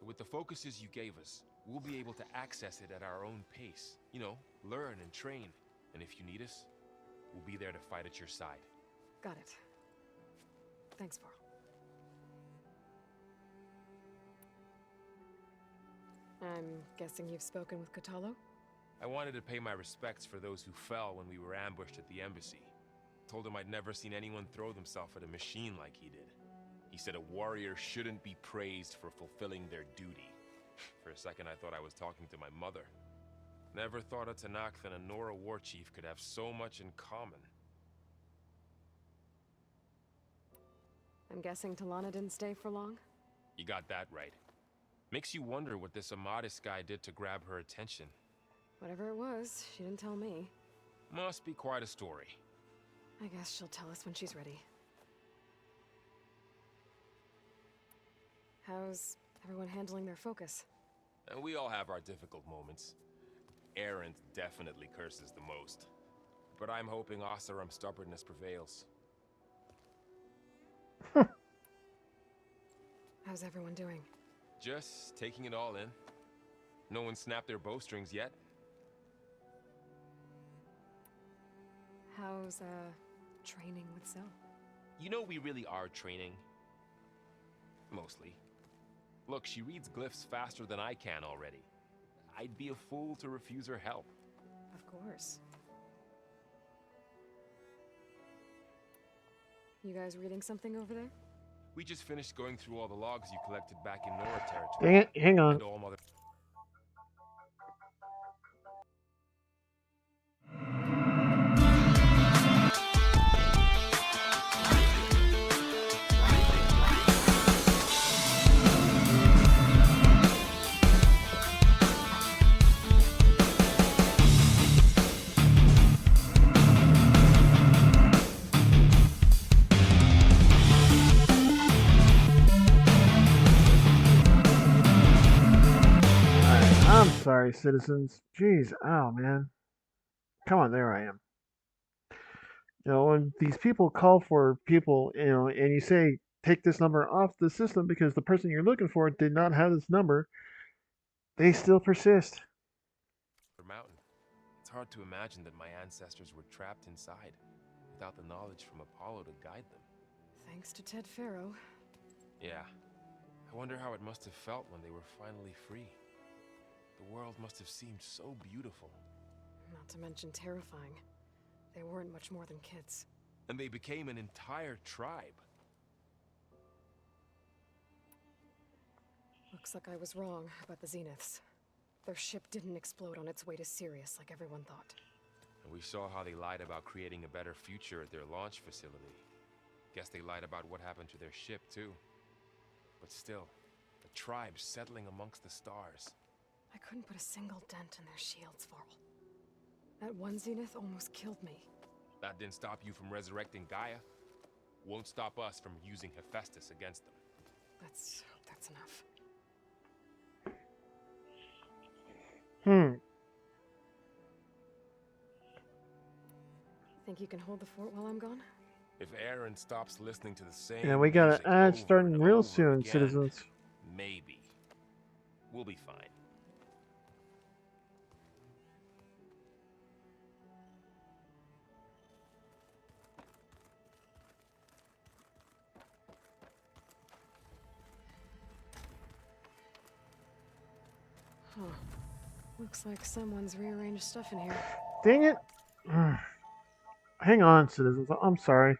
With the focuses you gave us, we'll be able to access it at our own pace. You know, learn and train. And if you need us, we'll be there to fight at your side. Got it. Thanks, Varl. I'm guessing you've spoken with Kotallo? I wanted to pay my respects for those who fell when we were ambushed at the embassy. Told him I'd never seen anyone throw themselves at a machine like he did. He said a warrior shouldn't be praised for fulfilling their duty. For a second I thought I was talking to my mother. Never thought a Tenakth and a Nora war chief could have so much in common. I'm guessing Talana didn't stay for long? You got that right. Makes you wonder what this Amadis guy did to grab her attention. Whatever it was, she didn't tell me. Must be quite a story. I guess she'll tell us when she's ready. How's everyone handling their focus? And we all have our difficult moments. Erend definitely curses the most. But I'm hoping Oseram's stubbornness prevails. How's everyone doing? Just taking it all in. No one snapped their bowstrings yet. How's, training with Zoe? You know we really are training. Mostly. Look, she reads glyphs faster than I can already. I'd be a fool to refuse her help. Of course. You guys reading something over there? We just finished going through all the logs you collected back in Nora territory. Dang it, hang on. And All Mother... I'm sorry, citizens. Jeez, oh man. Come on, there I am. You know, when these people call for people, you know, and you say, take this number off the system because the person you're looking for did not have this number, they still persist. Mountain. It's hard to imagine that my ancestors were trapped inside, without the knowledge from Apollo to guide them. Thanks to Ted Faro. Yeah. I wonder how it must have felt when they were finally free. The world must have seemed so beautiful. Not to mention terrifying. They weren't much more than kids. And they became an entire tribe. Looks like I was wrong about the Zeniths. Their ship didn't explode on its way to Sirius like everyone thought. And we saw how they lied about creating a better future at their launch facility. Guess they lied about what happened to their ship, too. But still, the tribe settling amongst the stars. I couldn't put a single dent in their shields, Varl. That one Zenith almost killed me. That didn't stop you from resurrecting Gaia. Won't stop us from using Hephaestus against them. Let's hope that's enough. Think you can hold the fort while I'm gone? If Aaron stops listening to the same... Yeah, we got an ad starting real soon, again, citizens. Maybe. We'll be fine. Huh. Looks like someone's rearranged stuff in here. Dang it. Hang on, citizens. I'm sorry.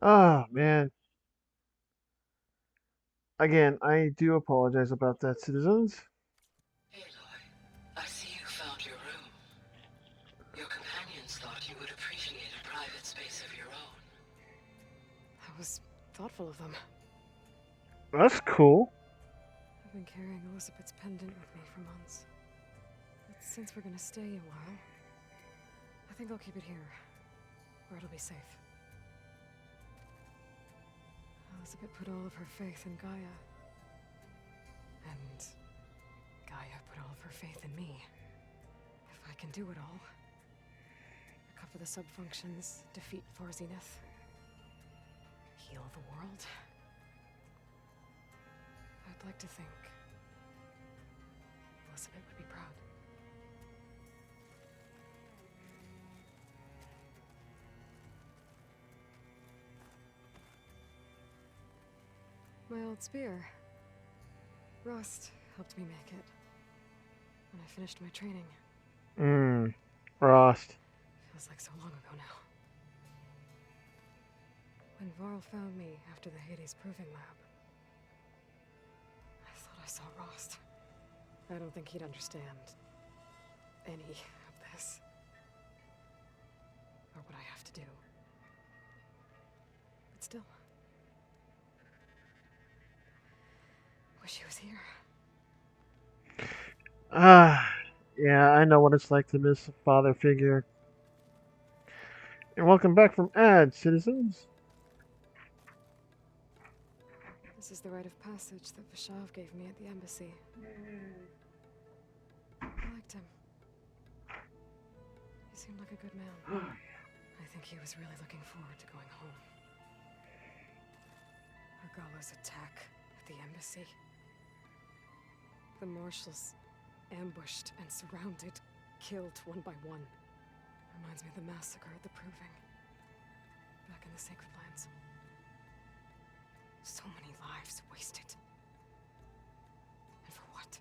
Oh, man. Again, I do apologize about that, citizens. I see you found your room. Your companions thought you would appreciate a private space of your own. That was thoughtful of them. That's cool. I've been carrying Elizabeth's pendant with me for months. But since we're gonna stay a while, I think I'll keep it here, where it'll be safe. Elizabeth put all of her faith in Gaia. And Gaia put all of her faith in me. If I can do it all, recover the sub-functions, defeat Thor Zenith, heal the world, I'd like to think Elizabeth would be proud. My old spear. Rust helped me make it. When I finished my training. Rust. Feels like so long ago now. When Varl found me after the Hades Proving Lab, I thought I saw Rost. I don't think he'd understand any of this. Or what I have to do. still. Wish he was here. Yeah, I know what it's like to miss a father figure. And welcome back from ads, citizens. This is the rite of passage that Vashav gave me at the embassy. I liked him. He seemed like a good man. I think he was really looking forward to going home. Regala's attack at the embassy. The marshals ambushed and surrounded, killed one by one. Reminds me of the massacre at the Proving. Back in the Sacred Lands. So many lives wasted. And for what?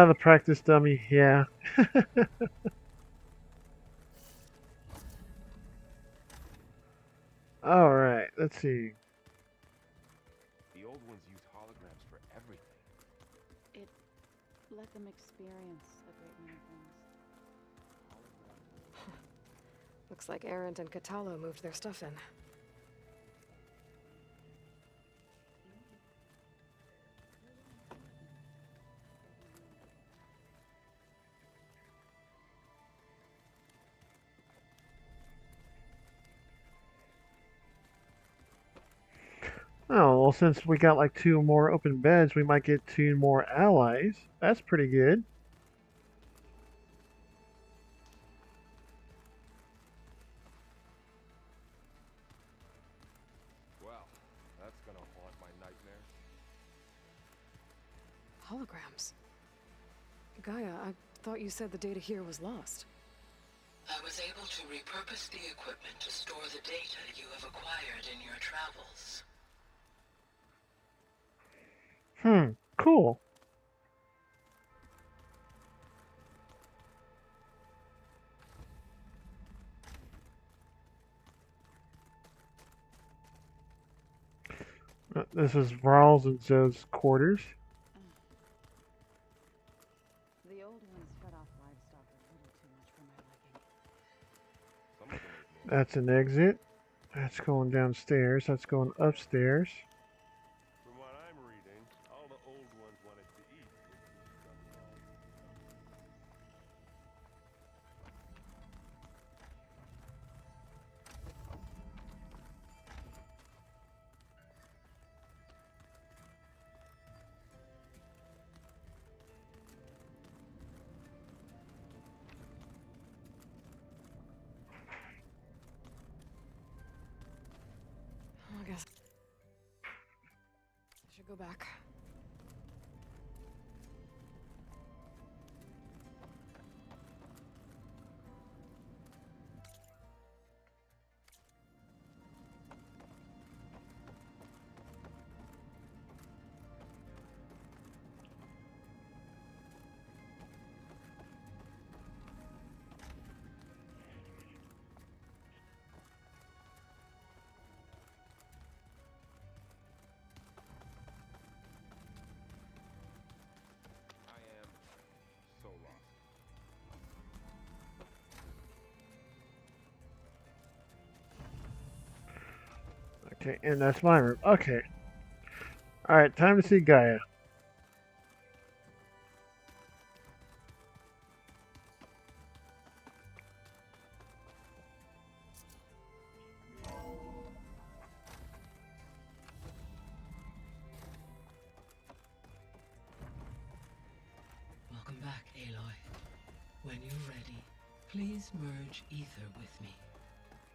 The practice dummy, yeah. Alright, let's see. The old ones used holograms for everything. It let them experience a great many things. Looks like Erend and Katalo moved their stuff in. Oh, well, since we got like 2 more open beds, we might get 2 more allies. That's pretty good. Well, that's gonna haunt my nightmares. Holograms. Gaia, I thought you said the data here was lost. I was able to repurpose the equipment to store the data you have acquired in your travels. Cool. This is Varl's and Zoe's quarters. The old ones fed off livestock a little too much for my liking. That's an exit. That's going downstairs. That's going upstairs. From what I'm reading, all the old ones wanted to eat. I guess I should go back. Okay, and that's my room. Okay. Alright, time to see Gaia. Welcome back, Aloy. When you're ready, please merge ether with me.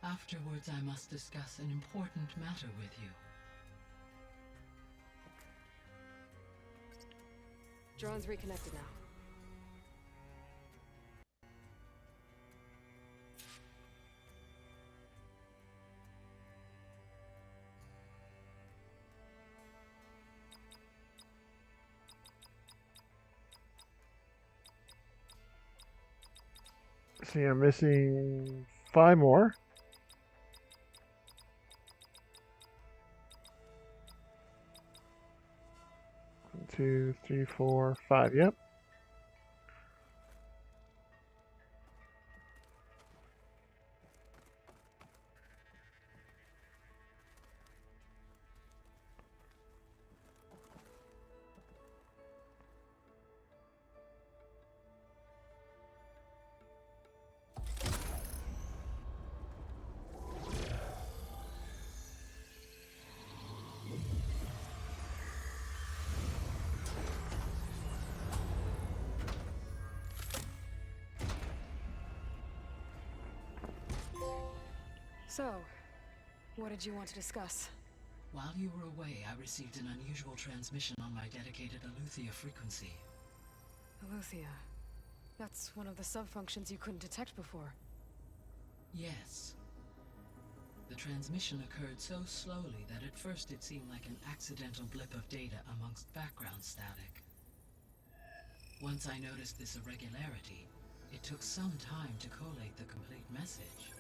Afterwards, I must discuss an important matter with you. Drone's reconnected now. See, I'm missing 5 more. 2, 3, 4, 5. Yep. So, what did you want to discuss? While you were away, I received an unusual transmission on my dedicated Eleuthia frequency. Eleuthia. That's one of the sub-functions you couldn't detect before. Yes. The transmission occurred so slowly that at first it seemed like an accidental blip of data amongst background static. Once I noticed this irregularity, it took some time to collate the complete message.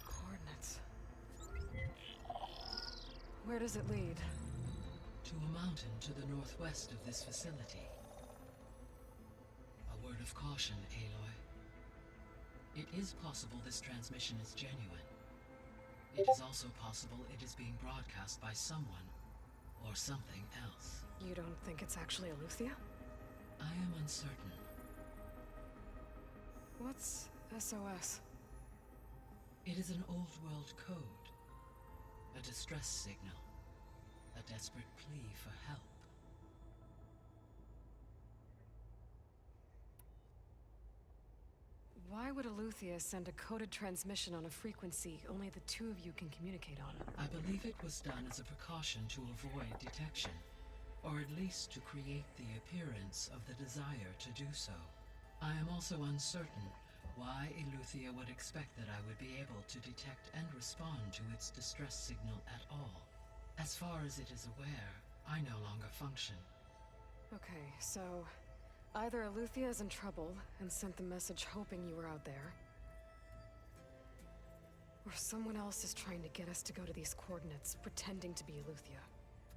Coordinates. Where does it lead? To a mountain to the northwest of this facility. A word of caution, Aloy. It is possible this transmission is genuine. It is also possible it is being broadcast by someone or something else. You don't think it's actually Eleuthia? I am uncertain. What's SOS? It is an old world code. A distress signal. A desperate plea for help. Why would Eleuthia send a coded transmission on a frequency only the two of you can communicate on? I believe it was done as a precaution to avoid detection, or at least to create the appearance of the desire to do so. I am also uncertain why Eleuthia would expect that I would be able to detect and respond to its distress signal at all. As far as it is aware, I no longer function. Okay, so either Eleuthia is in trouble and sent the message hoping you were out there, or someone else is trying to get us to go to these coordinates, pretending to be Eleuthia.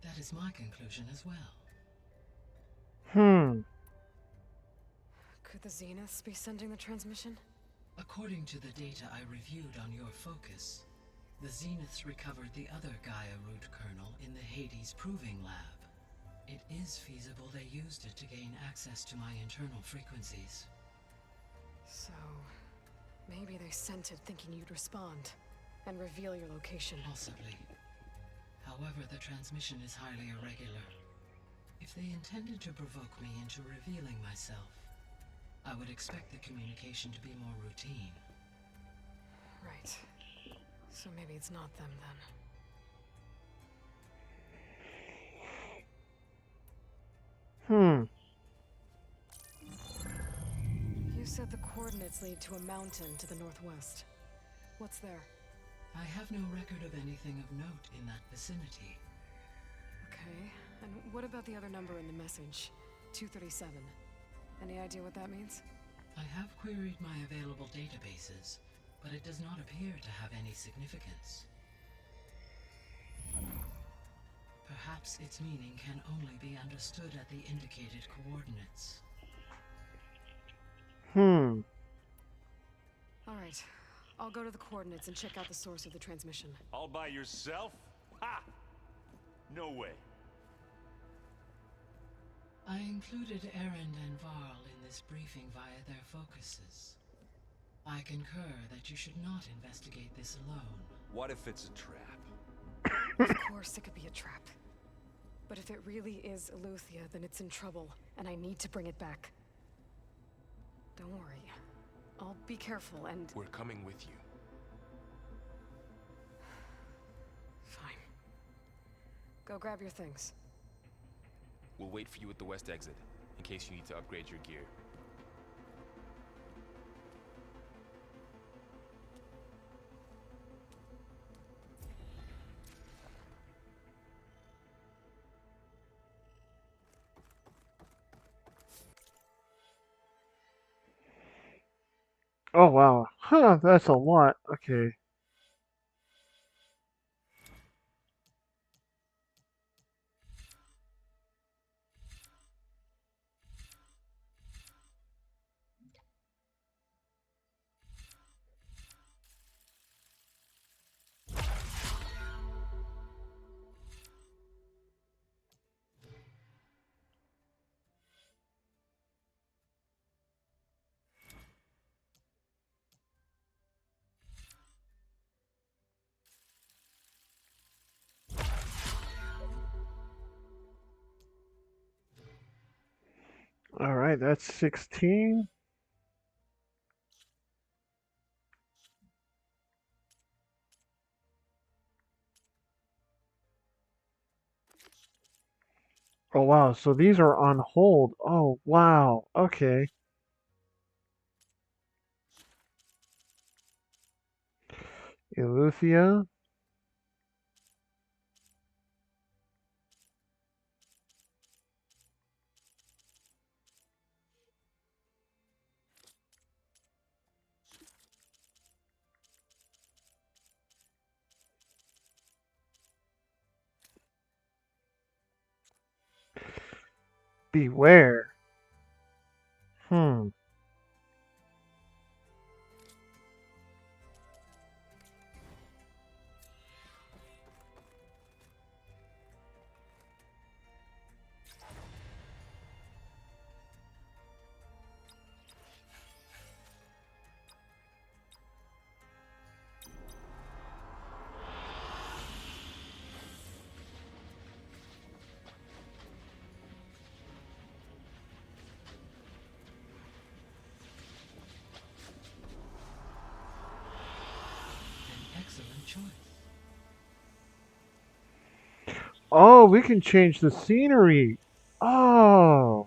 That is my conclusion as well. Could the Zeniths be sending the transmission? According to the data I reviewed on your focus, the Zeniths recovered the other Gaia root kernel in the Hades Proving Lab. It is feasible they used it to gain access to my internal frequencies. So, maybe they sent it thinking you'd respond and reveal your location. Possibly. However, the transmission is highly irregular. If they intended to provoke me into revealing myself, I would expect the communication to be more routine. Right. So maybe it's not them then. You said the coordinates lead to a mountain to the northwest. What's there? I have no record of anything of note in that vicinity. Okay, and what about the other number in the message? 237. Any idea what that means? I have queried my available databases, but it does not appear to have any significance. Perhaps its meaning can only be understood at the indicated coordinates. Alright, I'll go to the coordinates and check out the source of the transmission. All by yourself? Ha! No way. I included Erend and Varl in this briefing via their focuses. I concur that you should not investigate this alone. What if it's a trap? Of course it could be a trap. But if it really is Eleuthia, then it's in trouble, and I need to bring it back. Don't worry. I'll be careful and... We're coming with you. Fine. Go grab your things. We'll wait for you at the west exit, in case you need to upgrade your gear. Oh wow. Huh, that's a lot. Okay. All right, that's 16. Oh wow, so these are on hold. Oh wow. Okay. Eleuthia. Beware. Hmm. An excellent choice. Oh, we can change the scenery. Oh.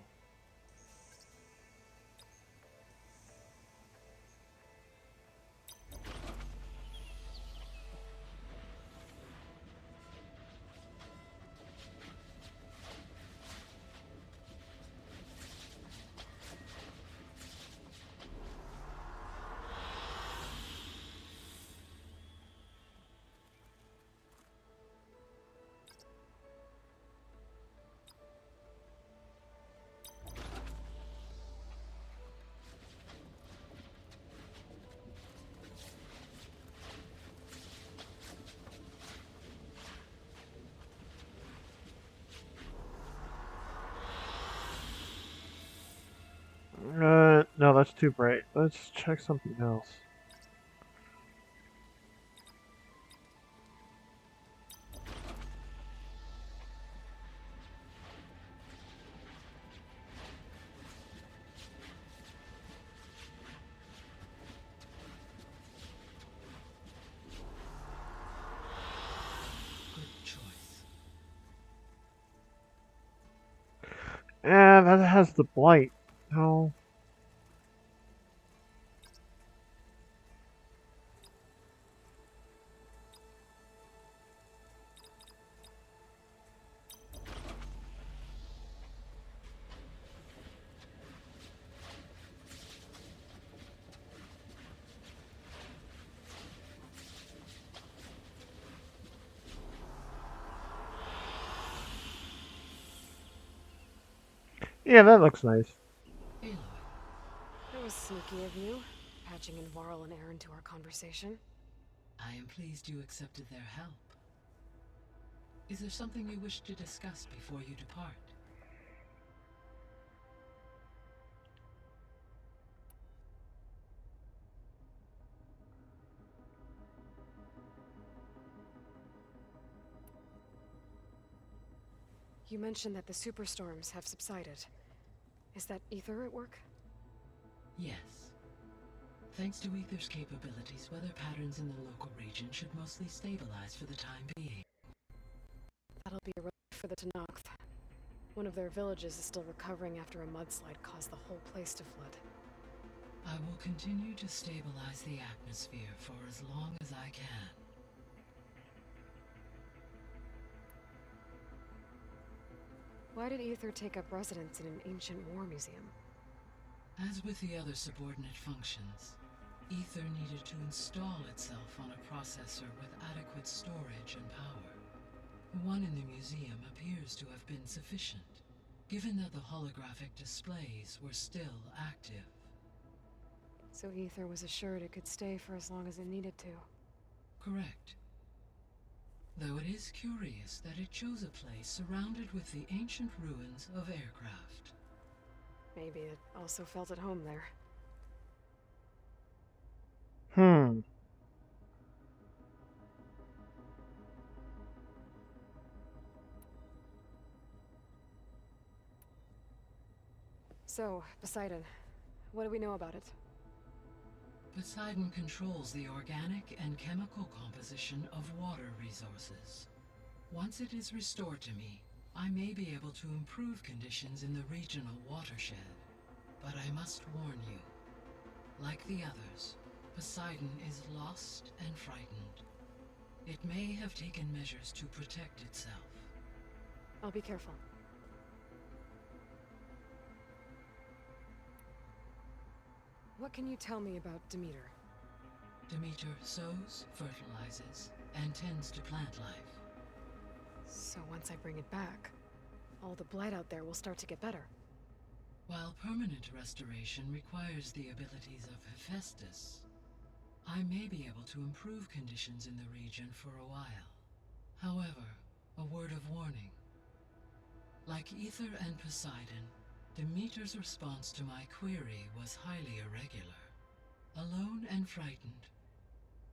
No, that's too bright. Let's check something else. Good choice. That has the blight. No. Yeah, that looks nice. That was sneaky of you, patching in Varl and Aaron to our conversation. I am pleased you accepted their help. Is there something you wish to discuss before you depart? You mentioned that the superstorms have subsided. Is that Ether at work? Yes. Thanks to Ether's capabilities, weather patterns in the local region should mostly stabilize for the time being. That'll be a relief for the Tenakth. One of their villages is still recovering after a mudslide caused the whole place to flood. I will continue to stabilize the atmosphere for as long as I can. Why did Ether take up residence in an ancient war museum? As with the other subordinate functions, Ether needed to install itself on a processor with adequate storage and power. The one in the museum appears to have been sufficient, given that the holographic displays were still active. So Ether was assured it could stay for as long as it needed to. Correct. Though it is curious that it chose a place surrounded with the ancient ruins of aircraft. Maybe it also felt at home there. So, Poseidon, what do we know about it? Poseidon controls the organic and chemical composition of water resources. Once it is restored to me, I may be able to improve conditions in the regional watershed. But I must warn you, like the others, Poseidon is lost and frightened. It may have taken measures to protect itself. I'll be careful. What can you tell me about Demeter? Demeter sows, fertilizes, and tends to plant life. So once I bring it back, all the blight out there will start to get better. While permanent restoration requires the abilities of Hephaestus, I may be able to improve conditions in the region for a while. However, a word of warning. Like Ether and Poseidon, Demeter's response to my query was highly irregular. Alone and frightened,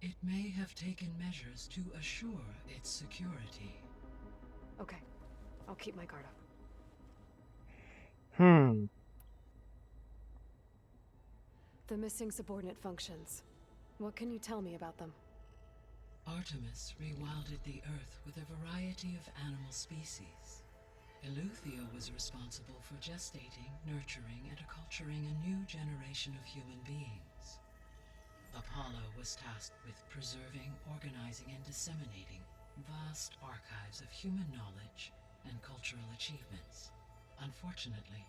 it may have taken measures to assure its security. Okay, I'll keep my guard up. The missing subordinate functions. What can you tell me about them? Artemis rewilded the Earth with a variety of animal species. Eleuthia was responsible for gestating, nurturing, and acculturating a new generation of human beings. Apollo was tasked with preserving, organizing, and disseminating vast archives of human knowledge and cultural achievements. Unfortunately,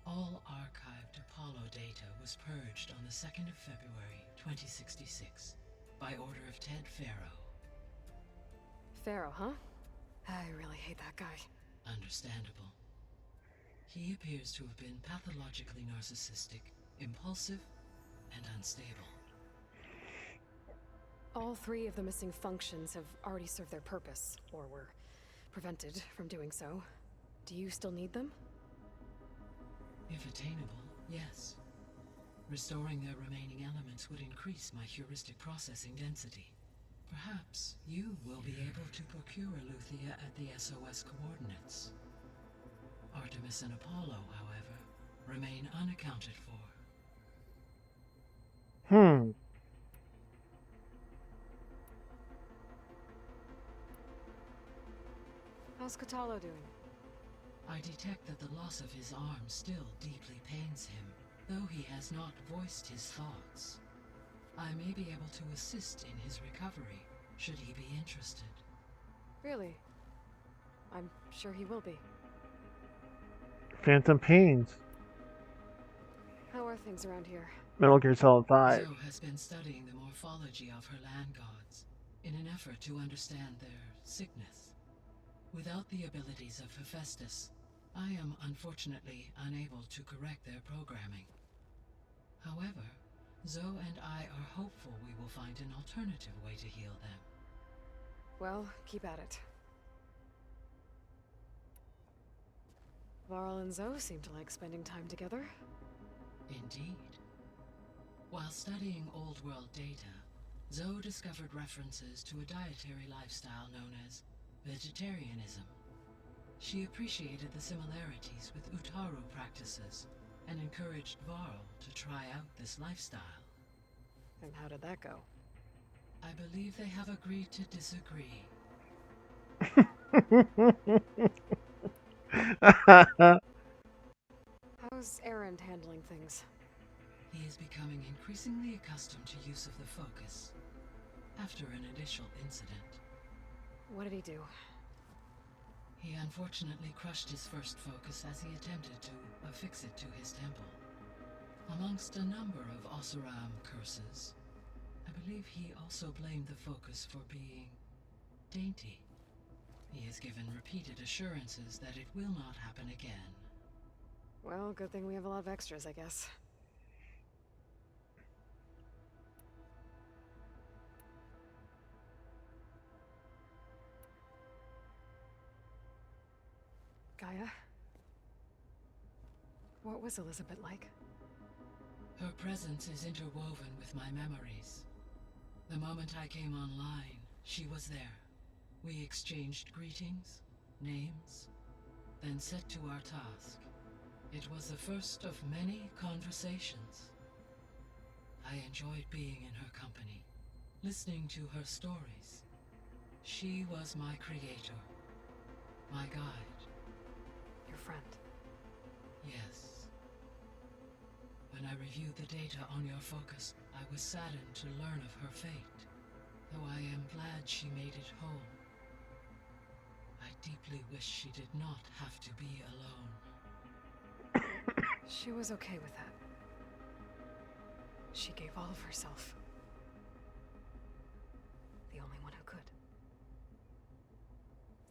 all archived Apollo data was purged on the 2nd of February, 2066, by order of Ted Faro. Faro, huh? I really hate that guy. Understandable. He appears to have been pathologically narcissistic, impulsive, and unstable. All 3 of the missing functions have already served their purpose, or were prevented from doing so. Do you still need them? If attainable, yes. Restoring their remaining elements would increase my heuristic processing density. Perhaps you will be able to procure Eleuthia at the SOS coordinates. Artemis and Apollo, however, remain unaccounted for. How's Kotallo doing? I detect that the loss of his arm still deeply pains him, though he has not voiced his thoughts. I may be able to assist in his recovery, should he be interested. Really? I'm sure he will be. Phantom Pains. How are things around here? Metal Gear Solid 5. Zoe has been studying the morphology of her land gods in an effort to understand their sickness. Without the abilities of Hephaestus, I am unfortunately unable to correct their programming. However, Zoe and I are hopeful we will find an alternative way to heal them. Well, keep at it. Varl and Zoe seem to like spending time together. Indeed. While studying Old World data, Zoe discovered references to a dietary lifestyle known as vegetarianism. She appreciated the similarities with Utaru practices and encouraged Varl to try out this lifestyle. And how did that go? I believe they have agreed to disagree. How's Erend handling things? He is becoming increasingly accustomed to use of the focus after an initial incident. What did he do? He unfortunately crushed his first focus as he attempted to affix it to his temple. Amongst a number of Oseram curses, I believe he also blamed the focus for being dainty. He has given repeated assurances that it will not happen again. Well, good thing we have a lot of extras, I guess. Gaia? What was Elizabeth like? Her presence is interwoven with my memories. The moment I came online, she was there. We exchanged greetings, names, then set to our task. It was the first of many conversations. I enjoyed being in her company, listening to her stories. She was my creator, my guide. Your friend? Yes. When I reviewed the data on your focus, I was saddened to learn of her fate, though I am glad she made it home. I deeply wish she did not have to be alone. She was okay with that. She gave all of herself. The only one who could.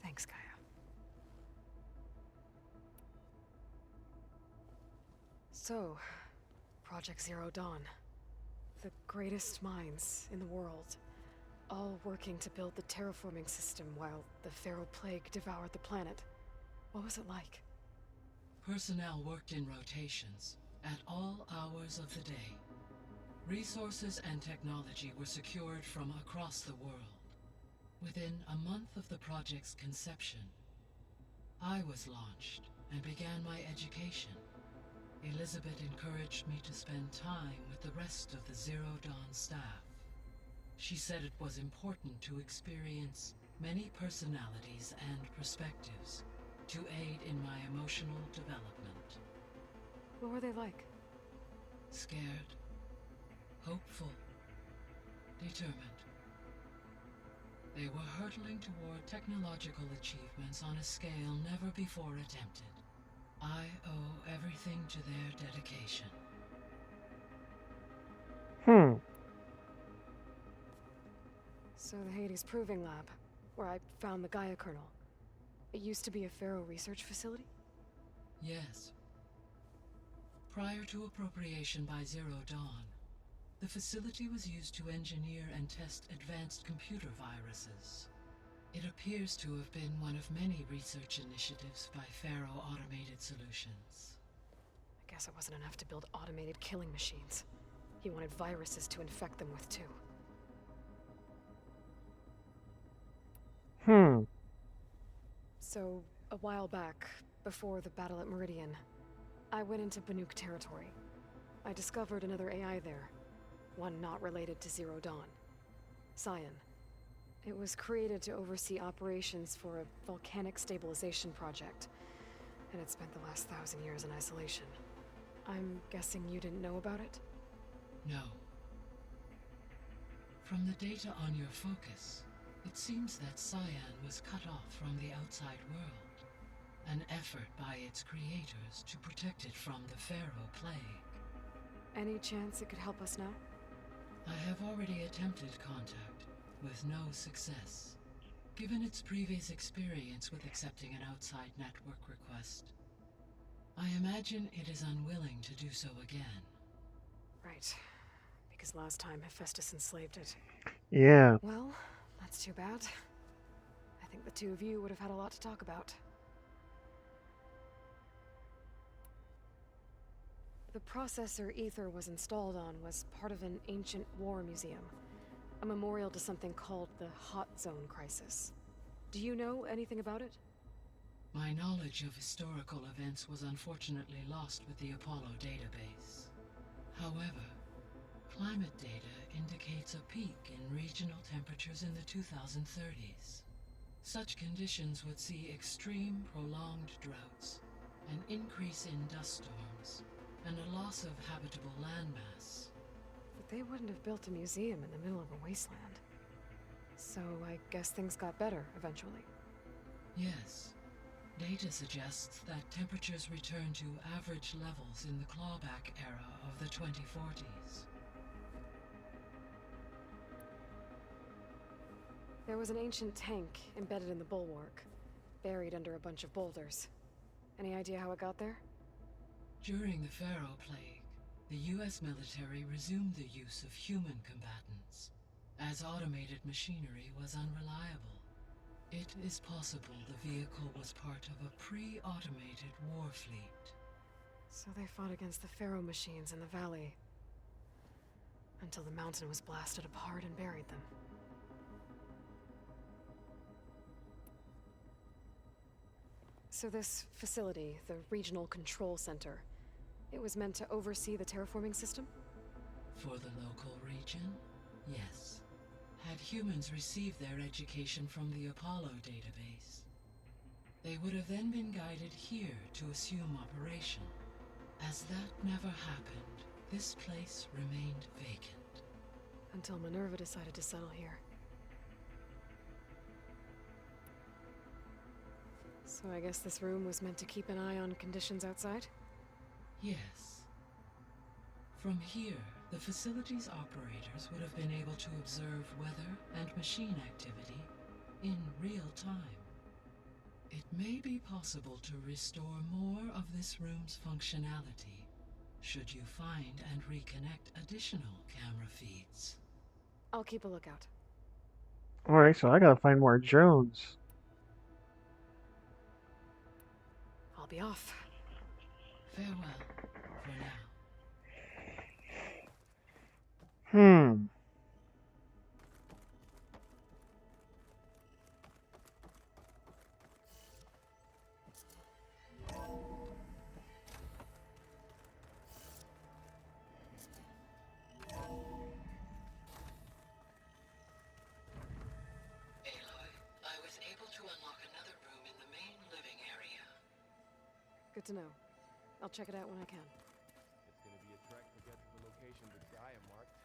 Thanks, Gaia. So, Project Zero Dawn. The greatest minds in the world, all working to build the terraforming system while the Pharaoh Plague devoured the planet. What was it like? Personnel worked in rotations, at all hours of the day. Resources and technology were secured from across the world. Within a month of the project's conception, I was launched and began my education. Elizabeth encouraged me to spend time with the rest of the Zero Dawn staff. She said it was important to experience many personalities and perspectives to aid in my emotional development. What were they like? Scared, hopeful, determined. They were hurtling toward technological achievements on a scale never before attempted. I owe everything to their dedication. So the Hades Proving Lab, where I found the Gaia kernel. It used to be a Pharaoh research facility? Yes. Prior to appropriation by Zero Dawn, the facility was used to engineer and test advanced computer viruses. It appears to have been one of many research initiatives by Pharaoh Automated Solutions. I guess it wasn't enough to build automated killing machines. He wanted viruses to infect them with, too. So, a while back, before the battle at Meridian, I went into Banuk territory. I discovered another AI there, one not related to Zero Dawn. Cyan. It was created to oversee operations for a volcanic stabilization project, and it spent the last 1,000 years in isolation. I'm guessing you didn't know about it? No. From the data on your focus, it seems that Cyan was cut off from the outside world, an effort by its creators to protect it from the Pharaoh Plague. Any chance it could help us now? I have already attempted contact, with no success. Given its previous experience with accepting an outside network request, I imagine it is unwilling to do so again. Right. Because last time Hephaestus enslaved it. Yeah. Well, that's too bad. I think the two of you would have had a lot to talk about. The processor Ether was installed on was part of an ancient war museum. A memorial to something called the Hot Zone Crisis. Do you know anything about it? My knowledge of historical events was unfortunately lost with the Apollo database. However, climate data indicates a peak in regional temperatures in the 2030s. Such conditions would see extreme, prolonged droughts, an increase in dust storms, and a loss of habitable landmass. But they wouldn't have built a museum in the middle of a wasteland. So I guess things got better eventually. Yes. Data suggests that temperatures returned to average levels in the clawback era of the 2040s. There was an ancient tank embedded in the bulwark, buried under a bunch of boulders. Any idea how it got there? During the Pharaoh Plague, the US military resumed the use of human combatants, as automated machinery was unreliable. It is possible the vehicle was part of a pre-automated war fleet. So they fought against the Pharaoh machines in the valley, until the mountain was blasted apart and buried them. So this facility, the Regional Control Center, it was meant to oversee the terraforming system? For the local region, yes. Had humans received their education from the Apollo database, they would have then been guided here to assume operation. As that never happened, this place remained vacant. Until Minerva decided to settle here. So I guess this room was meant to keep an eye on conditions outside? Yes. From here, the facility's operators would have been able to observe weather and machine activity in real time. It may be possible to restore more of this room's functionality, should you find and reconnect additional camera feeds. I'll keep a lookout. Alright, so I gotta find more drones. I'll be off. Farewell, for now. Good to know. I'll check it out when I can. It's gonna be a trek to get to the location the Gaia marked.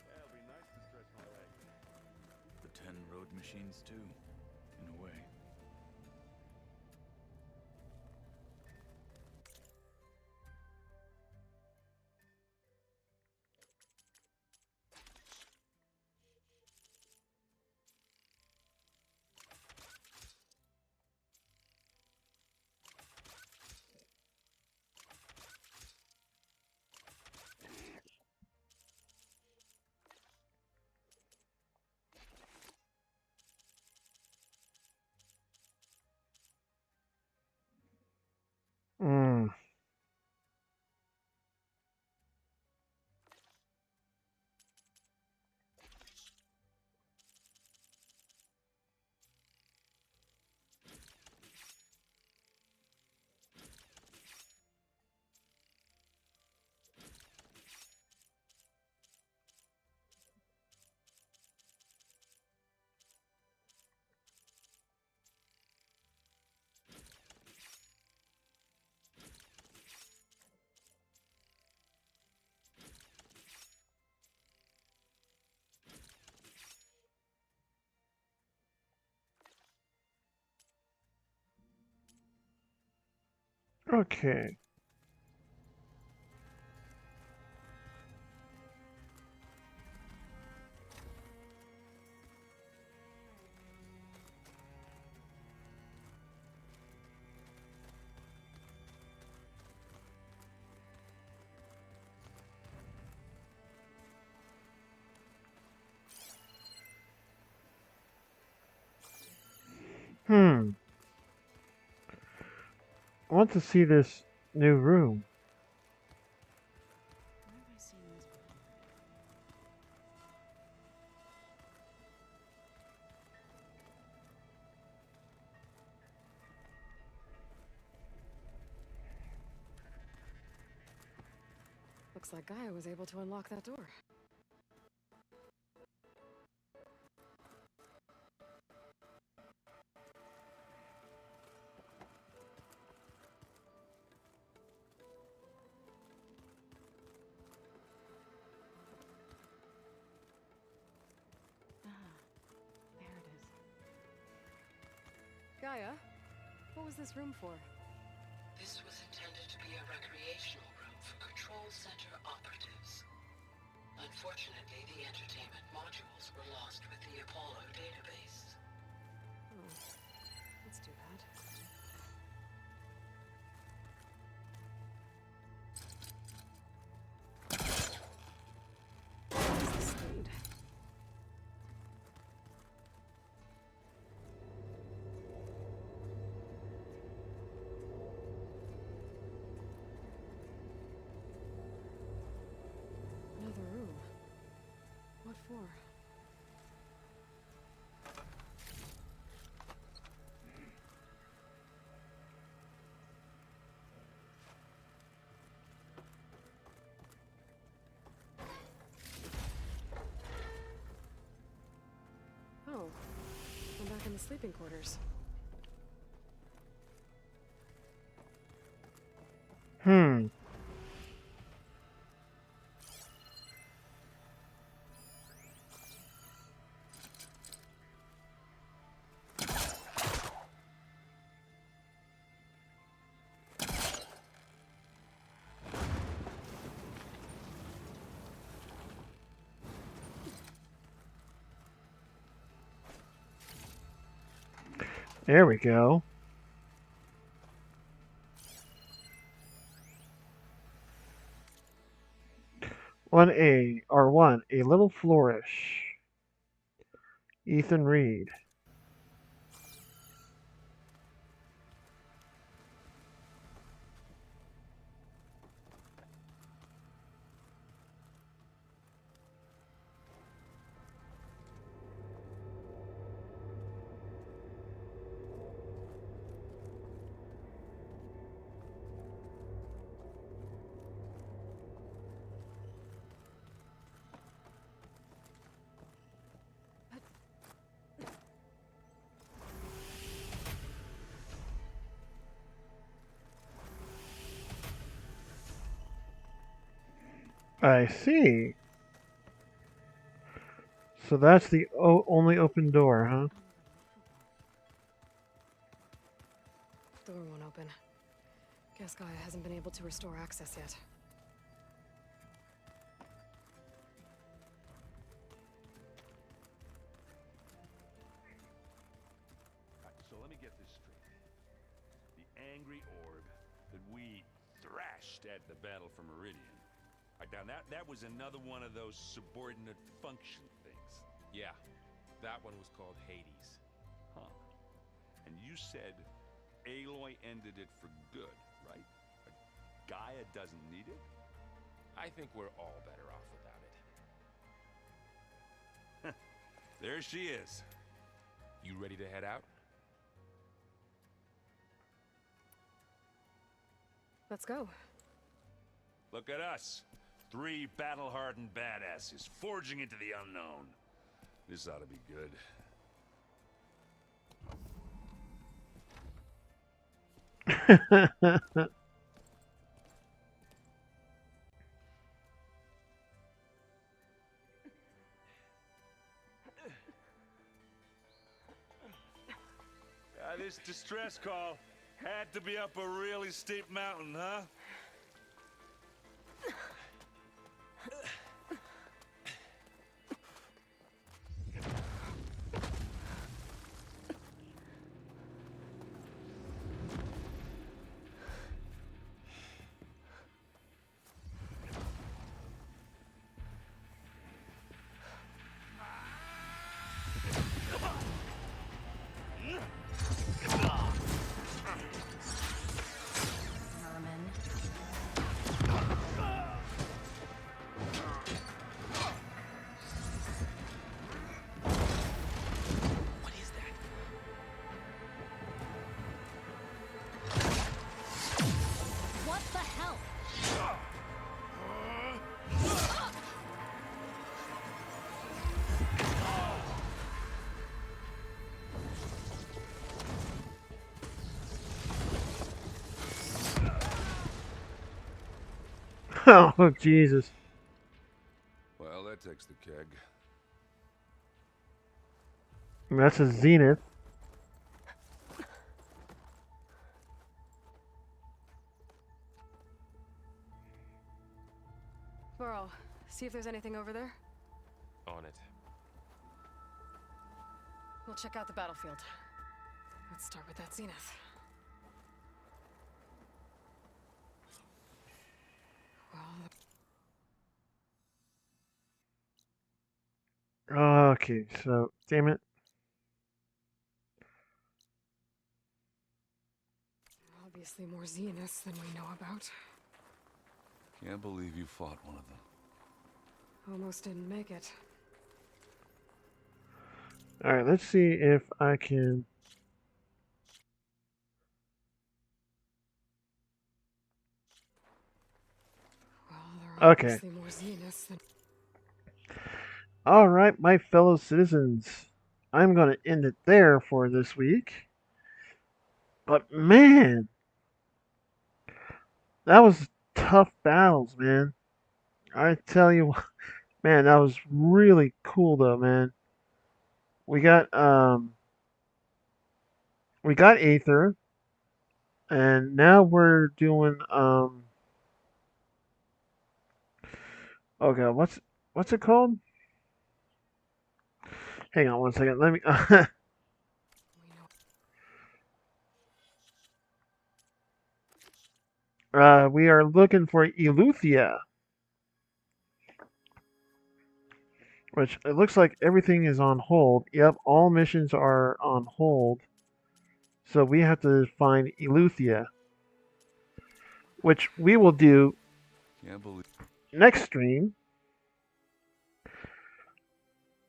Yeah, it'll be nice to stretch my legs. The 10 road machines too, in a way. Okay. I want to see this new room. Looks like Gaia was able to unlock that door. Gaia, what was this room for? This was intended to be a recreational room for Control Center operatives. Unfortunately, the entertainment modules were lost with the Apollo database. Oh, that's too bad. What's this lead? Another room. What for? sleeping quarters. Hmm. There we go. A little flourish. Ethan Reed. I see. So that's the only open door, huh? Door won't open. Guess Gaia hasn't been able to restore access yet. So let me get this straight. The angry orb that we thrashed at the battle for Meridian. Now that was another one of those subordinate function things. Yeah, that one was called Hades. Huh. And you said Aloy ended it for good, right? Gaia doesn't need it? I think we're all better off without it. There she is. You ready to head out? Let's go. Look at us. 3 battle-hardened badasses forging into the unknown. This ought to be good. This distress call had to be up a really steep mountain, huh? What the hell? Oh, Jesus. Well, that takes the keg. That's a Zenith. Burrow, see if there's anything over there. On it. We'll check out the battlefield. Let's start with that Zenith. Okay, so, damn it. Obviously more Zeniths than we know about. Can't believe you fought one of them. Almost didn't make it. Alright, let's see if I can... Okay. Obviously more Zeniths than... Alright, my fellow citizens. I'm going to end it there for this week. But man, that was tough battles, man. I tell you, man, that was really cool though, man. We got um we got Aether, and now we're doing okay, what's it called? Hang on one second. Let me we are looking for Eleuthia, which it looks like everything is on hold. Yep, all missions are on hold. So we have to find Eleuthia, which we will do Can't believe. next stream.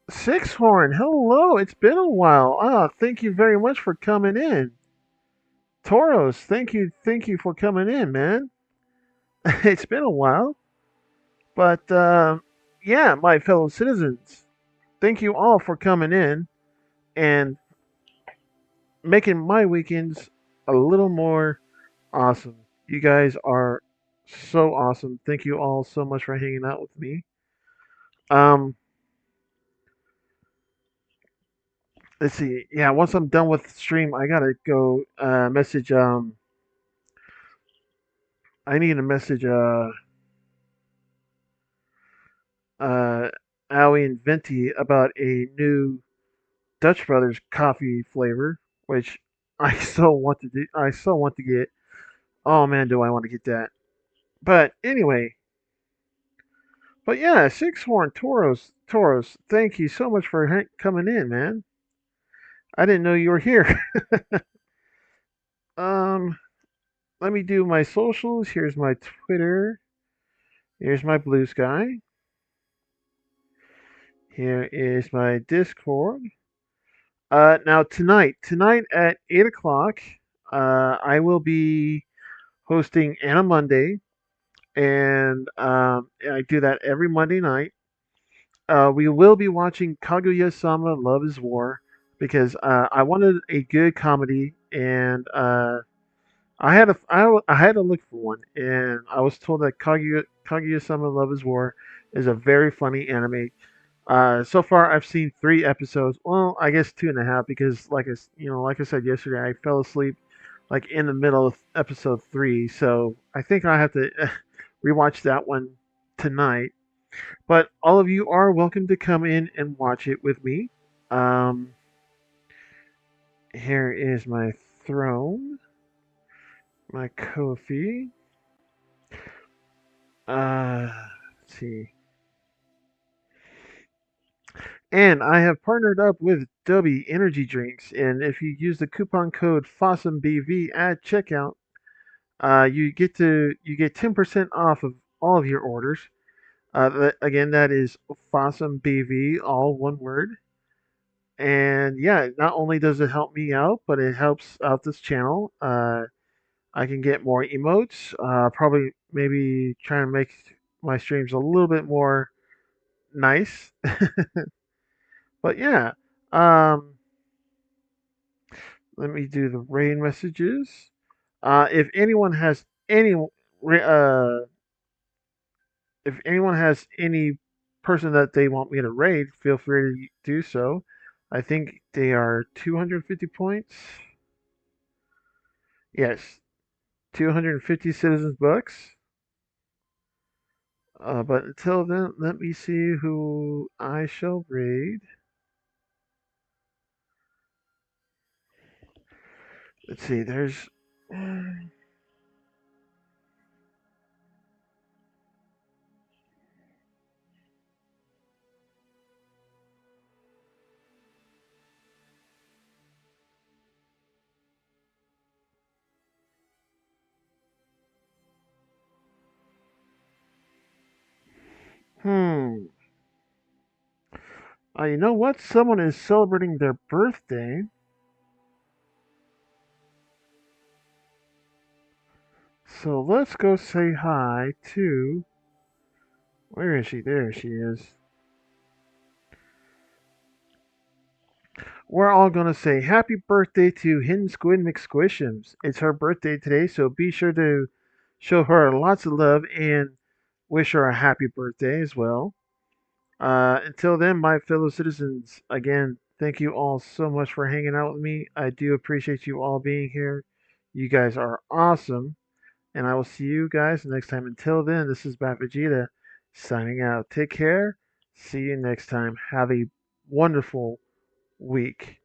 Sixhorn, hello. It's been a while. Thank you very much for coming in. Tauros, thank you for coming in, man. It's been a while. But yeah, my fellow citizens, thank you all for coming in and making my weekends a little more awesome. You guys are so awesome. Thank you all so much for hanging out with me. Let's see. Yeah, once I'm done with the stream, I gotta go message I need to message Aoi and Venti about a new Dutch Brothers coffee flavor, which I so want to do. I so want to get. Oh man, do I want to get that? But anyway, but yeah, Sixhorn Tauros. Thank you so much for coming in, man. I didn't know you were here. Let me do my socials. Here's my Twitter. Here's my Blue Sky. Here is my Discord. Now tonight at 8 o'clock, I will be hosting Anna Monday, and I do that every Monday night. We will be watching Kaguya-sama: Love Is War because I wanted a good comedy, and I had to look for one, and I was told that Kaguya-sama: Love Is War is a very funny anime. So far, I've seen 3 episodes. Well, I guess 2.5 because, like I said yesterday, I fell asleep like in the middle of episode 3. So I think I have to rewatch that one tonight. But all of you are welcome to come in and watch it with me. Here is my throne, my Ko-fi. Let's see. And I have partnered up with Dubby Energy Drinks, and if you use the coupon code FOSSUMBV at checkout, you get 10% off of all of your orders. Again, that is FOSSUMBV, all one word. And yeah, not only does it help me out, but it helps out this channel. I can get more emotes. Probably maybe try and make my streams a little bit more nice. But yeah, let me do the raid messages. If anyone has any person that they want me to raid, feel free to do so. I think they are 250 points. Yes, 250 citizens bucks. But until then, let me see who I shall raid. Let's see, there's... you know what? Someone is celebrating their birthday. So let's go say hi to... Where is she? There she is. we're all going to say happy birthday to Hidden Squid McSquishums. It's her birthday today, so be sure to show her lots of love and wish her a happy birthday as well. Until then, my fellow citizens, again, thank you all so much for hanging out with me. I do appreciate you all being here. You guys are awesome. And I will see you guys next time. Until then, this is Bat Vegeta signing out. Take care. See you next time. Have a wonderful week.